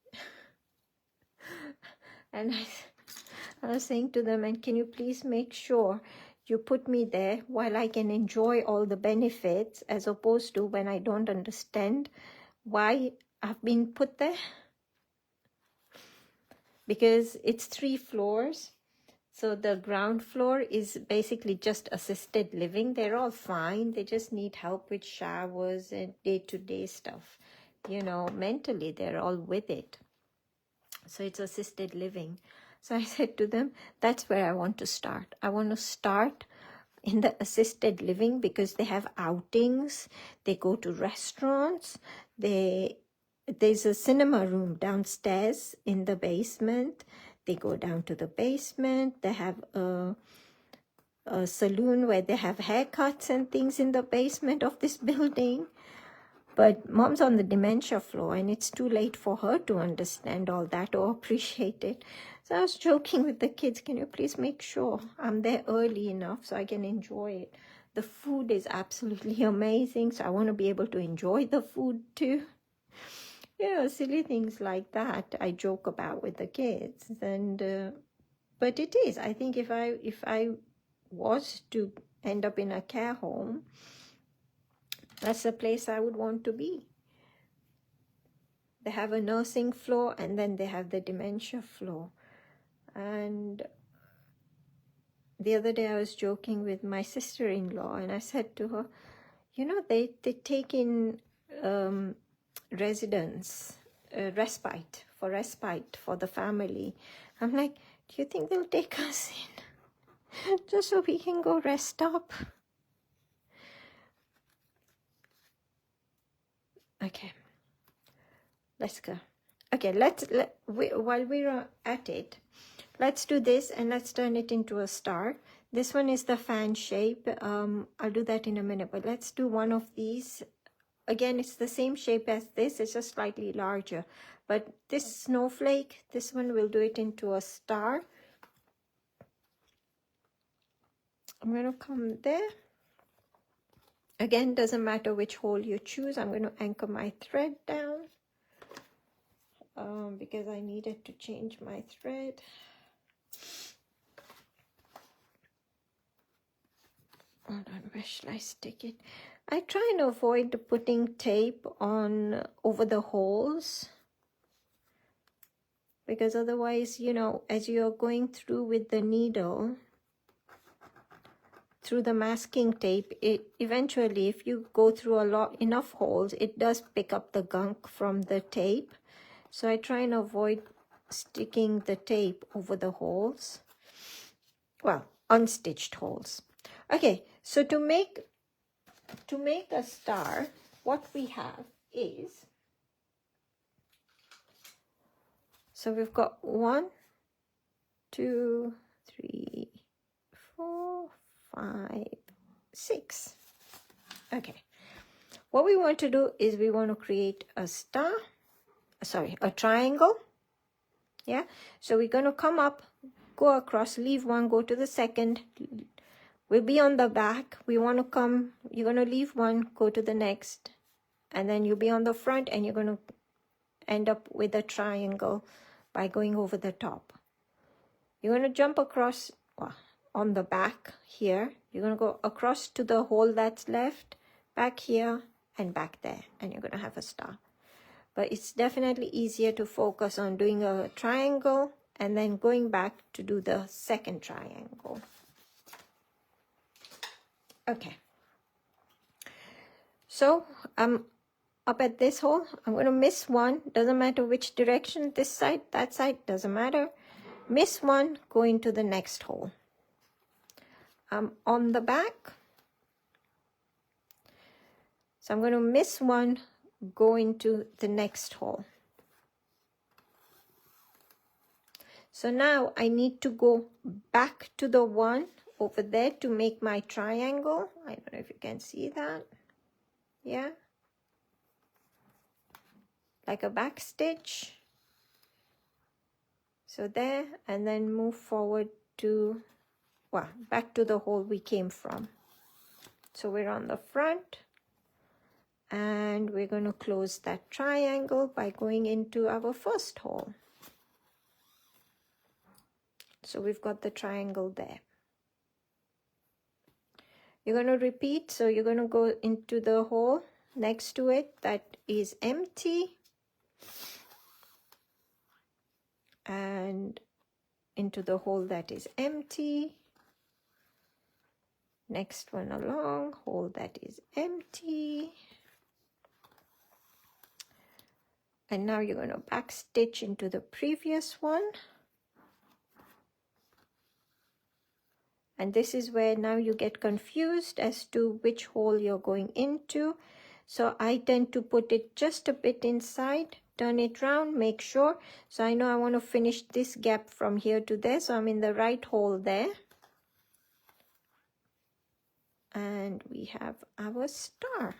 And I was saying to them, and can you please make sure you put me there while I can enjoy all the benefits, as opposed to when I don't understand why I've been put there. Because it's 3 floors. So the ground floor is basically just assisted living. They're all fine. They just need help with showers and day-to-day stuff. You know, mentally, they're all with it. So it's assisted living. So I said to them, that's where I want to start. I want to start in the assisted living, because they have outings. They go to restaurants. There's a cinema room downstairs in the basement. They go down to the basement. They have a saloon where they have haircuts and things in the basement of this building. But mom's on the dementia floor, and it's too late for her to understand all that or appreciate it. So I was joking with the kids, can you please make sure I'm there early enough so I can enjoy it? The food is absolutely amazing, so I want to be able to enjoy the food too. You know, silly things like that I joke about with the kids. And but it is, I think if I was to end up in a care home, that's the place I would want to be. They have a nursing floor and then they have the dementia floor. And the other day I was joking with my sister-in-law and I said to her, you know, they take in residents, respite for the family. I'm like, do you think they'll take us in just so we can go rest up? Okay, let's go. Okay, while we're at it, let's do this and let's turn it into a star. This one is the fan shape. I'll do that in a minute, but let's do one of these. Again, it's the same shape as this, it's just slightly larger. But this snowflake, this one, will do it into a star. I'm going to come there. Again, doesn't matter which hole you choose. I'm going to anchor my thread down because I needed to change my thread. Hold on, where should I stick it? I try and avoid putting tape on over the holes, because otherwise, you know, as you're going through with the needle, through the masking tape, it eventually, if you go through enough holes, it does pick up the gunk from the tape. So I try and avoid sticking the tape over the holes. Well, unstitched holes. Okay, so to make a star, what we have is, so we've got 1, 2, 3, 4, 5, 6. Okay, what we want to do is we want to create a star, sorry, a triangle. Yeah, so we're going to come up, go across, leave one, go to the second. We'll be on the back. We want to come, you're going to leave one, go to the next, and then you'll be on the front, and you're going to end up with a triangle by going over the top. You're going to jump across, well, on the back here. You're going to go across to the hole that's left, back here, and back there, and you're going to have a star. But it's definitely easier to focus on doing a triangle and then going back to do the second triangle. Okay, so I'm up at this hole. I'm going to miss one. Doesn't matter which direction, this side, that side, doesn't matter. Miss one, go into the next hole. I'm on the back. So I'm going to miss one, go into the next hole. So now I need to go back to the one over there to make my triangle. I don't know if you can see that. Yeah, like a back stitch. So there, and then move forward to, well, back to the hole we came from. So we're on the front, and we're going to close that triangle by going into our first hole. So we've got the triangle there. You're going to repeat, so you're going to go into the hole next to it that is empty, and into the hole that is empty. Next one along, hole that is empty. And now you're going to back stitch into the previous one. And this is where now you get confused as to which hole you're going into. So I tend to put it just a bit inside, turn it round, make sure. So I know I want to finish this gap from here to there. So I'm in the right hole there. And we have our star.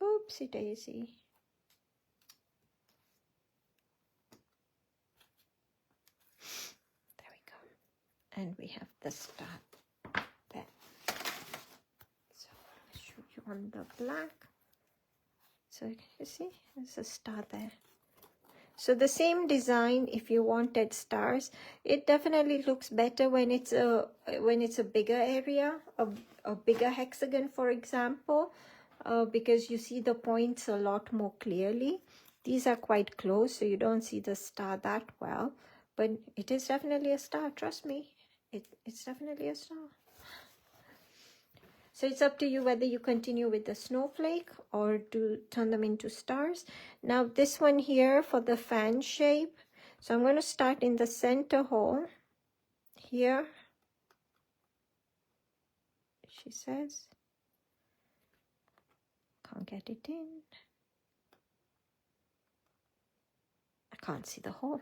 Oopsie daisy. And we have the star there. So I'll show you on the black. So you see, there's a star there. So the same design, if you wanted stars, it definitely looks better when it's a bigger area, a bigger hexagon, for example, because you see the points a lot more clearly. These are quite close, so you don't see the star that well, but it is definitely a star, trust me. It's definitely a star. So it's up to you whether you continue with the snowflake or to turn them into stars. Now this one here for the fan shape. So I'm going to start in the center hole here. She says, can't get it in. I can't see the hole,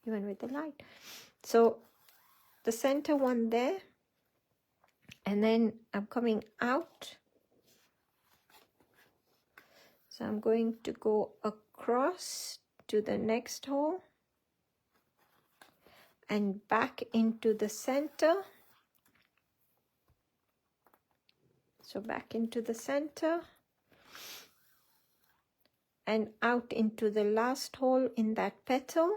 even with the light. So the center one there, and then I'm coming out. So I'm going to go across to the next hole and back into the center. So back into the center and out into the last hole in that petal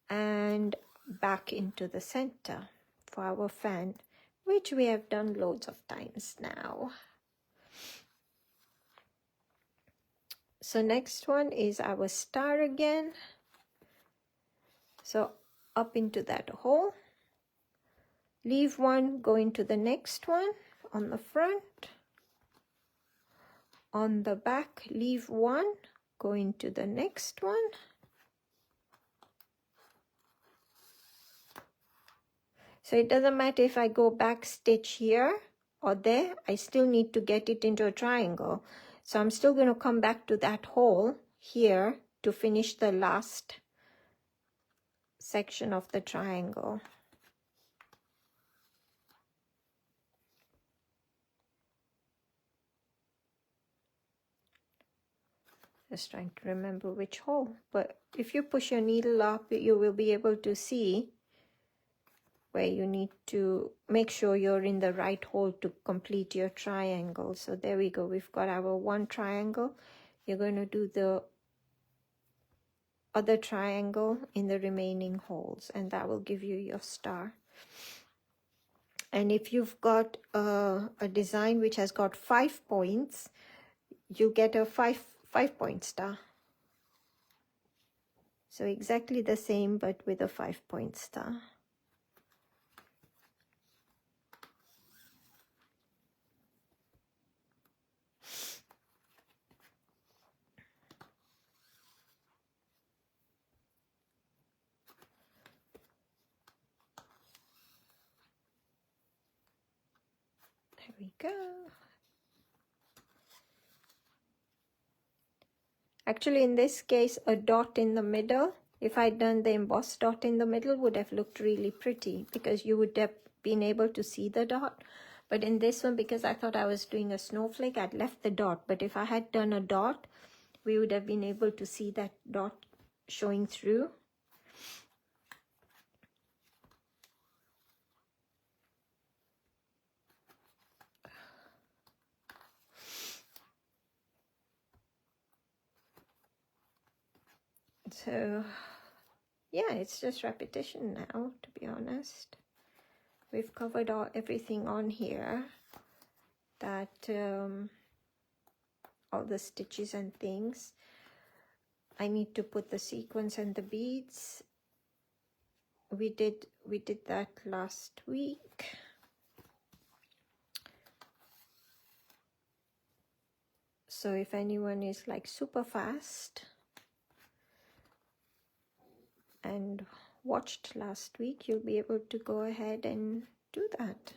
and back into the center for our fan, which we have done loads of times now. So next one is our star again. So up into that hole, leave one, go into the next one on the front. On the back, leave one, go into the next one. So it doesn't matter if I go back stitch here or there, I still need to get it into a triangle. So I'm still going to come back to that hole here to finish the last section of the triangle. Just trying to remember which hole, but if you push your needle up, you will be able to see where you need to make sure you're in the right hole to complete your triangle. So there we go, we've got our one triangle. You're going to do the other triangle in the remaining holes, and that will give you your star. And if you've got a design which has got 5 points, you get a five point star. So exactly the same, but with a 5-point star. There we go. Actually, in this case, a dot in the middle, if I'd done the embossed dot in the middle, would have looked really pretty because you would have been able to see the dot. But in this one, because I thought I was doing a snowflake, I'd left the dot. But if I had done a dot, we would have been able to see that dot showing through. So yeah, it's just repetition now, to be honest. We've covered everything on here, that all the stitches and things. I need to put the sequins and the beads. We did that last week. So if anyone is like super fast and watched last week, you'll be able to go ahead and do that.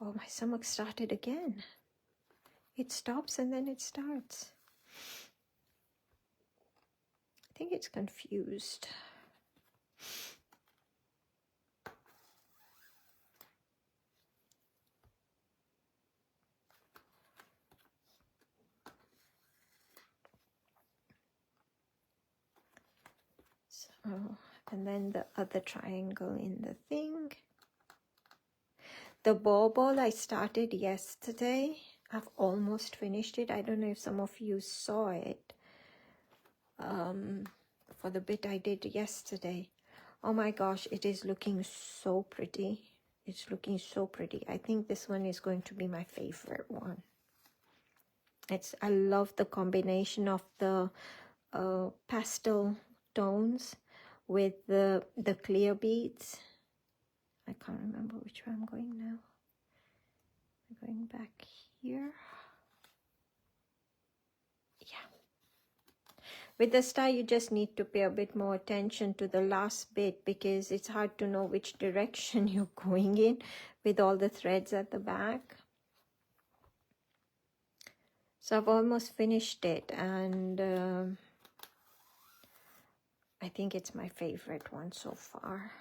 Oh, my stomach started again. It stops and then it starts. I think it's confused. So, and then the other triangle in the thing. The ball I started yesterday. I've almost finished it. I don't know if some of you saw it. for the bit I did yesterday. Oh my gosh, it is looking so pretty. It's looking so pretty. I think this one is going to be my favorite one. I love the combination of the pastel tones with the clear beads. I can't remember which way I'm going now. I'm going back here. Yeah. With the star, you just need to pay a bit more attention to the last bit because it's hard to know which direction you're going in with all the threads at the back. So I've almost finished it, and I think it's my favorite one so far.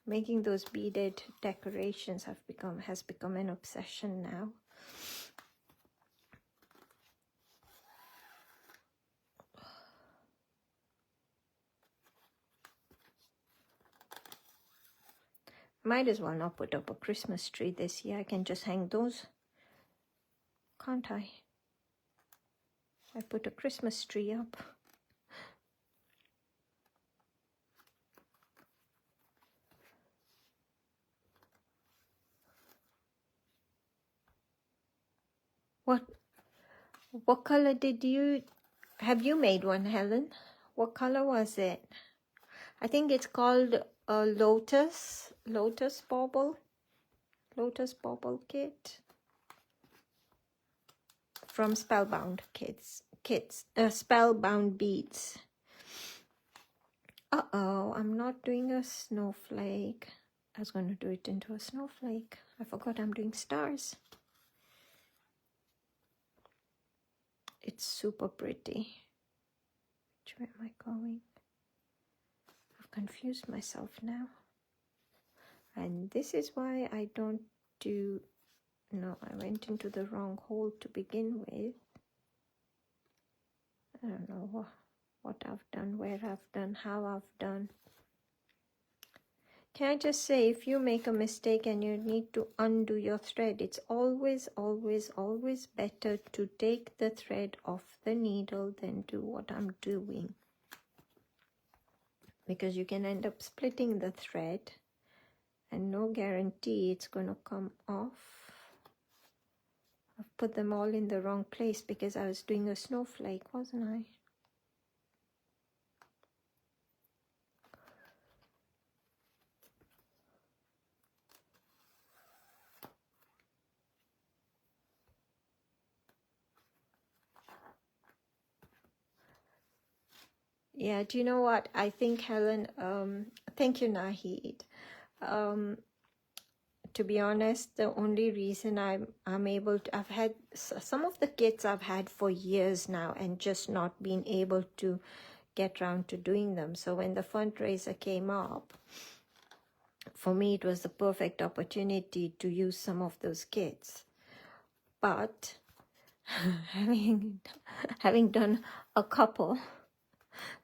Making those beaded decorations has become an obsession now. Might as well not put up a Christmas tree this year. I can just hang those, can't I? I put a Christmas tree up. What color have you made one, Helen? What color was it? I think it's called a lotus bauble kit from Spellbound Spellbound Beads. I'm not doing a snowflake. I was going to do it into a snowflake. I forgot I'm doing stars. It's super pretty. Which way am I going? I've confused myself now. And this is why I don't do... No, I went into the wrong hole to begin with. I don't know what I've done, where I've done, how I've done. Can I just say, if you make a mistake and you need to undo your thread, it's always, always, always better to take the thread off the needle than do what I'm doing. Because you can end up splitting the thread and no guarantee it's going to come off. I've put them all in the wrong place because I was doing a snowflake, wasn't I? Yeah, do you know what? I think, Helen, thank you, Nahid. To be honest, the only reason I'm able to, I've had some of the kits I've had for years now and just not been able to get around to doing them. So when the fundraiser came up, for me it was the perfect opportunity to use some of those kits. But having done a couple,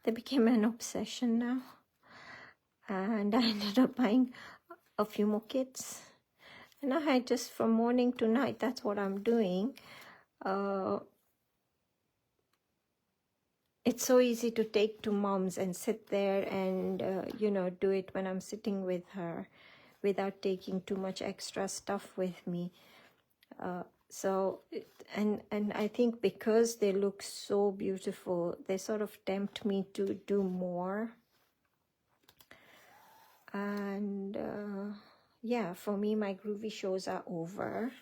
they became an obsession now. And I ended up buying a few more kits. And I just from morning to night, that's what I'm doing. It's so easy to take to mom's and sit there and, do it when I'm sitting with her without taking too much extra stuff with me. And I think because they look so beautiful, they sort of tempt me to do more. And yeah, for me, my groovy shows are over.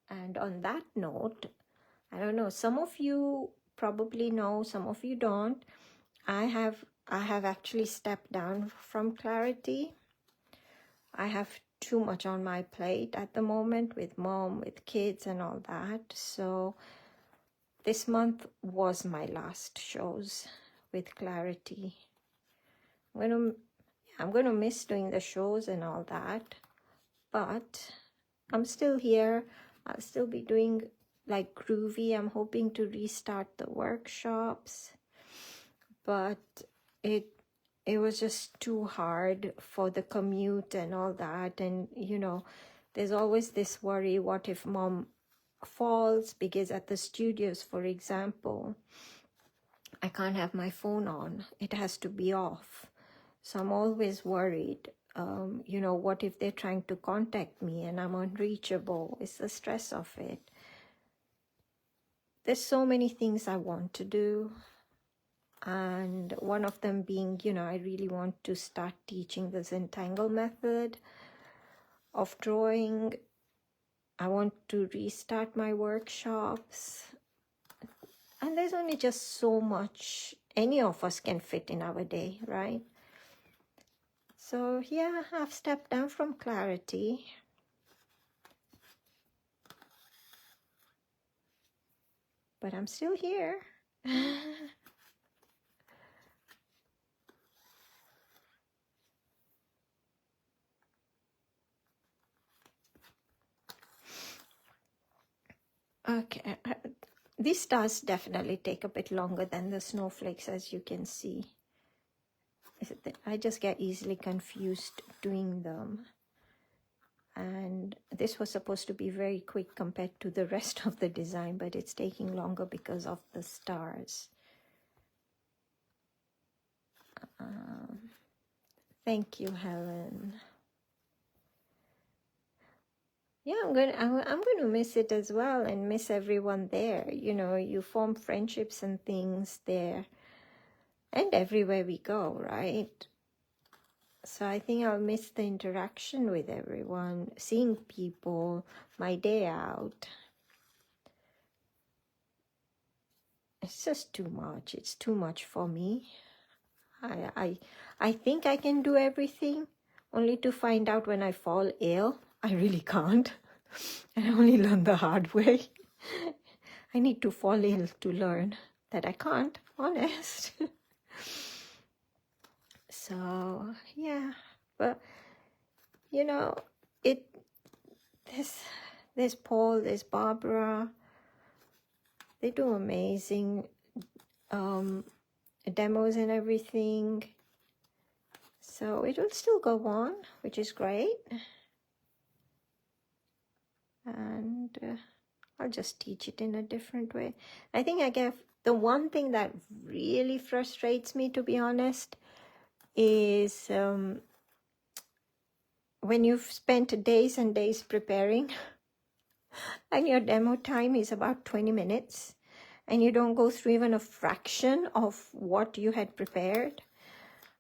And on that note, I don't know, some of you probably know, some of you don't. I have actually stepped down from Clarity. I have too much on my plate at the moment with mom, with kids and all that. So this month was my last shows with Clarity. I'm gonna miss doing the shows and all that, but I'm still here. I'll still be doing like Groovy. I'm hoping to restart the workshops, but it was just too hard for the commute and all that, and There's always this worry, what if mom falls? Because at the studios, for example, I can't have my phone on. It has to be off. So I'm always worried, you know, what if they're trying to contact me and I'm unreachable? It's the stress of it. There's so many things I want to do. And one of them being, you know, I really want to start teaching the Zentangle method of drawing. I want to restart my workshops. And there's only just so much any of us can fit in our day, right? So yeah, I've stepped down from Clarity. But I'm still here. Okay, this does definitely take a bit longer than the snowflakes, as you can see. I just get easily confused doing them. And this was supposed to be very quick compared to the rest of the design, but it's taking longer because of the stars. Thank you, Helen. Yeah, I'm going to miss it as well, and miss everyone there. You know, you form friendships and things there, and everywhere we go, right? So I think I'll miss the interaction with everyone, seeing people, my day out. It's just too much. It's too much for me. I think I can do everything, only to find out when I fall ill, I really can't. And I only learned the hard way. I need to fall ill to learn that I can't, honest. So, yeah. But, you know, there's Paul, there's Barbara. They do amazing demos and everything. So it will still go on, which is great. And I'll just teach it in a different way. I think I get the one thing that really frustrates me, to be honest, is when you've spent days and days preparing and your demo time is about 20 minutes and you don't go through even a fraction of what you had prepared.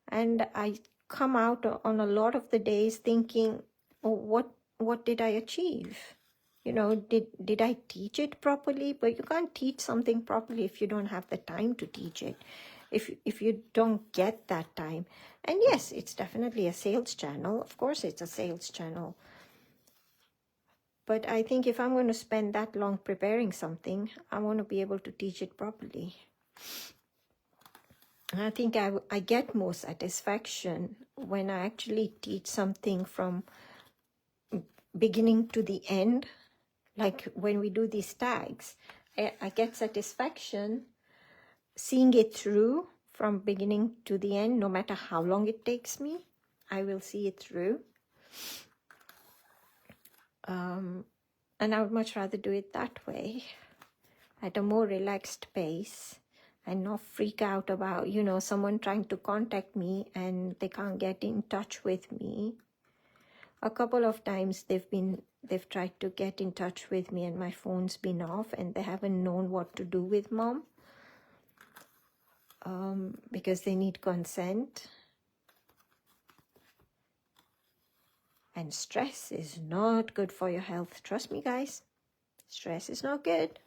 And I come out on a lot of the days thinking, oh, what did I achieve? You know, did I teach it properly? But you can't teach something properly if you don't have the time to teach it, if you don't get that time. And yes, it's definitely a sales channel. Of course, it's a sales channel. But I think if I'm going to spend that long preparing something, I want to be able to teach it properly. And I think I get more satisfaction when I actually teach something from beginning to the end. Like when we do these tags, I get satisfaction seeing it through from beginning to the end. No matter how long it takes me, I will see it through. And I would much rather do it that way, at a more relaxed pace, and not freak out about, you know, someone trying to contact me and they can't get in touch with me. A couple of times they've tried to get in touch with me and my phone's been off and they haven't known what to do with mom, because they need consent. And stress is not good for your health. Trust me, guys. Stress is not good.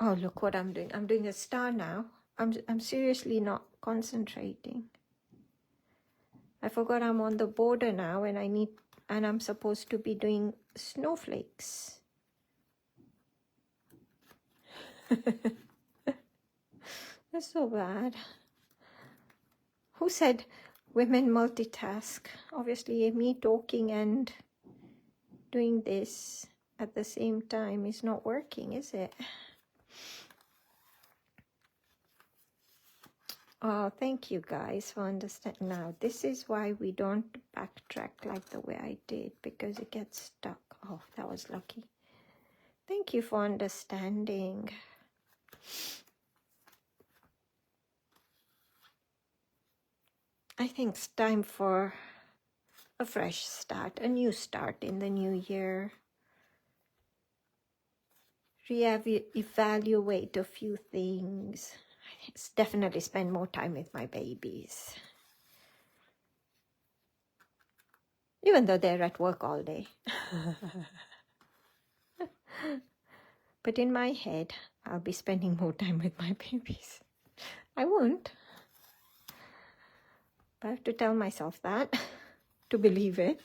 Oh, look what I'm doing. I'm doing a star now. I'm seriously not concentrating. I forgot I'm on the border now and I'm supposed to be doing snowflakes. That's so bad. Who said women multitask? Obviously, me talking and doing this at the same time is not working, is it? Oh, thank you guys for understanding. Now, this is why we don't backtrack like the way I did, because it gets stuck. Oh, that was lucky. Thank you for understanding. I think it's time for a fresh start, a new start in the new year. Evaluate a few things. Definitely spend more time with my babies. Even though they're at work all day. But in my head, I'll be spending more time with my babies. I won't. But I have to tell myself that to believe it.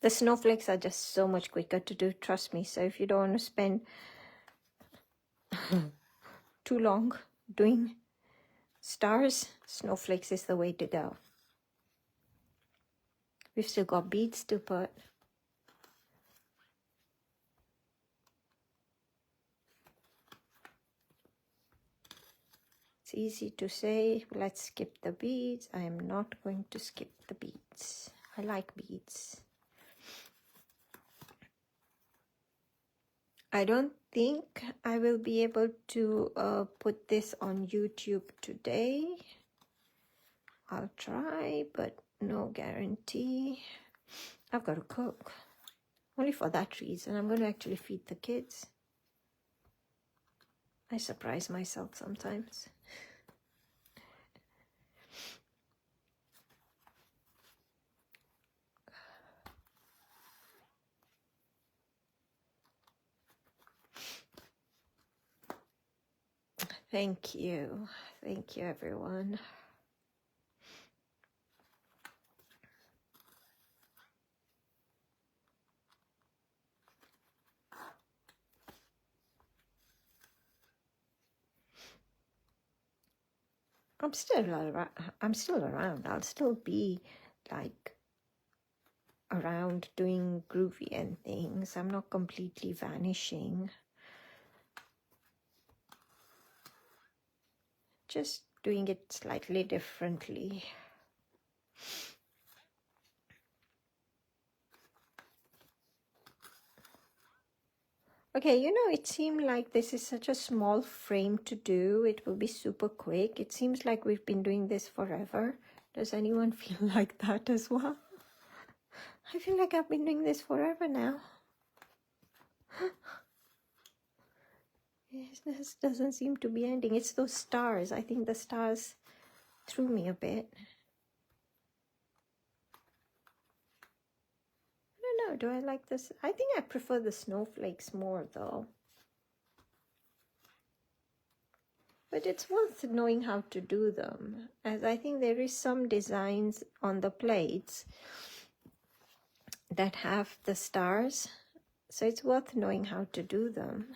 The snowflakes are just so much quicker to do, trust me. So if you don't want to spend too long doing stars, snowflakes is the way to go. We've still got beads to put. It's easy to say, let's skip the beads. I am not going to skip the beads. I like beads. I don't think I will be able to put this on YouTube today. I'll try, but no guarantee. I've got to cook. Only for that reason. I'm going to actually feed the kids. I surprise myself sometimes. Thank you. Thank you, everyone. I'm still around. I'll still be like around doing groovy and things. I'm not completely vanishing. Just doing it slightly differently. Okay, you know, it seemed like this is such a small frame to do. It will be super quick. It seems like we've been doing this forever. Does anyone feel like that as well? I feel like I've been doing this forever now. This doesn't seem to be ending. It's those stars. I think the stars threw me a bit. I don't know. Do I like this? I think I prefer the snowflakes more though. But it's worth knowing how to do them, as I think there is some designs on the plates that have the stars, so it's worth knowing how to do them.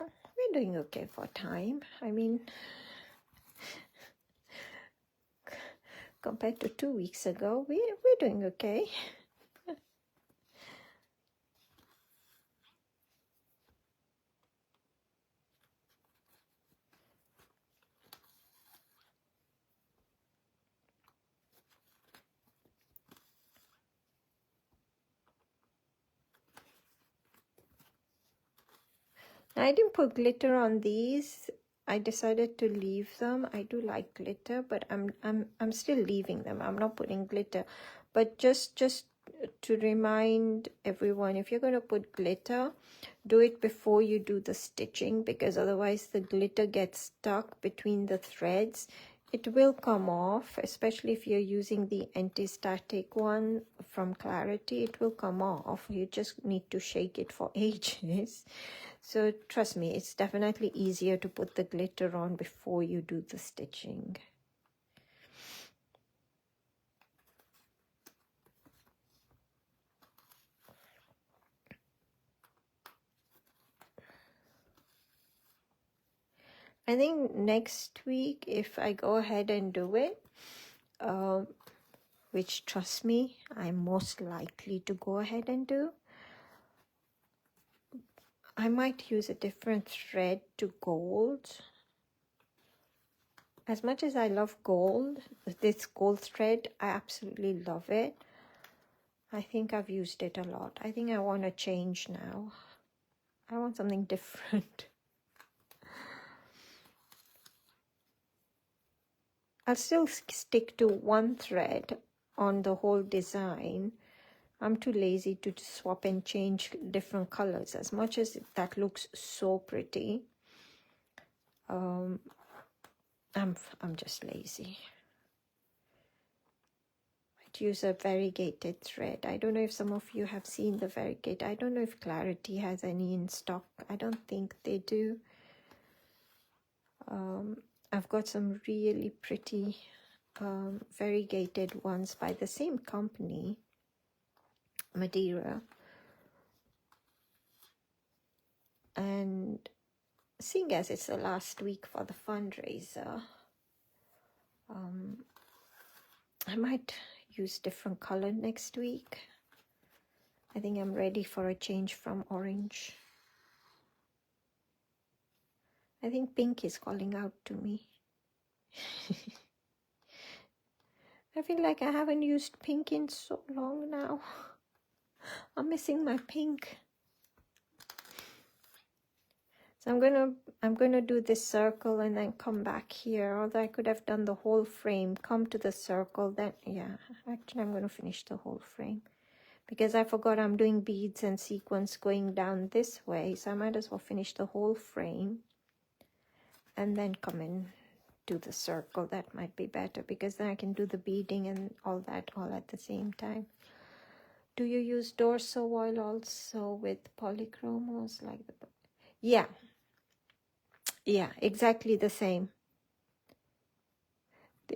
We're doing okay for time. I mean, compared to 2 weeks ago, we're doing okay. I didn't put glitter on these. I decided to leave them. I do like glitter, but I'm still leaving them. I'm not putting glitter. But just to remind everyone, if you're going to put glitter, do it before you do the stitching, because otherwise the glitter gets stuck between the threads It will come off, especially if you're using the anti-static one from Clarity. It will come off. You just need to shake it for ages. So trust me, it's definitely easier to put the glitter on before you do the stitching. I think next week, if I go ahead and do it, which trust me, I'm most likely to go ahead and do, I might use a different thread to gold. As much as I love gold, this gold thread, I absolutely love it. I think I've used it a lot. I think I want to change now. I want something different. I'll still stick to one thread on the whole design. I'm too lazy to swap and change different colors. As much as that looks so pretty, I'm just lazy. I'd use a variegated thread. I don't know if some of you have seen the variegated. I don't know if Clarity has any in stock. I don't think they do. I've got some really pretty variegated ones by the same company, Madeira. And seeing as it's the last week for the fundraiser, I might use different color next week. I think I'm ready for a change from orange. I think pink is calling out to me. I feel like I haven't used pink in so long now. I'm missing my pink. So I'm gonna do this circle and then come back here. Although I could have done the whole frame, come to the circle, then yeah, actually I'm gonna finish the whole frame. Because I forgot I'm doing beads and sequins going down this way, so I might as well finish the whole frame and then come in do the circle. That might be better, because then I can do the beading and all that all at the same time. Do you use dorso oil also with polychromos like the... Yeah, exactly the same.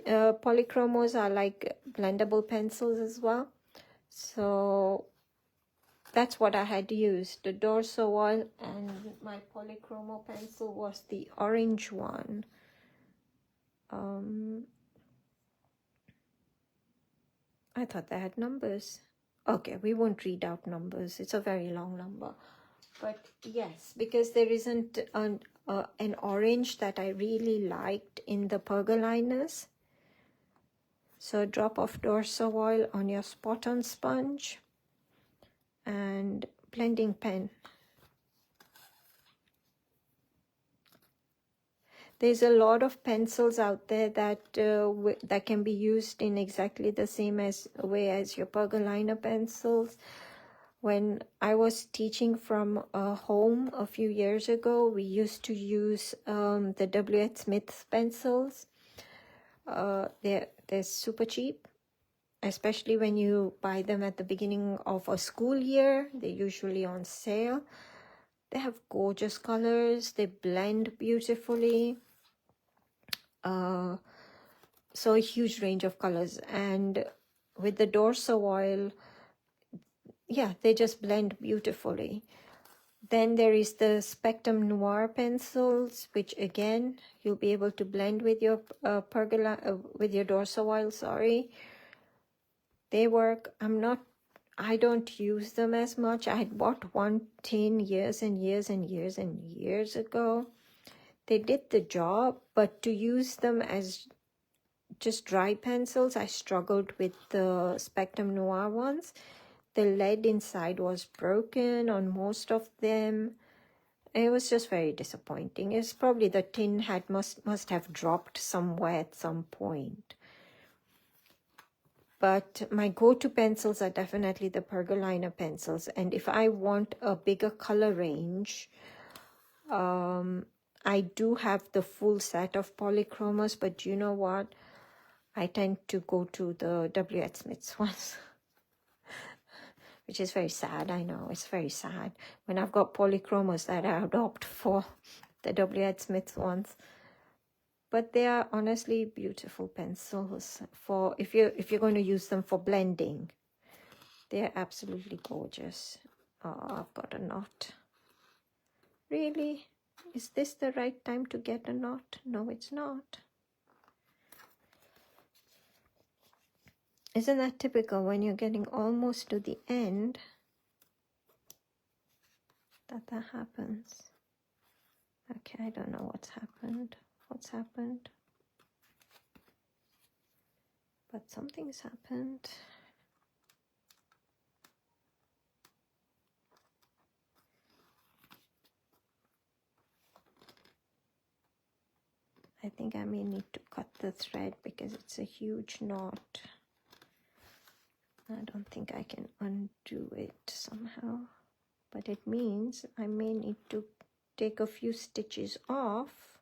Polychromos are like blendable pencils as well, so that's what I had used, the dorso oil, and my polychromo pencil was the orange one. I thought they had numbers. Okay, we won't read out numbers. It's a very long number. But yes, because there isn't an orange that I really liked in the pergoliners. So a drop of dorso oil on your spot-on sponge and blending pen. There's a lot of pencils out there that that can be used in exactly the same way as your pergoliner pencils. When I was teaching from home a few years ago, we used to use the W.H. Smith pencils. They're super cheap, especially when you buy them at the beginning of a school year. They're usually on sale. They have gorgeous colors. They blend beautifully. So a huge range of colors. And with the dorso oil, yeah, they just blend beautifully. Then there is the Spectrum Noir pencils, which again, you'll be able to blend with your with your dorso oil, sorry. They work. I don't use them as much. I had bought one tin years and years and years and years ago. They did the job, but to use them as just dry pencils, I struggled with the Spectrum Noir ones. The lead inside was broken on most of them. It was just very disappointing. It's probably the tin must have dropped somewhere at some point. But my go-to pencils are definitely the pergoliner pencils. And if I want a bigger color range, I do have the full set of polychromos, but you know what? I tend to go to the W.H. Smith's ones, which is very sad. I know, it's very sad when I've got polychromos that I adopt for the W.H. Smith ones. But they are honestly beautiful pencils for if you're going to use them for blending. They're absolutely gorgeous. Oh, I've got a knot. Really? Is this the right time to get a knot? No, it's not. Isn't that typical when you're getting almost to the end that happens? Okay, I don't know what's happened. But something's happened. I think I may need to cut the thread because it's a huge knot. I don't think I can undo it somehow, but it means I may need to take a few stitches off,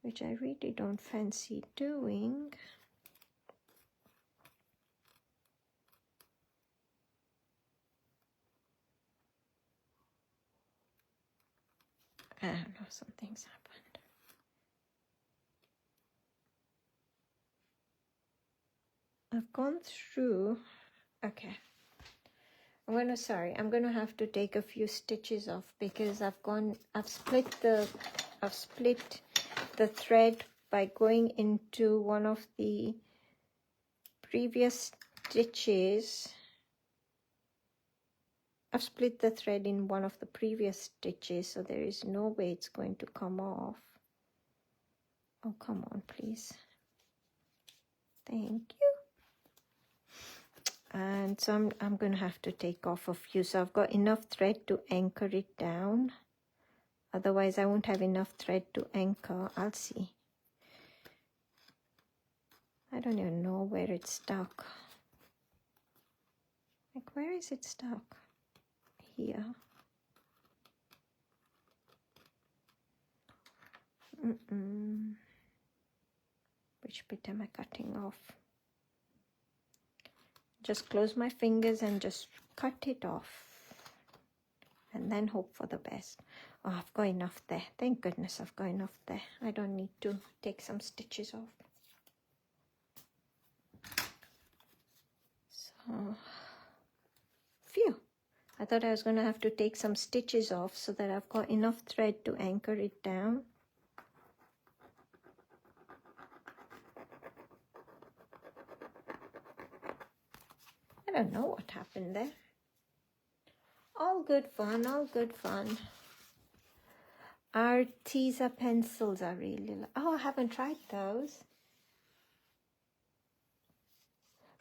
which I really don't fancy doing. I don't know, something's happened. I've gone through, okay. I'm gonna have to take a few stitches off because I've split the thread by going into one of the previous stitches. I've split the thread in one of the previous stitches, so there is no way it's going to come off. Oh, come on, please. Thank you. And so I'm going to have to take off a few. So I've got enough thread to anchor it down. Otherwise, I won't have enough thread to anchor. I'll see. I don't even know where it's stuck. Like, where is it stuck? Here. Which bit am I cutting off? Just close my fingers and just cut it off. And then hope for the best. Oh, I've got enough there. Thank goodness I've got enough there. I don't need to take some stitches off. So, phew. I thought I was going to have to take some stitches off so that I've got enough thread to anchor it down. I don't know what happened there. All good fun, all good fun. Arteza pencils are really... Oh, I haven't tried those.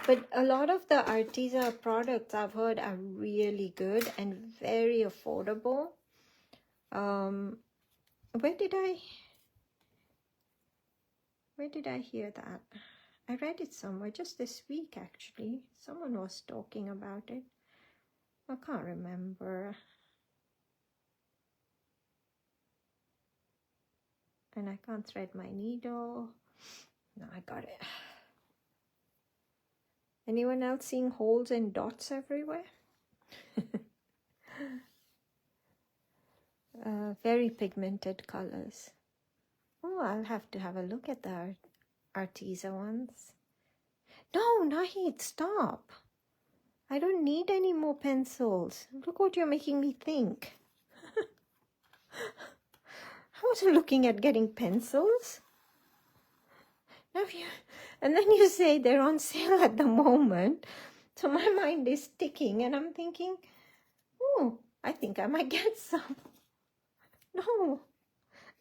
But a lot of the Arteza products I've heard are really good and very affordable. Where did I hear that? I read it somewhere just this week, actually. Someone was talking about it. I can't remember. And I can't thread my needle. No, I got it. Anyone else seeing holes and dots everywhere? Very pigmented colors. Oh, I'll have to have a look at the Arteza ones. No, Nahid, stop. I don't need any more pencils. Look what you're making me think. I wasn't looking at getting pencils. And then you say they're on sale at the moment. So my mind is ticking and I'm thinking, oh, I think I might get some. No,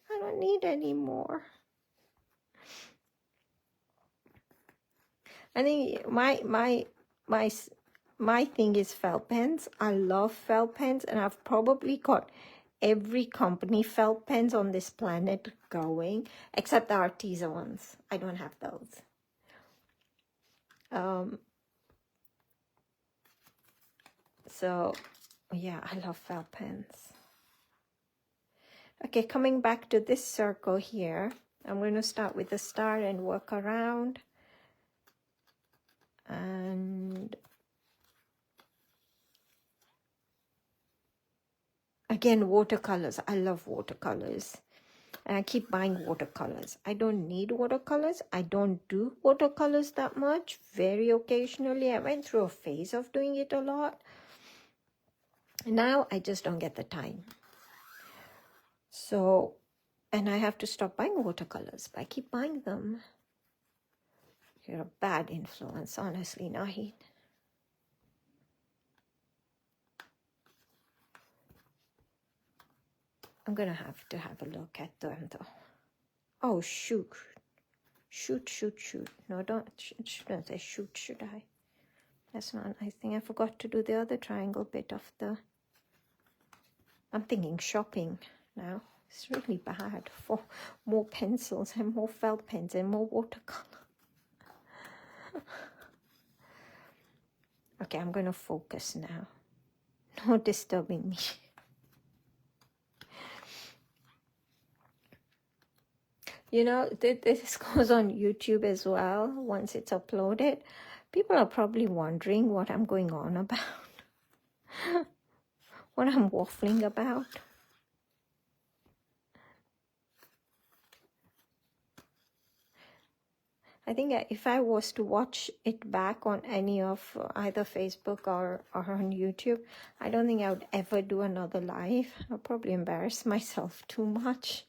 I don't need any more. I think my thing is felt pens. I love felt pens, and I've probably got every company felt pens on this planet going, except the Arteza ones. I don't have those. So yeah, I love felt pens. Okay, coming back to this circle here, I'm going to start with the star and work around. And again, watercolors. I love watercolors. And I keep buying watercolors. I don't need watercolors. I don't do watercolors that much. Very occasionally. I went through a phase of doing it a lot. Now I just don't get the time. So, and I have to stop buying watercolors, but I keep buying them. You're a bad influence, honestly, Nahid. I'm going to have a look at them, though. Oh, shoot. Shoot, shoot, shoot. No, shouldn't say shoot, should I? That's not, I think I forgot to do the other triangle bit of the... I'm thinking shopping now. It's really bad for more pencils and more felt pens and more watercolor. Okay, I'm going to focus now. No disturbing me. You know, this goes on YouTube as well once it's uploaded. People are probably wondering what I'm going on about. What I'm waffling about. I think if I was to watch it back on any of either Facebook or on YouTube, I don't think I would ever do another live. I'll probably embarrass myself too much.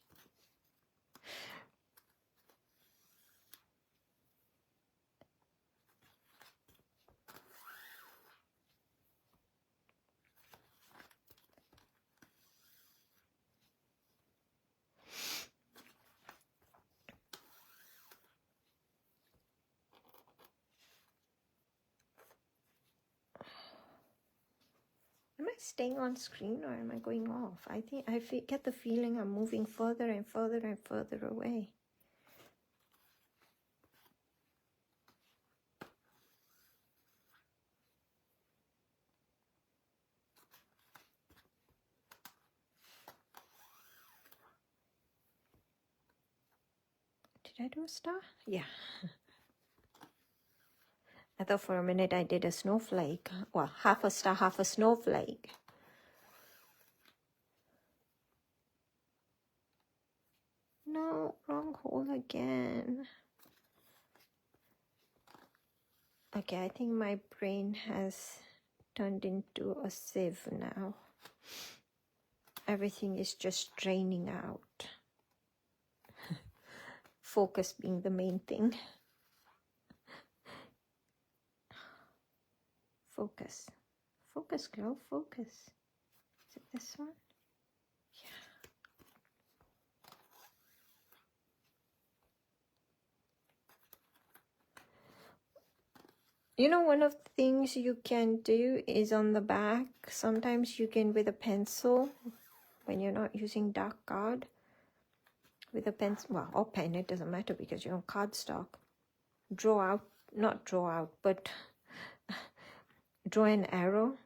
Am I staying on screen or am I going off? I think I get the feeling I'm moving further and further and further away. Did I do a star? Yeah. I thought for a minute I did a snowflake. Well, half a star, half a snowflake. No, wrong hole again. Okay, I think my brain has turned into a sieve now. Everything is just draining out. Focus being the main thing. Focus. Focus, girl, focus. Is it this one? Yeah. You know, one of the things you can do is on the back, sometimes you can, with a pencil, when you're not using dark card, with a pencil, well, or pen, it doesn't matter because you're on cardstock, not draw out, but draw an arrow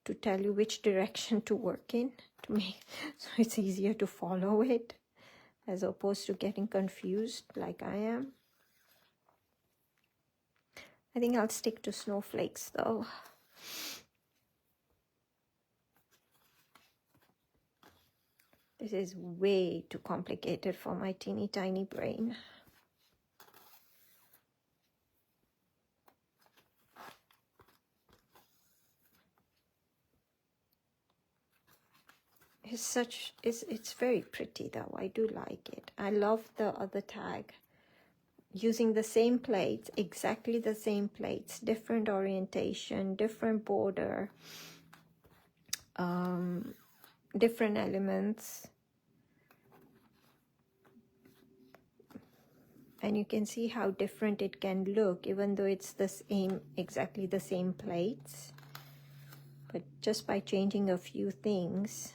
to tell you which direction to work in, to make so it's easier to follow it, as opposed to getting confused like I am. I think I'll stick to snowflakes though. This is way too complicated for my teeny tiny brain. It's very pretty though. I do like it. I love the other tag. Using the same plates, exactly the same plates, different orientation, different border, different elements. And you can see how different it can look, even though it's the same, exactly the same plates. But just by changing a few things.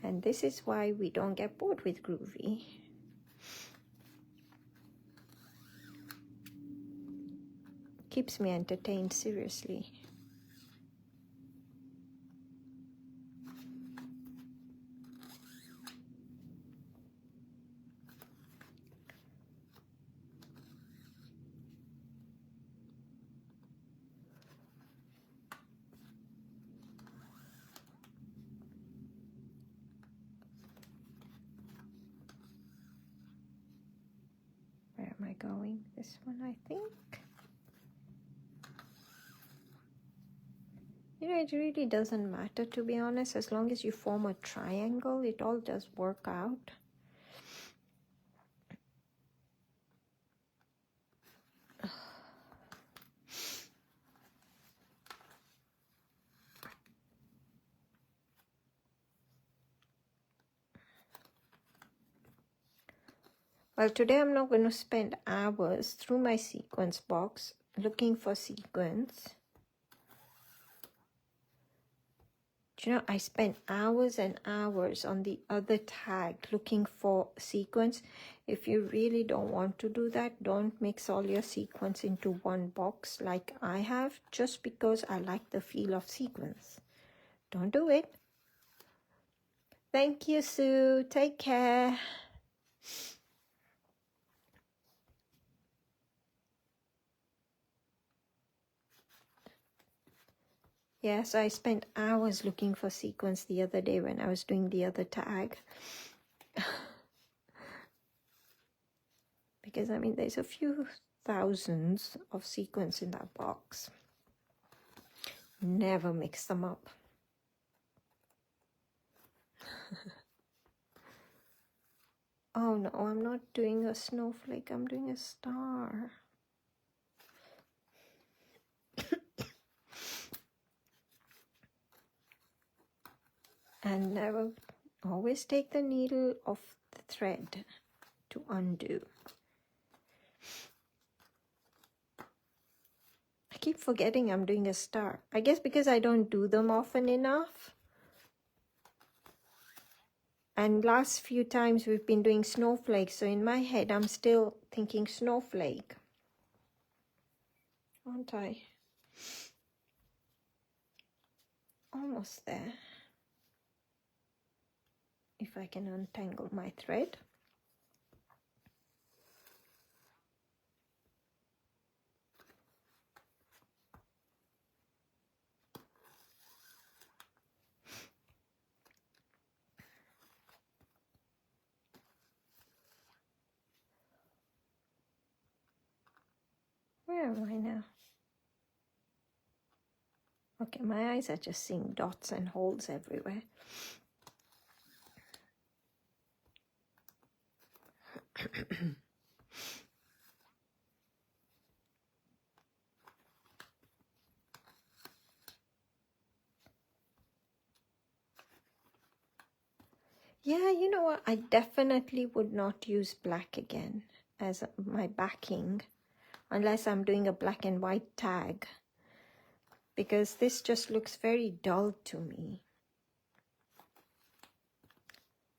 And this is why we don't get bored with Groovi. Keeps me entertained, seriously. am I going? This one, I think. You know, it really doesn't matter, to be honest. As long as you form a triangle, it all does work out. Well, today I'm not going to spend hours through my sequence box looking for sequence. Do you know, I spent hours and hours on the other tag looking for sequence. If you really don't want to do that, don't mix all your sequence into one box like I have, just because I like the feel of sequence. Don't do it. Thank you, Sue. Take care. Yes, I spent hours looking for sequence the other day when I was doing the other tag. Because, I mean, there's a few thousands of sequence in that box. Never mix them up. Oh no, I'm not doing a snowflake, I'm doing a star. And never, always take the needle off the thread to undo. I keep forgetting I'm doing a star. I guess because I don't do them often enough. And last few times we've been doing snowflakes, so in my head I'm still thinking snowflake. Aren't I? Almost there. If I can untangle my thread. Where am I now? Okay, my eyes are just seeing dots and holes everywhere. Yeah, you know what? I definitely would not use black again as my backing unless I'm doing a black and white tag, because this just looks very dull to me.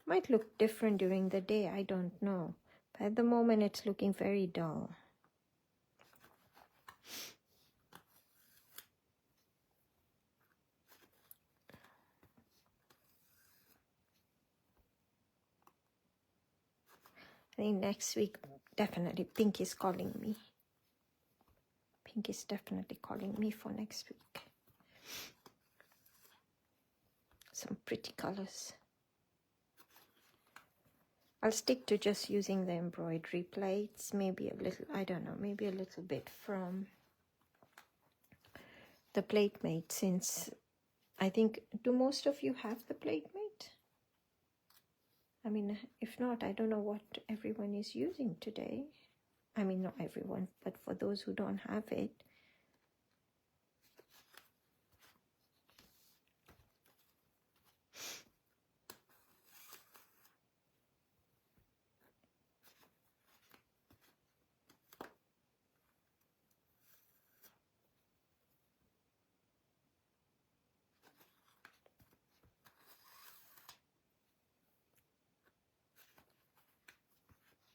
Might look different during the day, I don't know. But at the moment it's looking very dull. I think next week, definitely, Pink is calling me. Pink is definitely calling me for next week. Some pretty colors. I'll stick to just using the embroidery plates. Maybe a little, I don't know, maybe a little bit from the plate mate, since I think, do most of you have the plate mate? I mean, if not, I don't know what everyone is using today. I mean, not everyone, but for those who don't have it.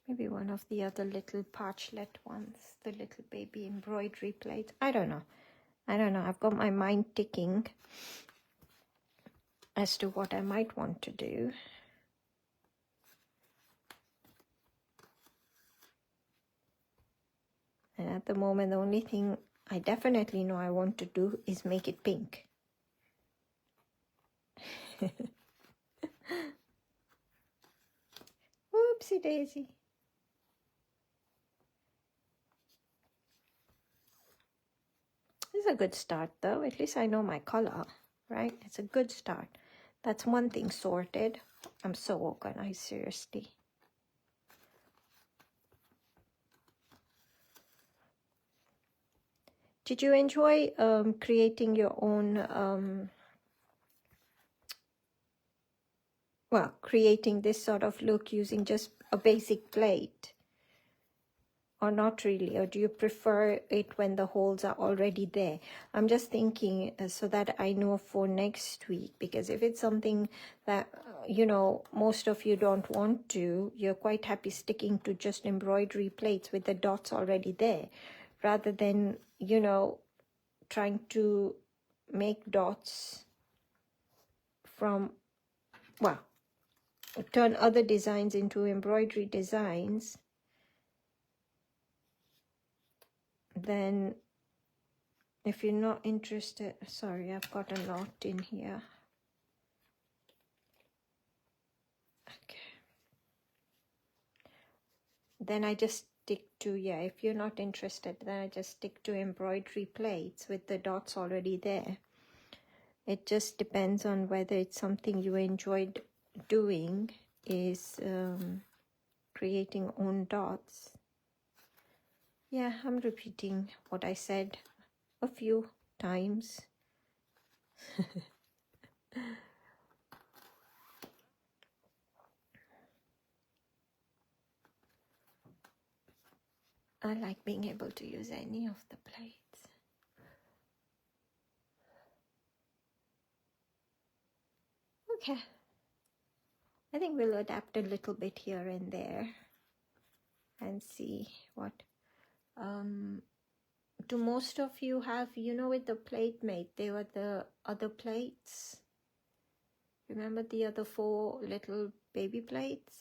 Maybe one of the other little parchlet ones, the little baby embroidery plate. I don't know. I don't know. I've got my mind ticking as to what I might want to do. And at the moment, the only thing I definitely know I want to do is make it pink. Whoopsie daisy. It's a good start though. At least I know my color, right? It's a good start. That's one thing sorted. I'm so organized, seriously. Did you enjoy creating your own, well, creating this sort of look using just a basic plate? Or not really? Or do you prefer it when the holes are already there? I'm just thinking so that I know for next week, because if it's something that, you know, most of you don't want to, you're quite happy sticking to just embroidery plates with the dots already there, rather than, you know, trying to make dots from, well, turn other designs into embroidery designs, then if you're not interested, sorry, I've got a knot in here. Okay. Then I just stick to, yeah, if you're not interested, then I just stick to embroidery plates with the dots already there. It just depends on whether it's something you enjoyed doing, is creating own dots. Yeah, I'm repeating what I said a few times. I like being able to use any of the plates. Okay, I think we'll adapt a little bit here and there and see what. Do most of you have, you know, with the plate mate, they were the other plates? Remember the other 4 little baby plates?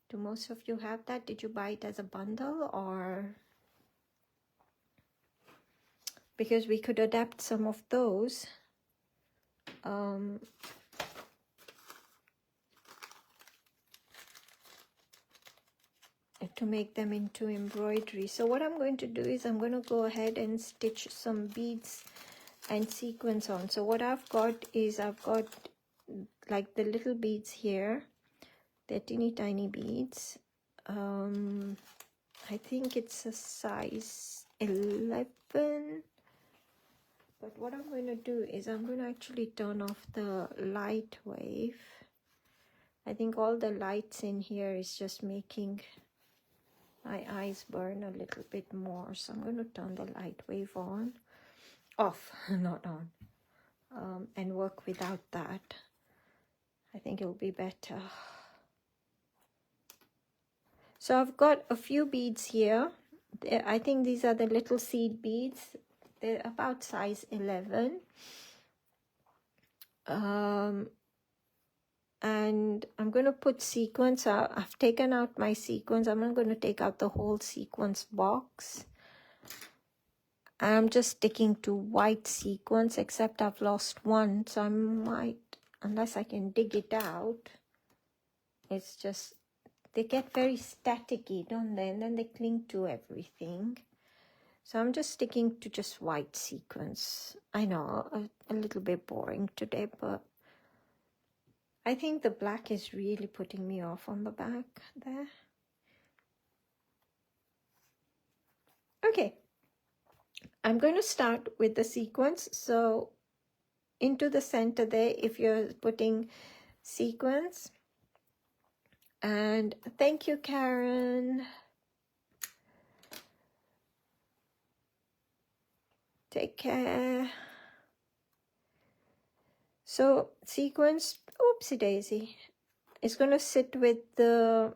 Do most of you have that? Did you buy it as a bundle, or? Because we could adapt some of those. To make them into embroidery. So what I'm going to do is I'm going to go ahead and stitch some beads and sequins on. So what I've got is I've got like the little beads here. They're teeny tiny beads. I think it's a size 11. But what I'm going to do is I'm going to actually turn off the light wave. I think all the lights in here is just making my eyes burn a little bit more, so I'm going to turn the light wave off, not on, and work without that. I think it'll be better. So I've got a few beads here. I think these are the little seed beads. They're about size 11. And I'm going to put sequins. I've taken out my sequins. I'm not going to take out the whole sequence box. I'm just sticking to white sequins, except I've lost one, so I might, unless I can dig it out, it's just, they get very staticky, don't they? And then they cling to everything. So I'm just sticking to just white sequins. I know, a little bit boring today, but I think the black is really putting me off on the back there. Okay, I'm going to start with the sequins. So into the center there, if you're putting sequins. And thank you, Karen. Take care. So sequins, oopsie daisy, it's going to sit with the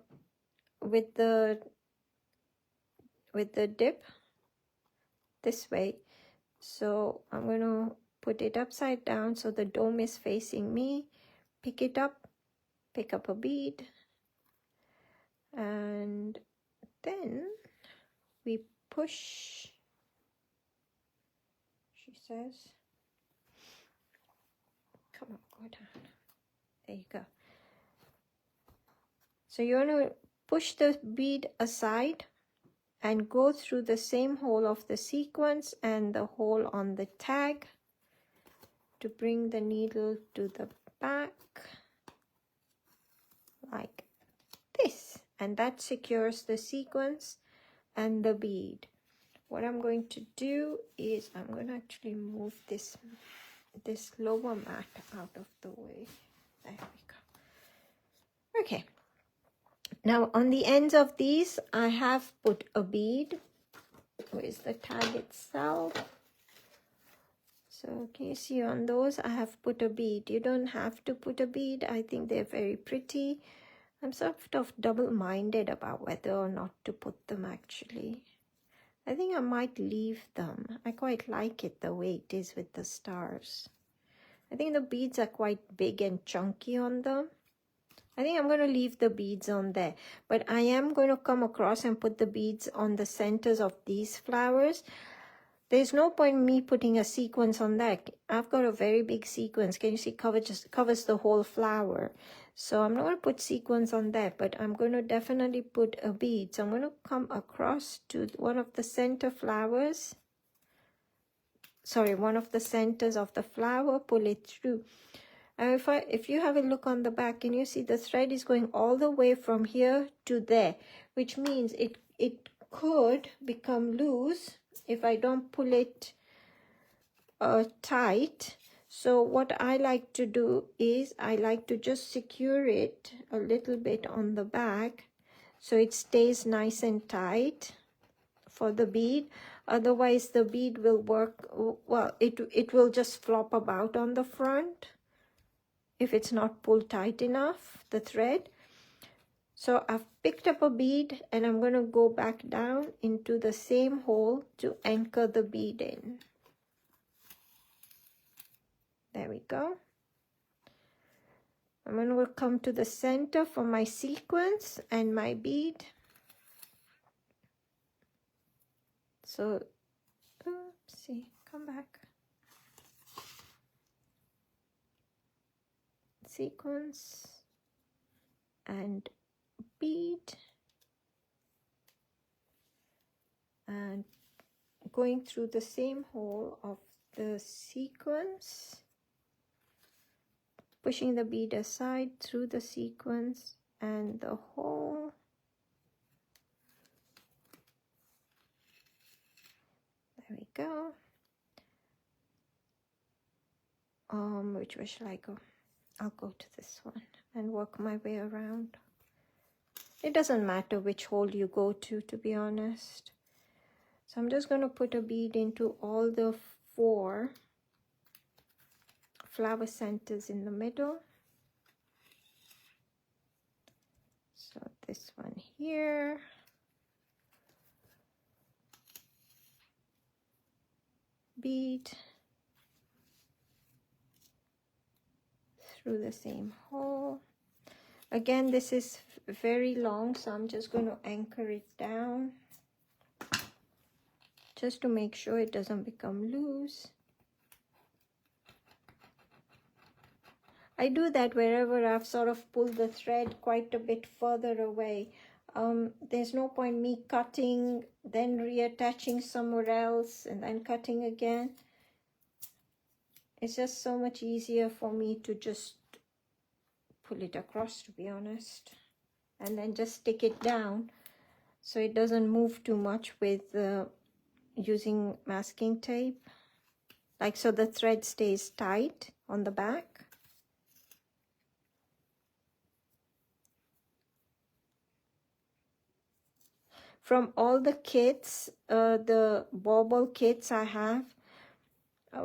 dip this way. So I'm going to put it upside down so the dome is facing me. Pick it up, pick up a bead, and then we push, she says. Come on, go down. There you go. So you want to push the bead aside and go through the same hole of the sequence and the hole on the tag to bring the needle to the back like this, and that secures the sequence and the bead. What I'm going to do is I'm going to actually move this lower mat out of the way. There we go. Okay, now on the ends of these I have put a bead. Where's the tag itself? So can you see on those I have put a bead. You don't have to put a bead. I think they're very pretty. I'm sort of double-minded about whether or not to put them actually. I think I might leave them. I quite like it the way it is with the stars. I think the beads are quite big and chunky on them. I think I'm going to leave the beads on there. But I am going to come across and put the beads on the centers of these flowers. There's no point in me putting a sequence on that. I've got a very big sequence. Can you see? Just covers the whole flower. So I'm not going to put sequence on that, but I'm going to definitely put a bead. So I'm going to come across to one of the center flowers. Sorry, one of the centers of the flower, pull it through. And if you have a look on the back, can you see the thread is going all the way from here to there, which means it could become loose if I don't pull it tight. So what I like to do is I like to just secure it a little bit on the back so it stays nice and tight for the bead. Otherwise the bead will work, well, it will just flop about on the front if it's not pulled tight enough, the thread. So I've picked up a bead and I'm going to go back down into the same hole to anchor the bead in. There we go. I'm going to come to the center for my sequence and my bead. So, oopsie, come back. Sequence and bead. And going through the same hole of the sequence, pushing the bead aside through the sequence and the hole. There we go. Which way shall I go? I'll go to this one and work my way around. It doesn't matter which hole you go to be honest. So I'm just going to put a bead into all the 4 flower centers in the middle. So this one here. Bead. Through the same hole. Again, this is very long, so I'm just going to anchor it down just to make sure it doesn't become loose. I do that wherever I've sort of pulled the thread quite a bit further away. There's no point me cutting, then reattaching somewhere else, and then cutting again. It's just so much easier for me to just pull it across, to be honest, and then just stick it down so it doesn't move too much with using masking tape, like so the thread stays tight on the back. From all the kits, the bauble kits I have,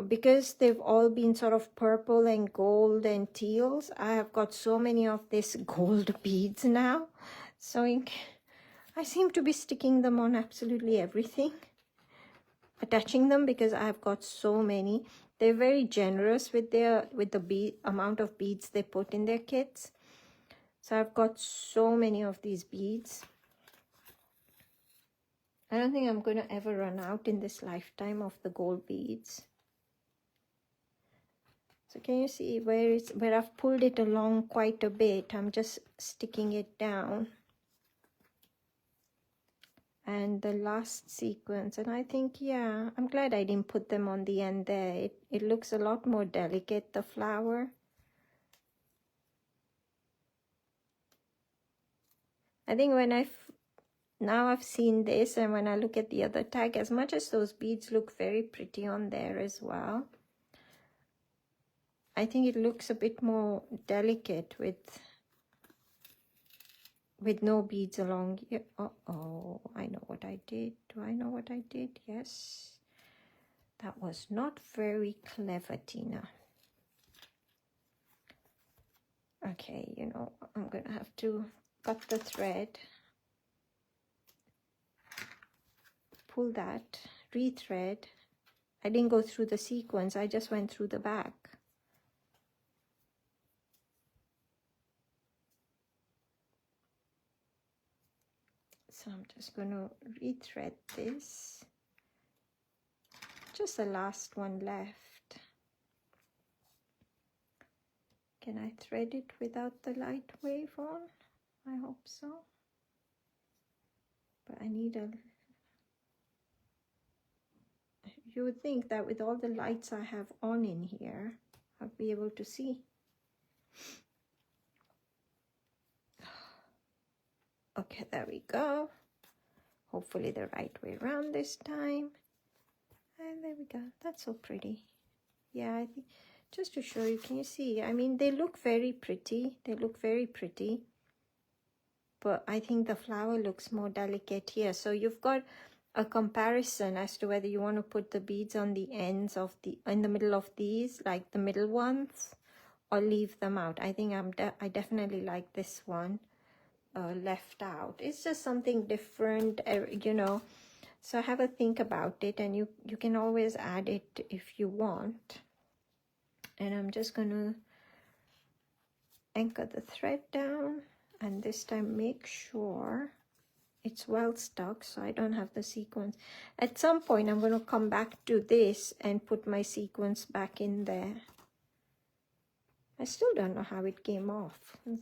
because they've all been sort of purple and gold and teals, I have got so many of these gold beads now. So I seem to be sticking them on absolutely everything, attaching them, because I've got so many. They're very generous with the amount of beads they put in their kits. So I've got so many of these beads. I don't think I'm going to ever run out in this lifetime of the gold beads. So can you see where I've pulled it along quite a bit? I'm just sticking it down. and the last sequence. And I think, yeah, I'm glad I didn't put them on the end there. It looks a lot more delicate, the flower. I think when now I've seen this, and when I look at the other tag, as much as those beads look very pretty on there as well, I think it looks a bit more delicate with no beads along here. Uh-oh, I know what I did. Do I know what I did? Yes. That was not very clever, Tina. Okay, you know, I'm gonna have to cut the thread, pull that, rethread. I didn't go through the sequence, I just went through the back. So I'm just gonna rethread this. Just the last one left. Can I thread it without the light wave on? I hope so. But I need a... You would think that with all the lights I have on in here, I'll be able to see. Okay, there we go. Hopefully the right way around this time. And there we go. That's so pretty. Yeah, I think just to show you, can you see? I mean, they look very pretty. They look very pretty. But I think the flower looks more delicate here. So you've got a comparison as to whether you want to put the beads on the ends of in the middle of these, like the middle ones, or leave them out. I think I definitely like this one left out. It's just something different, you know. So have a think about it, and you can always add it if you want. And I'm just going to anchor the thread down, and this time make sure it's well stuck so I don't have the sequence. At some point I'm going to come back to this and put my sequence back in there. I still don't know how it came off. It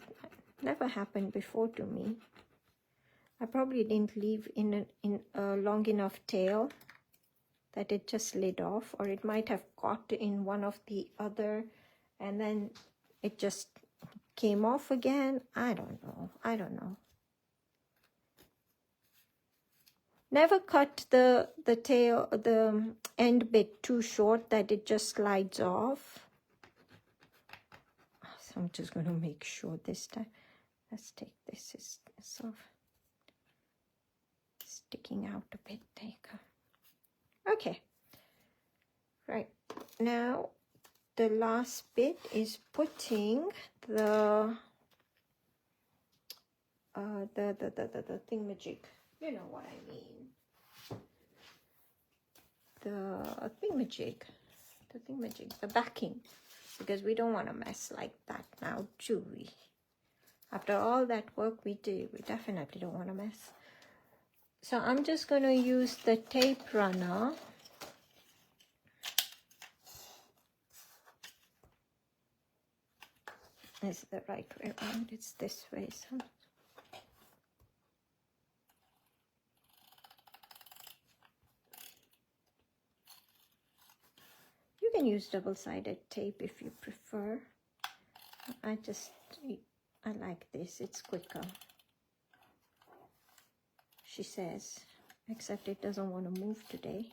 never happened before to me. I probably didn't leave in a long enough tail that it just slid off, or it might have caught in one of the other and then it just came off again. I don't know. Never cut the tail, the end bit too short that it just slides off. So I'm just going to make sure this time. Let's take this. It's sort of sticking out a bit. There you go. Okay. Right. Now the last bit is putting the thingamajig. You know what I mean. The thingamajig. The backing. Because we don't want to mess like that now, do we? After all that work we do, we definitely don't want to mess. So I'm just going to use the tape runner. Is it the right way around? It's this way. So you can use double-sided tape if you prefer. I like this. It's quicker, she says, except it doesn't want to move today.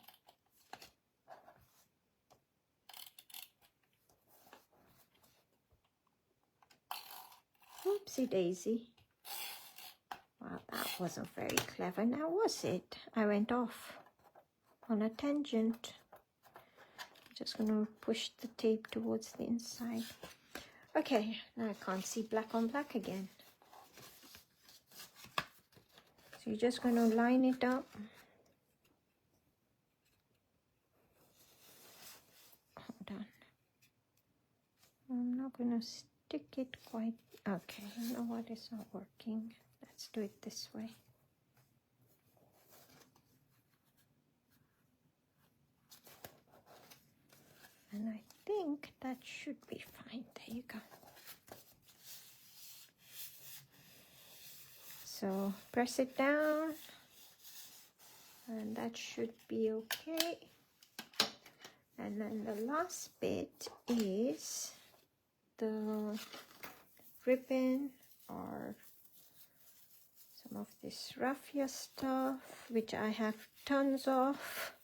Oopsie daisy. Well, that wasn't very clever now, was it? I went off on a tangent. I'm just going to push the tape towards the inside. Okay, now I can't see black on black again. So you're just going to line it up. Hold on. I'm not going to stick it quite. Okay, you know what? It's not working. Let's do it this way. And I think that should be fine. There you go. So press it down and that should be okay. And then the last bit is the ribbon or some of this raffia stuff, which I have tons of.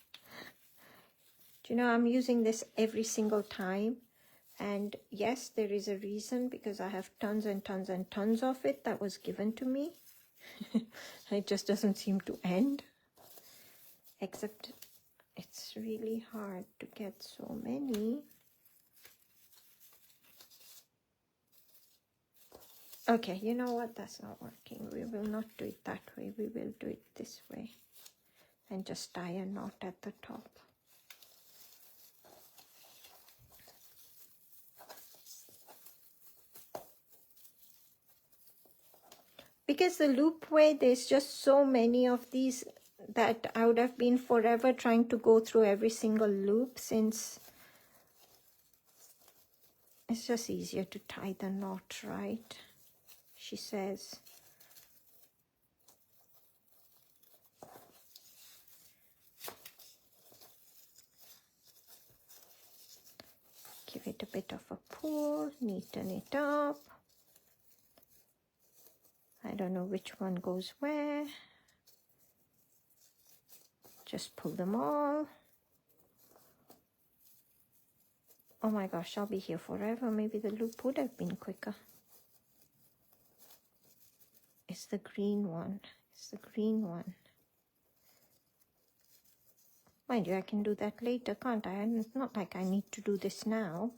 Do you know, I'm using this every single time, and yes, there is a reason, because I have tons and tons and tons of it that was given to me. It just doesn't seem to end, except it's really hard to get so many. Okay, you know what? That's not working. We will not do it that way. We will do it this way and just tie a knot at the top. Because the loop way, there's just so many of these that I would have been forever trying to go through every single loop, since it's just easier to tie the knot, right? She says. Give it a bit of a pull, neaten it up. I don't know which one goes where. Just pull them all. Oh my gosh, I'll be here forever. Maybe the loop would have been quicker. It's the green one. It's the green one. Mind you, I can do that later, can't I? It's not like I need to do this now.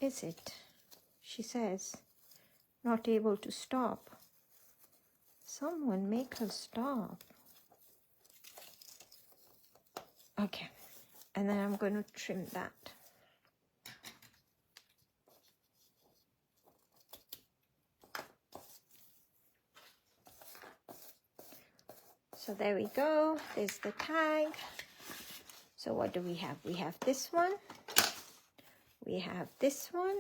Is it? She says, not able to stop. Someone make her stop. Okay, and then I'm going to trim that. So there we go. There's the tag. So what do we have? We have this one. We have this one.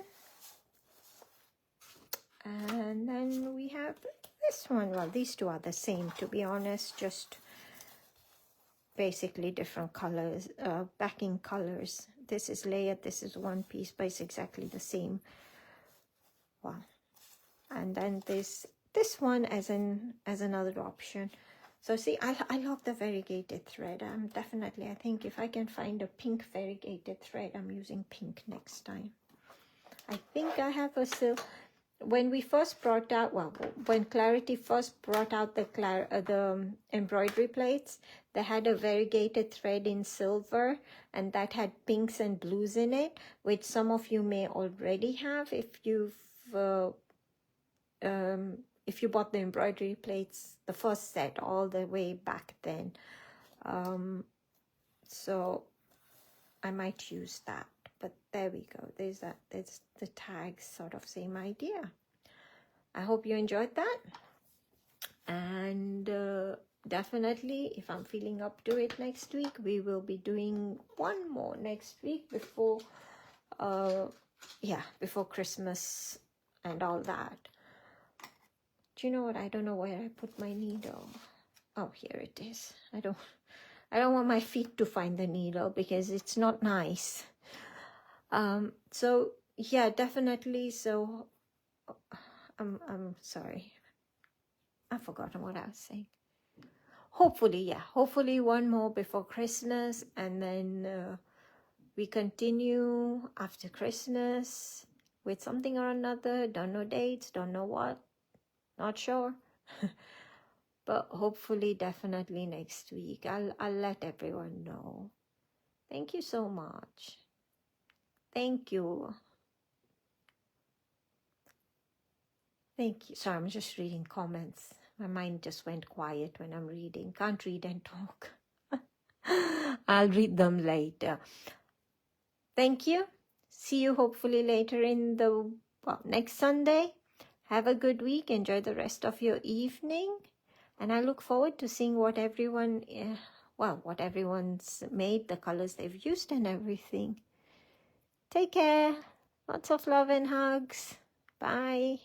And then we have this one. Well, these two are the same, to be honest, just basically different colors, backing colors. This is layered, this is one piece, but it's exactly the same. Wow. And then this one as another option. So see, I love the variegated thread. I think if I can find a pink variegated thread, I'm using pink next time. I think I have a silk. When we first brought out, well, when Clarity first brought out the embroidery plates, they had a variegated thread in silver, and that had pinks and blues in it, which some of you may already have if you bought the embroidery plates, the first set, all the way back then. So I might use that. But there we go. There's the tag, sort of same idea. I hope you enjoyed that. And definitely, if I'm feeling up to it next week, we will be doing one more next week before Christmas and all that. Do you know what? I don't know where I put my needle. Oh, here it is. I don't want my feet to find the needle because it's not nice. So yeah, definitely. So I'm sorry, I've forgotten what I was saying. Hopefully one more before Christmas, and then we continue after Christmas with something or another. Don't know dates, don't know what, not sure. But hopefully definitely next week I'll let everyone know. Thank you so much. Thank you. Thank you. Sorry, I'm just reading comments. My mind just went quiet when I'm reading. Can't read and talk. I'll read them later. Thank you. See you hopefully later in the next Sunday. Have a good week. Enjoy the rest of your evening. And I look forward to seeing what everyone's made, the colors they've used and everything. Take care. Lots of love and hugs. Bye.